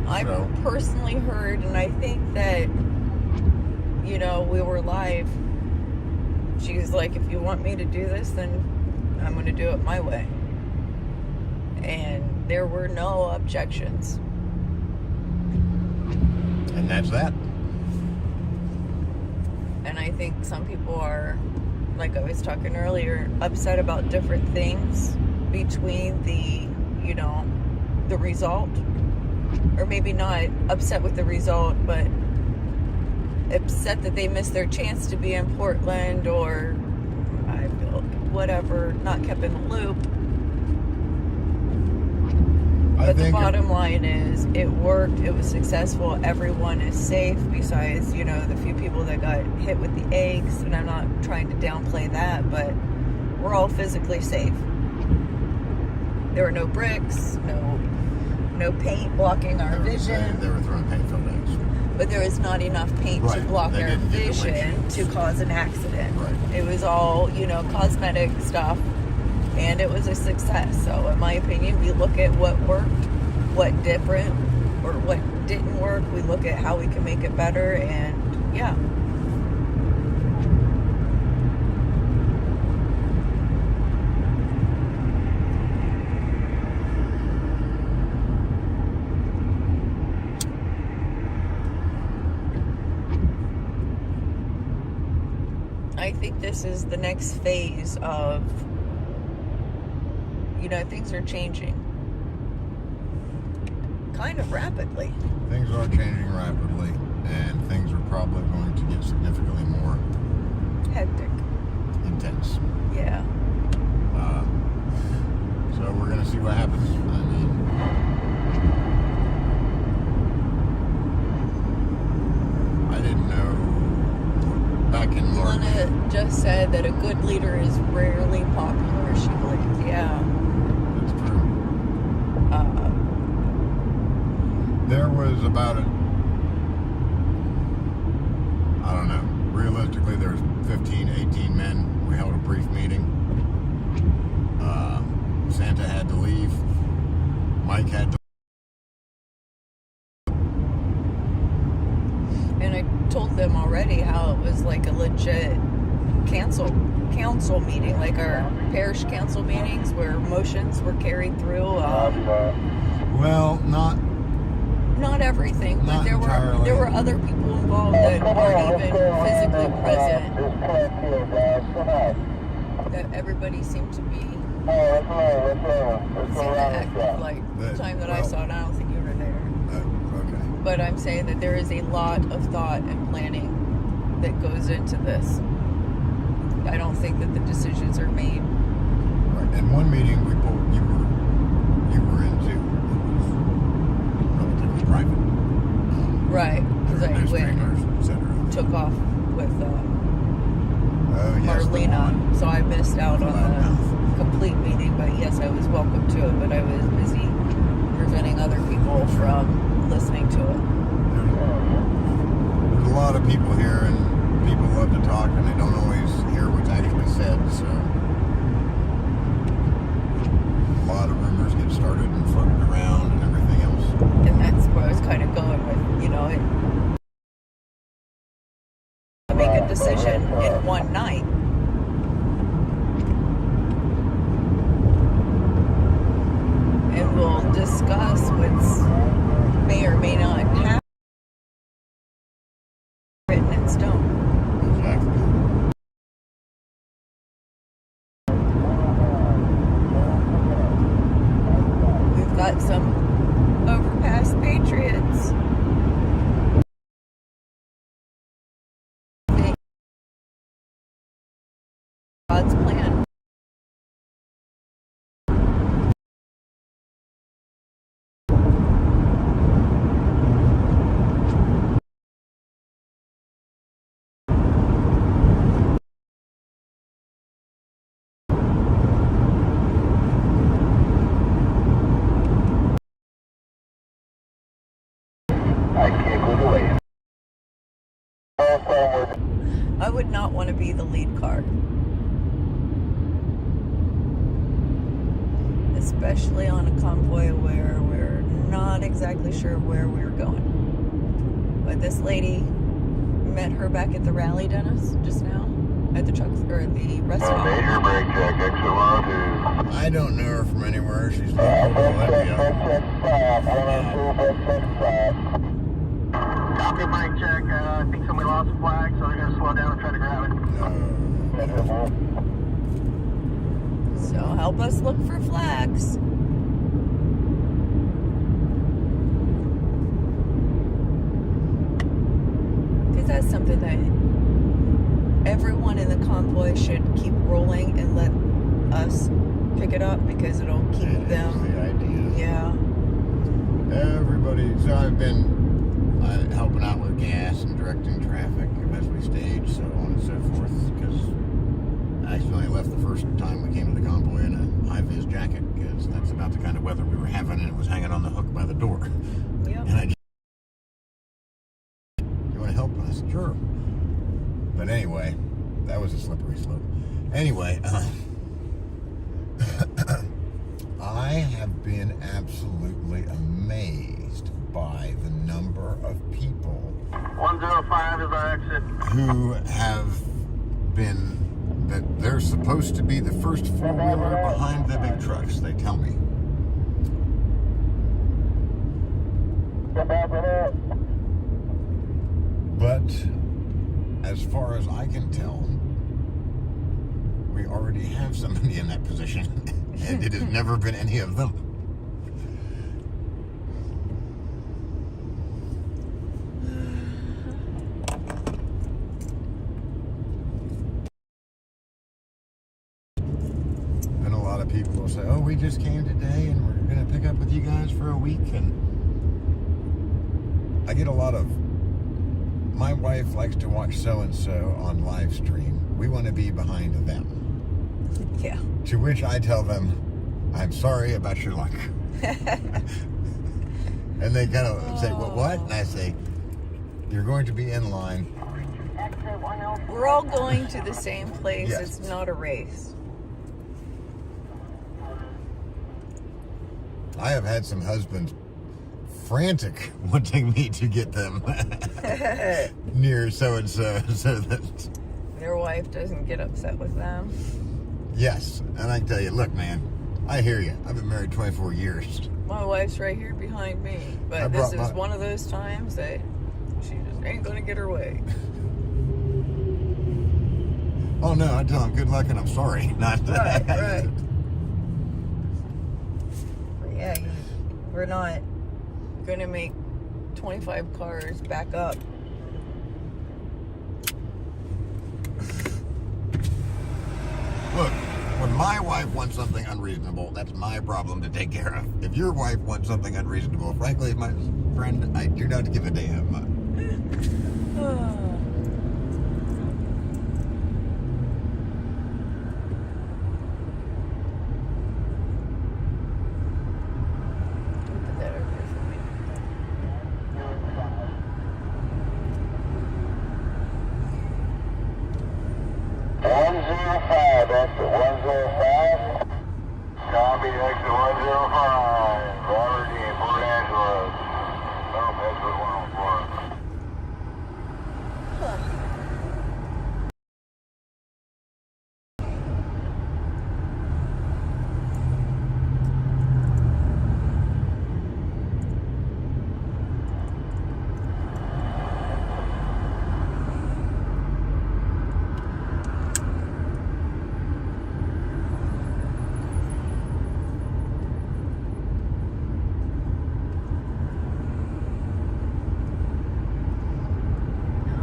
I So- personally heard, and I think that, you know, we were live. She's like, if you want me to do this, then I'm going to do it my way. And there were no objections. And that's that. And I think some people are, like I was talking earlier, upset about different things between the, you know, the result. Or maybe not upset with the result, but upset that they missed their chance to be in Portland, or I feel whatever, not kept in the loop. But the bottom line is, it worked, it was successful, everyone is safe, besides, you know, the few people that got hit with the eggs, and I'm not trying to downplay that, but we're all physically safe. There were no bricks, no paint blocking our vision. They were throwing paint-filled eggs. But there was not enough paint to Right. block They our didn't get the vision windshields. to cause an accident. Right. It was all, you know, cosmetic stuff, and it was a success. So in my opinion, we look at what worked, what different, or what didn't work. We look at how we can make it better, and yeah. I think this is the next phase of, you know, things are changing kind of rapidly. Things are changing rapidly, and things are probably going to get significantly more Hectic. intense. Yeah. So we're going to see what happens. I mean, I didn't know back in March. Lana just said that a good leader is rarely popular. She believes, yeah. That's true. There was about I don't know, realistically there's 15, 18 men. We held a brief meeting. Santa had to leave. Mike had to. And I told them already how it was like a legit council meeting, like our parish council meetings where motions were carried through. Well, not everything, but Not there entirely. were other people involved that weren't even physically present. That everybody seemed to be Seemed to act like the time that I saw it, I don't think you were there. Okay. But I'm saying that there is a lot of thought and planning that goes into this. I don't think that the decisions are made. Right. And one meeting you were into was relatively private. Right. Because I Administrators, went, etc. took off with Oh, yes, the Marlena, one. so I missed out on Loudmouth. the complete meeting. But yes, I was welcome to it, but I was busy preventing other people from listening to it. There's a lot of people here, and people love to talk, and they don't always hear what's actually said, so a lot of rumors get started and floated around and everything else. And that's where I was kind of going with, make a decision in one night. And we'll discuss what's may or may not happen written in stone. Exactly. We've got some overpass patriots. God's plan. I can't go away. I would not want to be the lead car. Especially on a convoy where we're not exactly sure where we're going. But this lady, met her back at the rally, Dennis, just now, at the truck or the restaurant. Major brake check, exit 102. I don't know her from anywhere. She's local to Olympia. Copy, brake check. I think somebody lost a flag, so they're going to slow down and try to grab it. So help us look for flags. Because that's something that everyone in the convoy should keep rolling and let us pick it up, because it'll keep That is them. the idea. Yeah. Everybody, so I've been helping out with gas and directing traffic as we stage, so on and so forth, because I accidentally left the first time we came to the convoy in a high-vis jacket, because that's about the kind of weather we were having, and it was hanging on the hook by the door. Yep. And I just, you want to help us? Sure. But anyway, that was a slippery slope. Anyway, I have been absolutely amazed by the number of people 105 is our exit. who have been, that they're supposed to be the first four-wheeler behind the big trucks, they tell me. But as far as I can tell, we already have somebody in that position, and it has never been any of them. And a lot of people will say, oh, we just came today and we're going to pick up with you guys for a week. And I get a lot of, my wife likes to watch so-and-so on live stream. We want to be behind them. Yeah. To which I tell them, I'm sorry about your luck. And they kind of say, what? And I say, you're going to be in line. We're all going to the same place. Yes. It's not a race. I have had some husbands frantic wanting me to get them near so-and-so so that... Their wife doesn't get upset with them. Yes, and I can tell you, look, man, I hear you. I've been married 24 years. My wife's right here behind me. But this is one of those times that she just ain't going to get her way. Oh, no, I tell them good luck and I'm sorry. Not Right, right. we're not gonna make 25 cars back up. Look, when my wife wants something unreasonable, that's my problem to take care of. If your wife wants something unreasonable, frankly, my friend, I do not give a damn. Put that over there for me. 105, exit 105. Copy, exit 105. Aberdeen, Port Angeles. Oh, exit 104.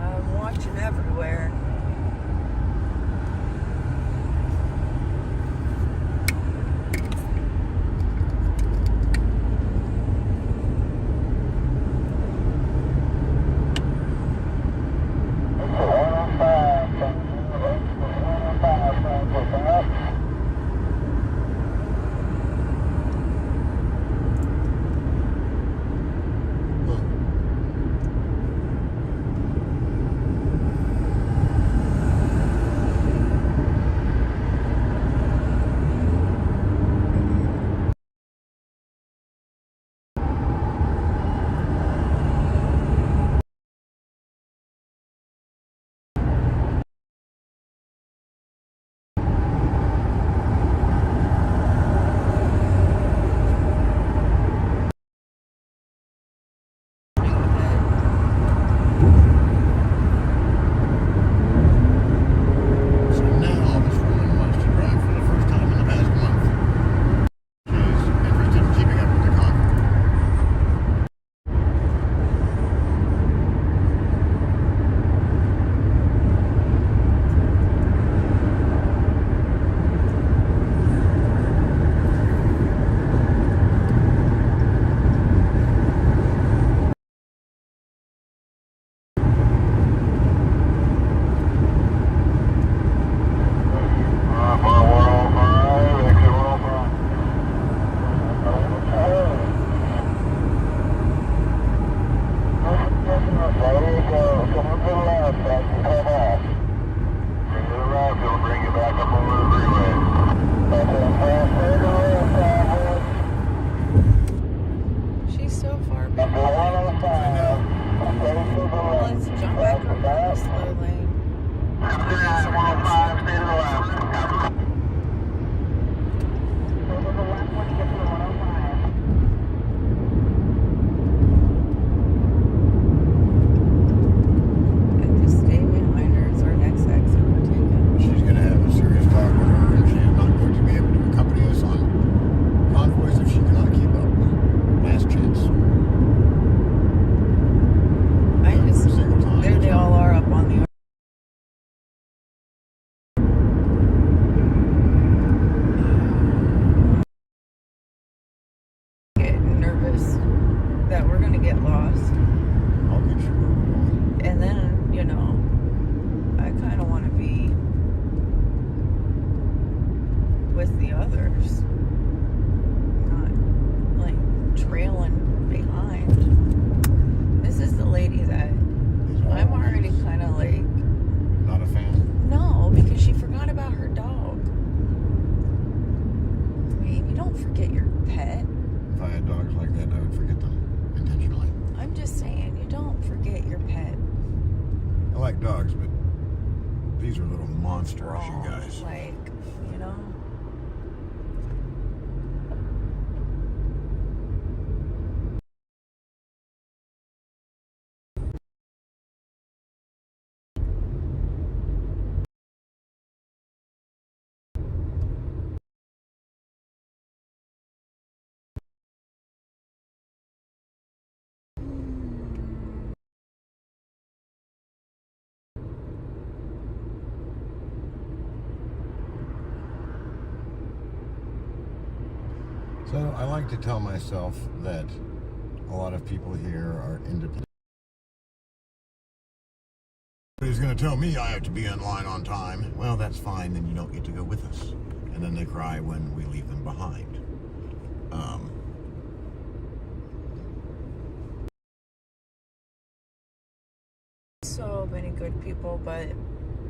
I'm watching everywhere. So now this woman wants to drive for the first time in the past month. She's interested in keeping up with the Convoy. She's so far behind. Let's jump back over the slow lane. And just stay behind her. It's our next exit we're taking. She's going to have a serious talk with her, and she's not going to be able to accompany us on convoys if she cannot keep up. Last chance. I just, Single time. there they all are up on the get nervous that we're gonna get lost. I'll get you where we're going. And then, you know, I kind of want to be with the others, not like trailing behind. This is the lady that I'm already kind of like, Not a fan. no, because she forgot about her dog. I mean, you don't forget your pet. If I had dogs like that, I would forget them intentionally. I'm just saying, you don't forget your pet. I like dogs, but these are little monsters, you guys. Like, you know. So I like to tell myself that a lot of people here are independent. He's going to tell me I have to be in line on time. Well, that's fine. Then you don't get to go with us. And then they cry when we leave them behind. So many good people, but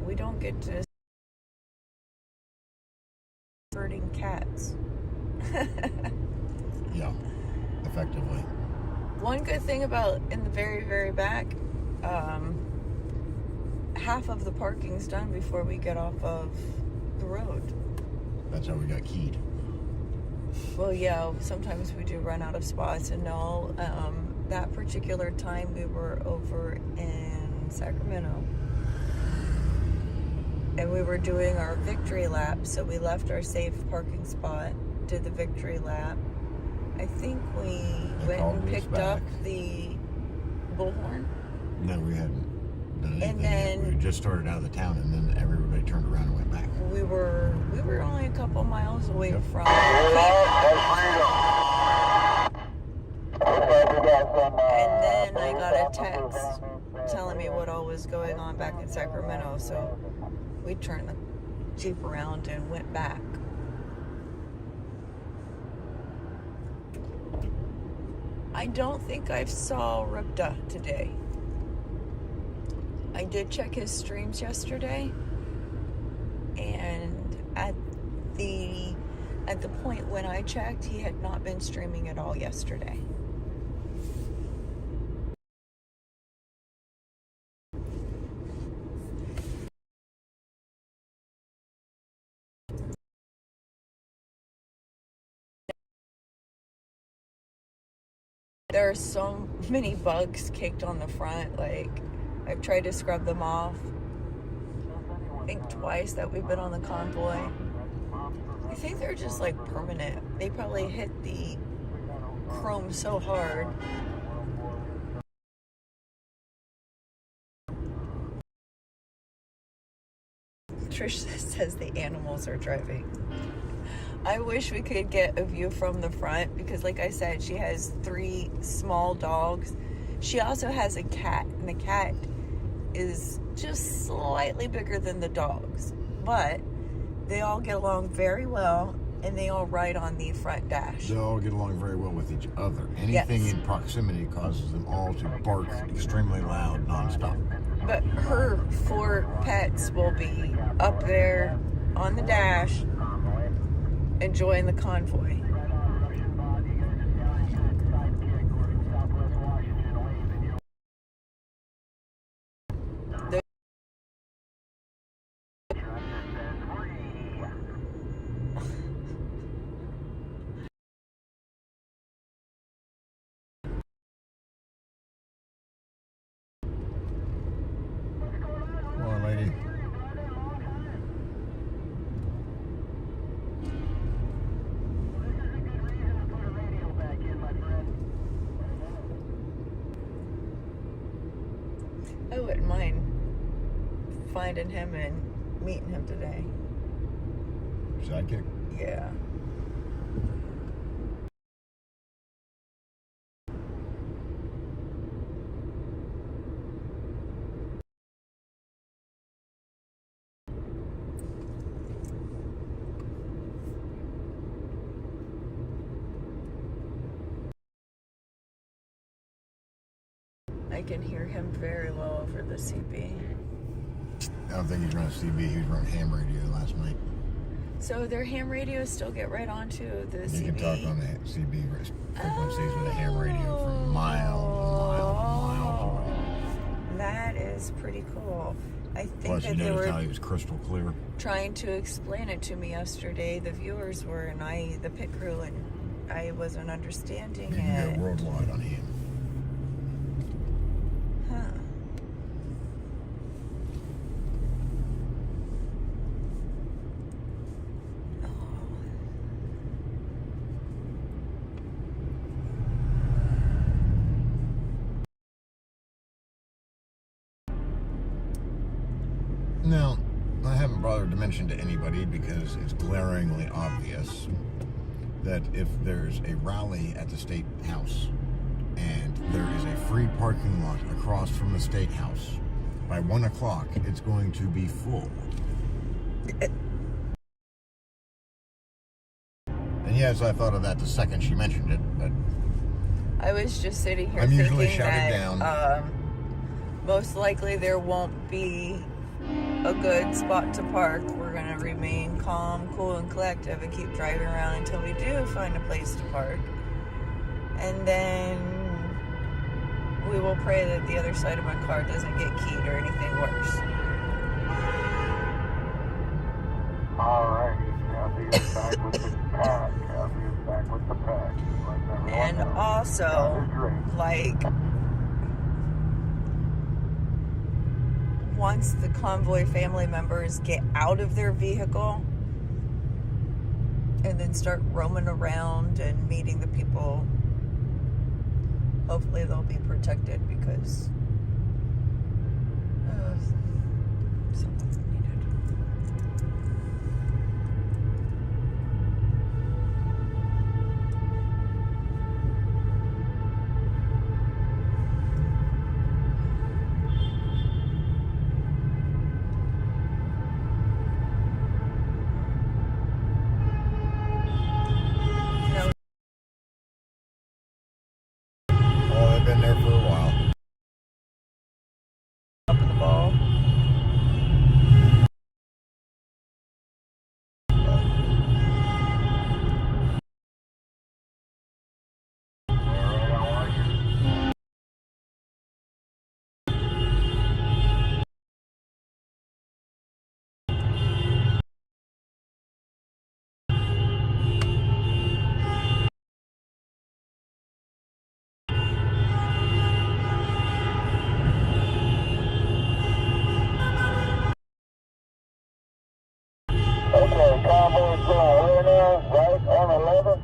we don't get to herding cats. Yeah, effectively. One good thing about in the very, very back, half of the parking's done before we get off of the road. That's how we got keyed. Well, yeah, sometimes we do run out of spots, and no, that particular time we were over in Sacramento, and we were doing our victory lap, so we left our safe parking spot, did the victory lap. I think we went and picked up the bullhorn. No, we hadn't done anything And then yet. We just started out of the town, and then everybody turned around and went back. we were only a couple miles away Yep. from and then I got a text telling me what all was going on back in Sacramento, so we turned the Jeep around and went back. I don't think I saw Ripta today. I did check his streams yesterday, and at the point when I checked, he had not been streaming at all yesterday. There are so many bugs caked on the front. Like, I've tried to scrub them off. I think twice that we've been on the Convoy. I think they're just like permanent. They probably hit the chrome so hard. Trish says the animals are driving. I wish we could get a view from the front because, like I said, she has 3 small dogs. She also has a cat, and the cat is just slightly bigger than the dogs. But they all get along very well, and they all ride on the front dash. They all get along very well with each other. Anything Yes. in proximity causes them all to bark extremely loud, nonstop. But her 4 pets will be up there on the dash, enjoying the Convoy. Come on, lady. I wouldn't mind finding him and meeting him today. Sidekick. Yeah. I can hear him very well over the CB. I don't think he's running CB. He was running ham radio last night. So their ham radios still get right onto the CB. You can talk on the CB frequencies with a ham radio for miles and miles and miles away. That is pretty cool. I think Plus, that you they noticed were how he was crystal clear. trying to explain it to me yesterday. The viewers were, and the pit crew, and I wasn't understanding You can it. go worldwide on him. Huh. Now, I haven't bothered to mention to anybody because it's glaringly obvious that if there's a rally at the State House and there is a free parking lot across from the State House, by 1 o'clock, it's going to be full. And yes, I thought of that the second she mentioned it, but I was just sitting here I'm usually thinking shouted that down. most likely there won't be a good spot to park. We're going to remain calm, cool, and collective and keep driving around until we do find a place to park. And then we will pray that the other side of my car doesn't get keyed or anything worse. Alrighty, Kathy is back with the pack. Kathy is back with the pack. And also, like, once the Convoy family members get out of their vehicle and then start roaming around and meeting the people, hopefully they'll be protected because something's needed. Oh, they've been there for a while. Up in the ball. Okay, Convoy's going where now? Right on 11?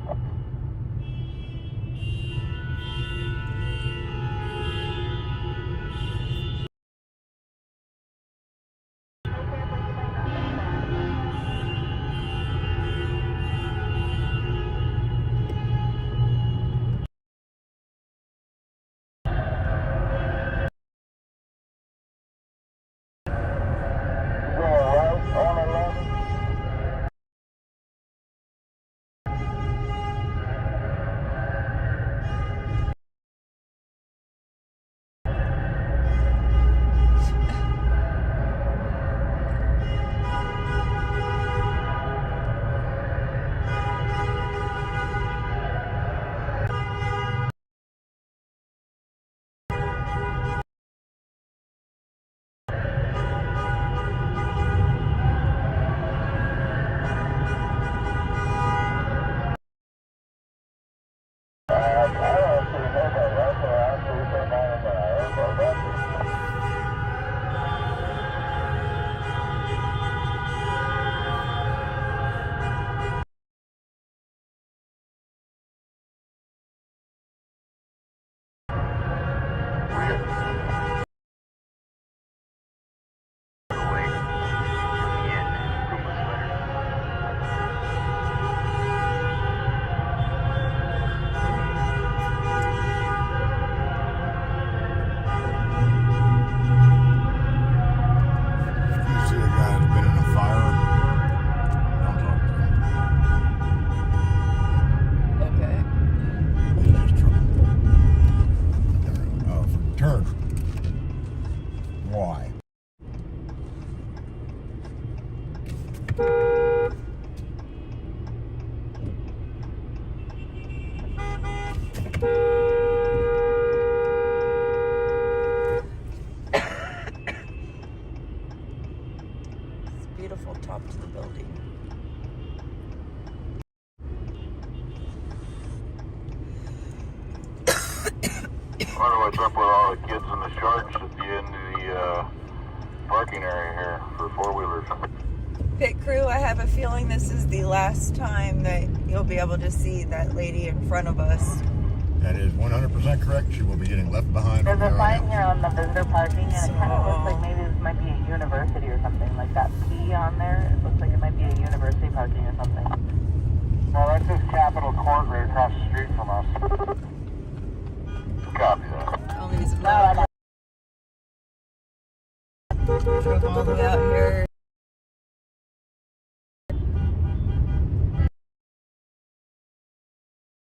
Beautiful top to the building. I wonder what's up with all the kids in the sharks at the end of the parking area here for four-wheelers. Pit crew, I have a feeling this is the last time that you'll be able to see that lady in front of us. That is 100% correct. She will be getting left behind. There's from a there on sign out. here on the visitor parking, and it kind of looks like maybe this might be a university or something. Like that P on there, it looks like it might be a university parking or something. No, that's just Capitol court right across the street from us. Copy that. Tell me he's drove all the way out here.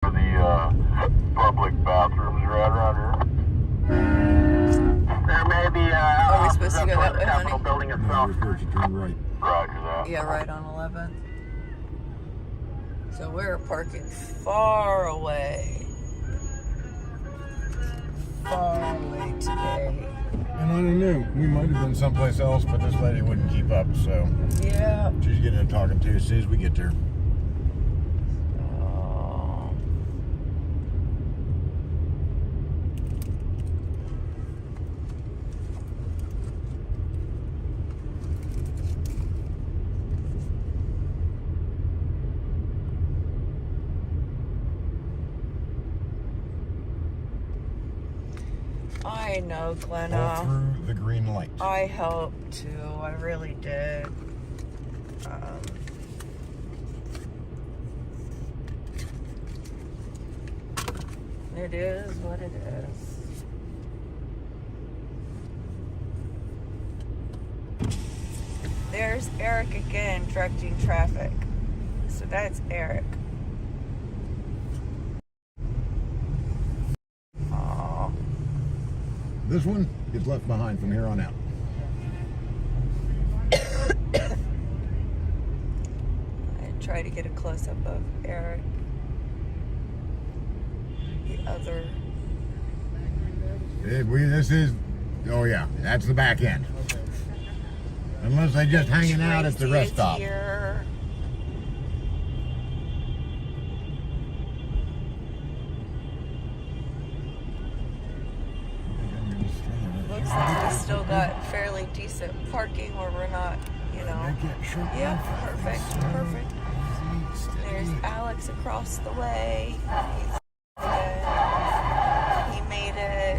The public bathrooms right around here. There may be Are we supposed to go that way, Capitol honey? building No, itself. we're supposed to turn right. Roger that. Yeah, right on 11th. So we're parking far away. Far away today. And I don't know, we might have been someplace else, but this lady wouldn't keep up, so Yeah. she's getting to talking to as soon as we get there. Oh. I know, All Glenna. through the green light. I hope to. I really did. It is what it is. There's Eric again directing traffic. So that's Eric. Oh. This one gets left behind from here on out. I try to get a close-up of Eric. The other. This is, oh yeah, that's the back end. Unless they just hanging out at the Tracy rest is stop. here. Looks like we still got fairly decent parking where we're not, you know. Yep, perfect, perfect. There's Alex across the way. He made it.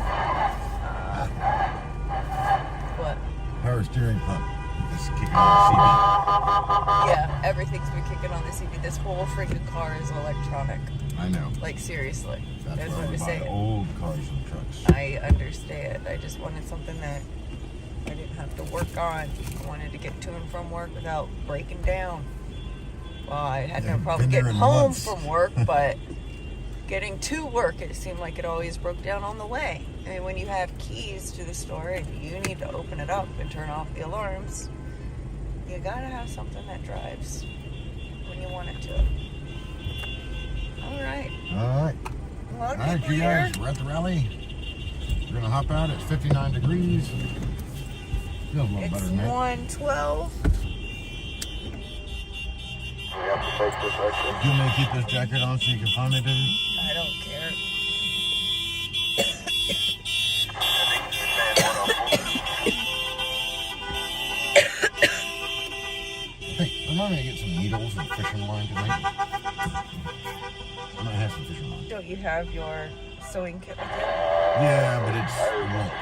What? Power steering pump is kicking on Yeah, everything's been kicking on this EV. This whole freaking car is electronic. the CB. I know. Like, seriously. That's That's why what we I'm buy saying. old cars and trucks. I understand. I just wanted something that I didn't have to work on. I wanted to get to and from work without breaking down. Well, I had no They've problem been there getting in home months. from work, but getting to work, it seemed like it always broke down on the way. I mean, when you have keys to the store and you need to open it up and turn off the alarms, you gotta have something that drives when you want it to. All right. All right. A lot of All right, people you here. guys, we're at the rally. We're gonna hop out. It's 59 degrees. Feels a little It's better than that. 1:12. We have to take this exit. Do you want me to keep this jacket on so you can find me, dude? I don't care. Hey, remind me to get some needles and fishing line tonight. I might have some fishing line. Don't you have your sewing kit with you? Yeah, but it won't.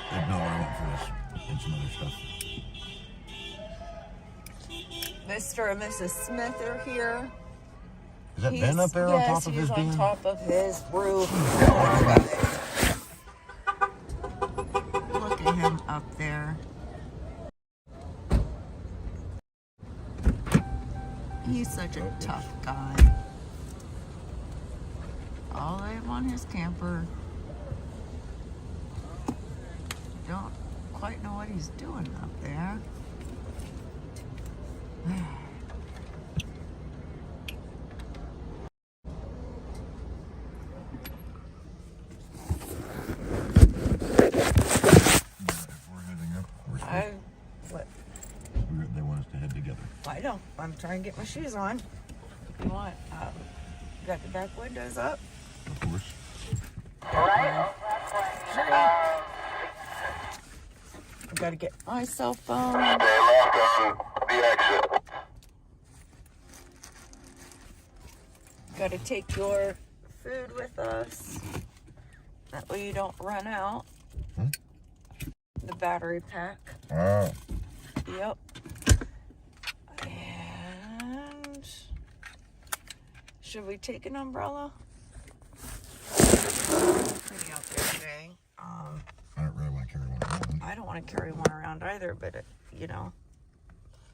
It's not what I want for this and some other stuff. Mr. and Mrs. Smith are here. Is that Ben up there on top of his he's on den? top of his roof. Look at him up there. He's such a tough guy. All I have on his camper. Don't quite know what he's doing up there. We're heading up. We're supposed- What? They want us to head together. I don't. I'm trying to get my shoes on. You want? Got the back windows up. Of course. I gotta get my cell phone. Stay left on the exit. Gotta take your food with us. That way you don't run out. Hmm? The battery pack. Oh. Yep. And Should we take an umbrella? It's pretty out there today. I don't really want to carry one around. I don't want to carry one around either, but it, you know,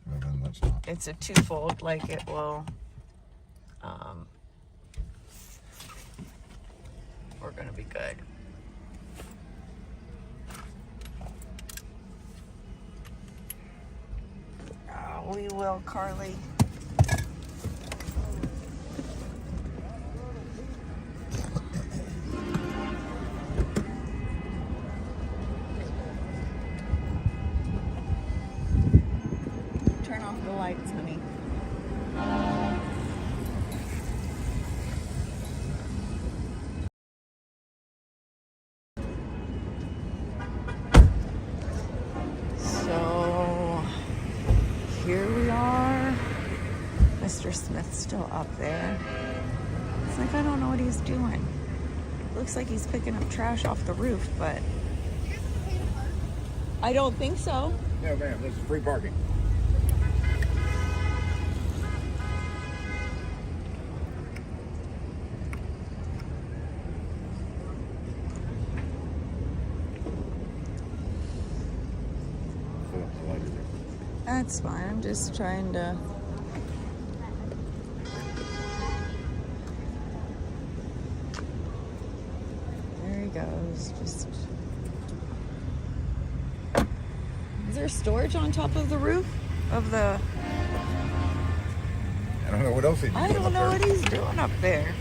Well, then let's not. it's a twofold. Like it will. We're gonna be good. We will, Carly. Turn off the lights, honey. So here we are. Mr. Smith's still up there. It's like I don't know what he's doing. Looks like he's picking up trash off the roof, but I don't think so. No, ma'am, this is free parking. That's fine. I'm just trying to. There he goes. Just. Is there storage on top of the roof of the? I don't know what else he's doing. I don't know what he's doing up there.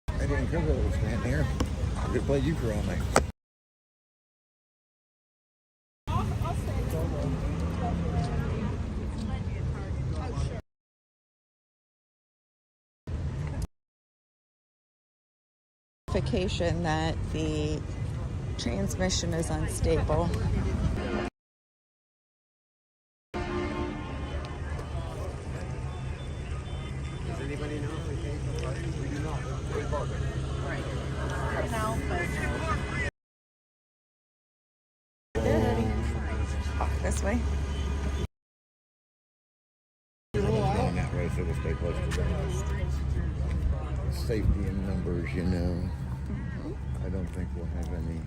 I didn't care that it was standing here. I could play euchre all night. Notification that the transmission is unstable. Does anybody know? We do not. Free parking. Right now, this way. On that road, so we'll stay close to the safety in numbers, you know. I don't think we'll have any.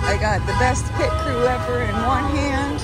I got the best pit crew ever in one hand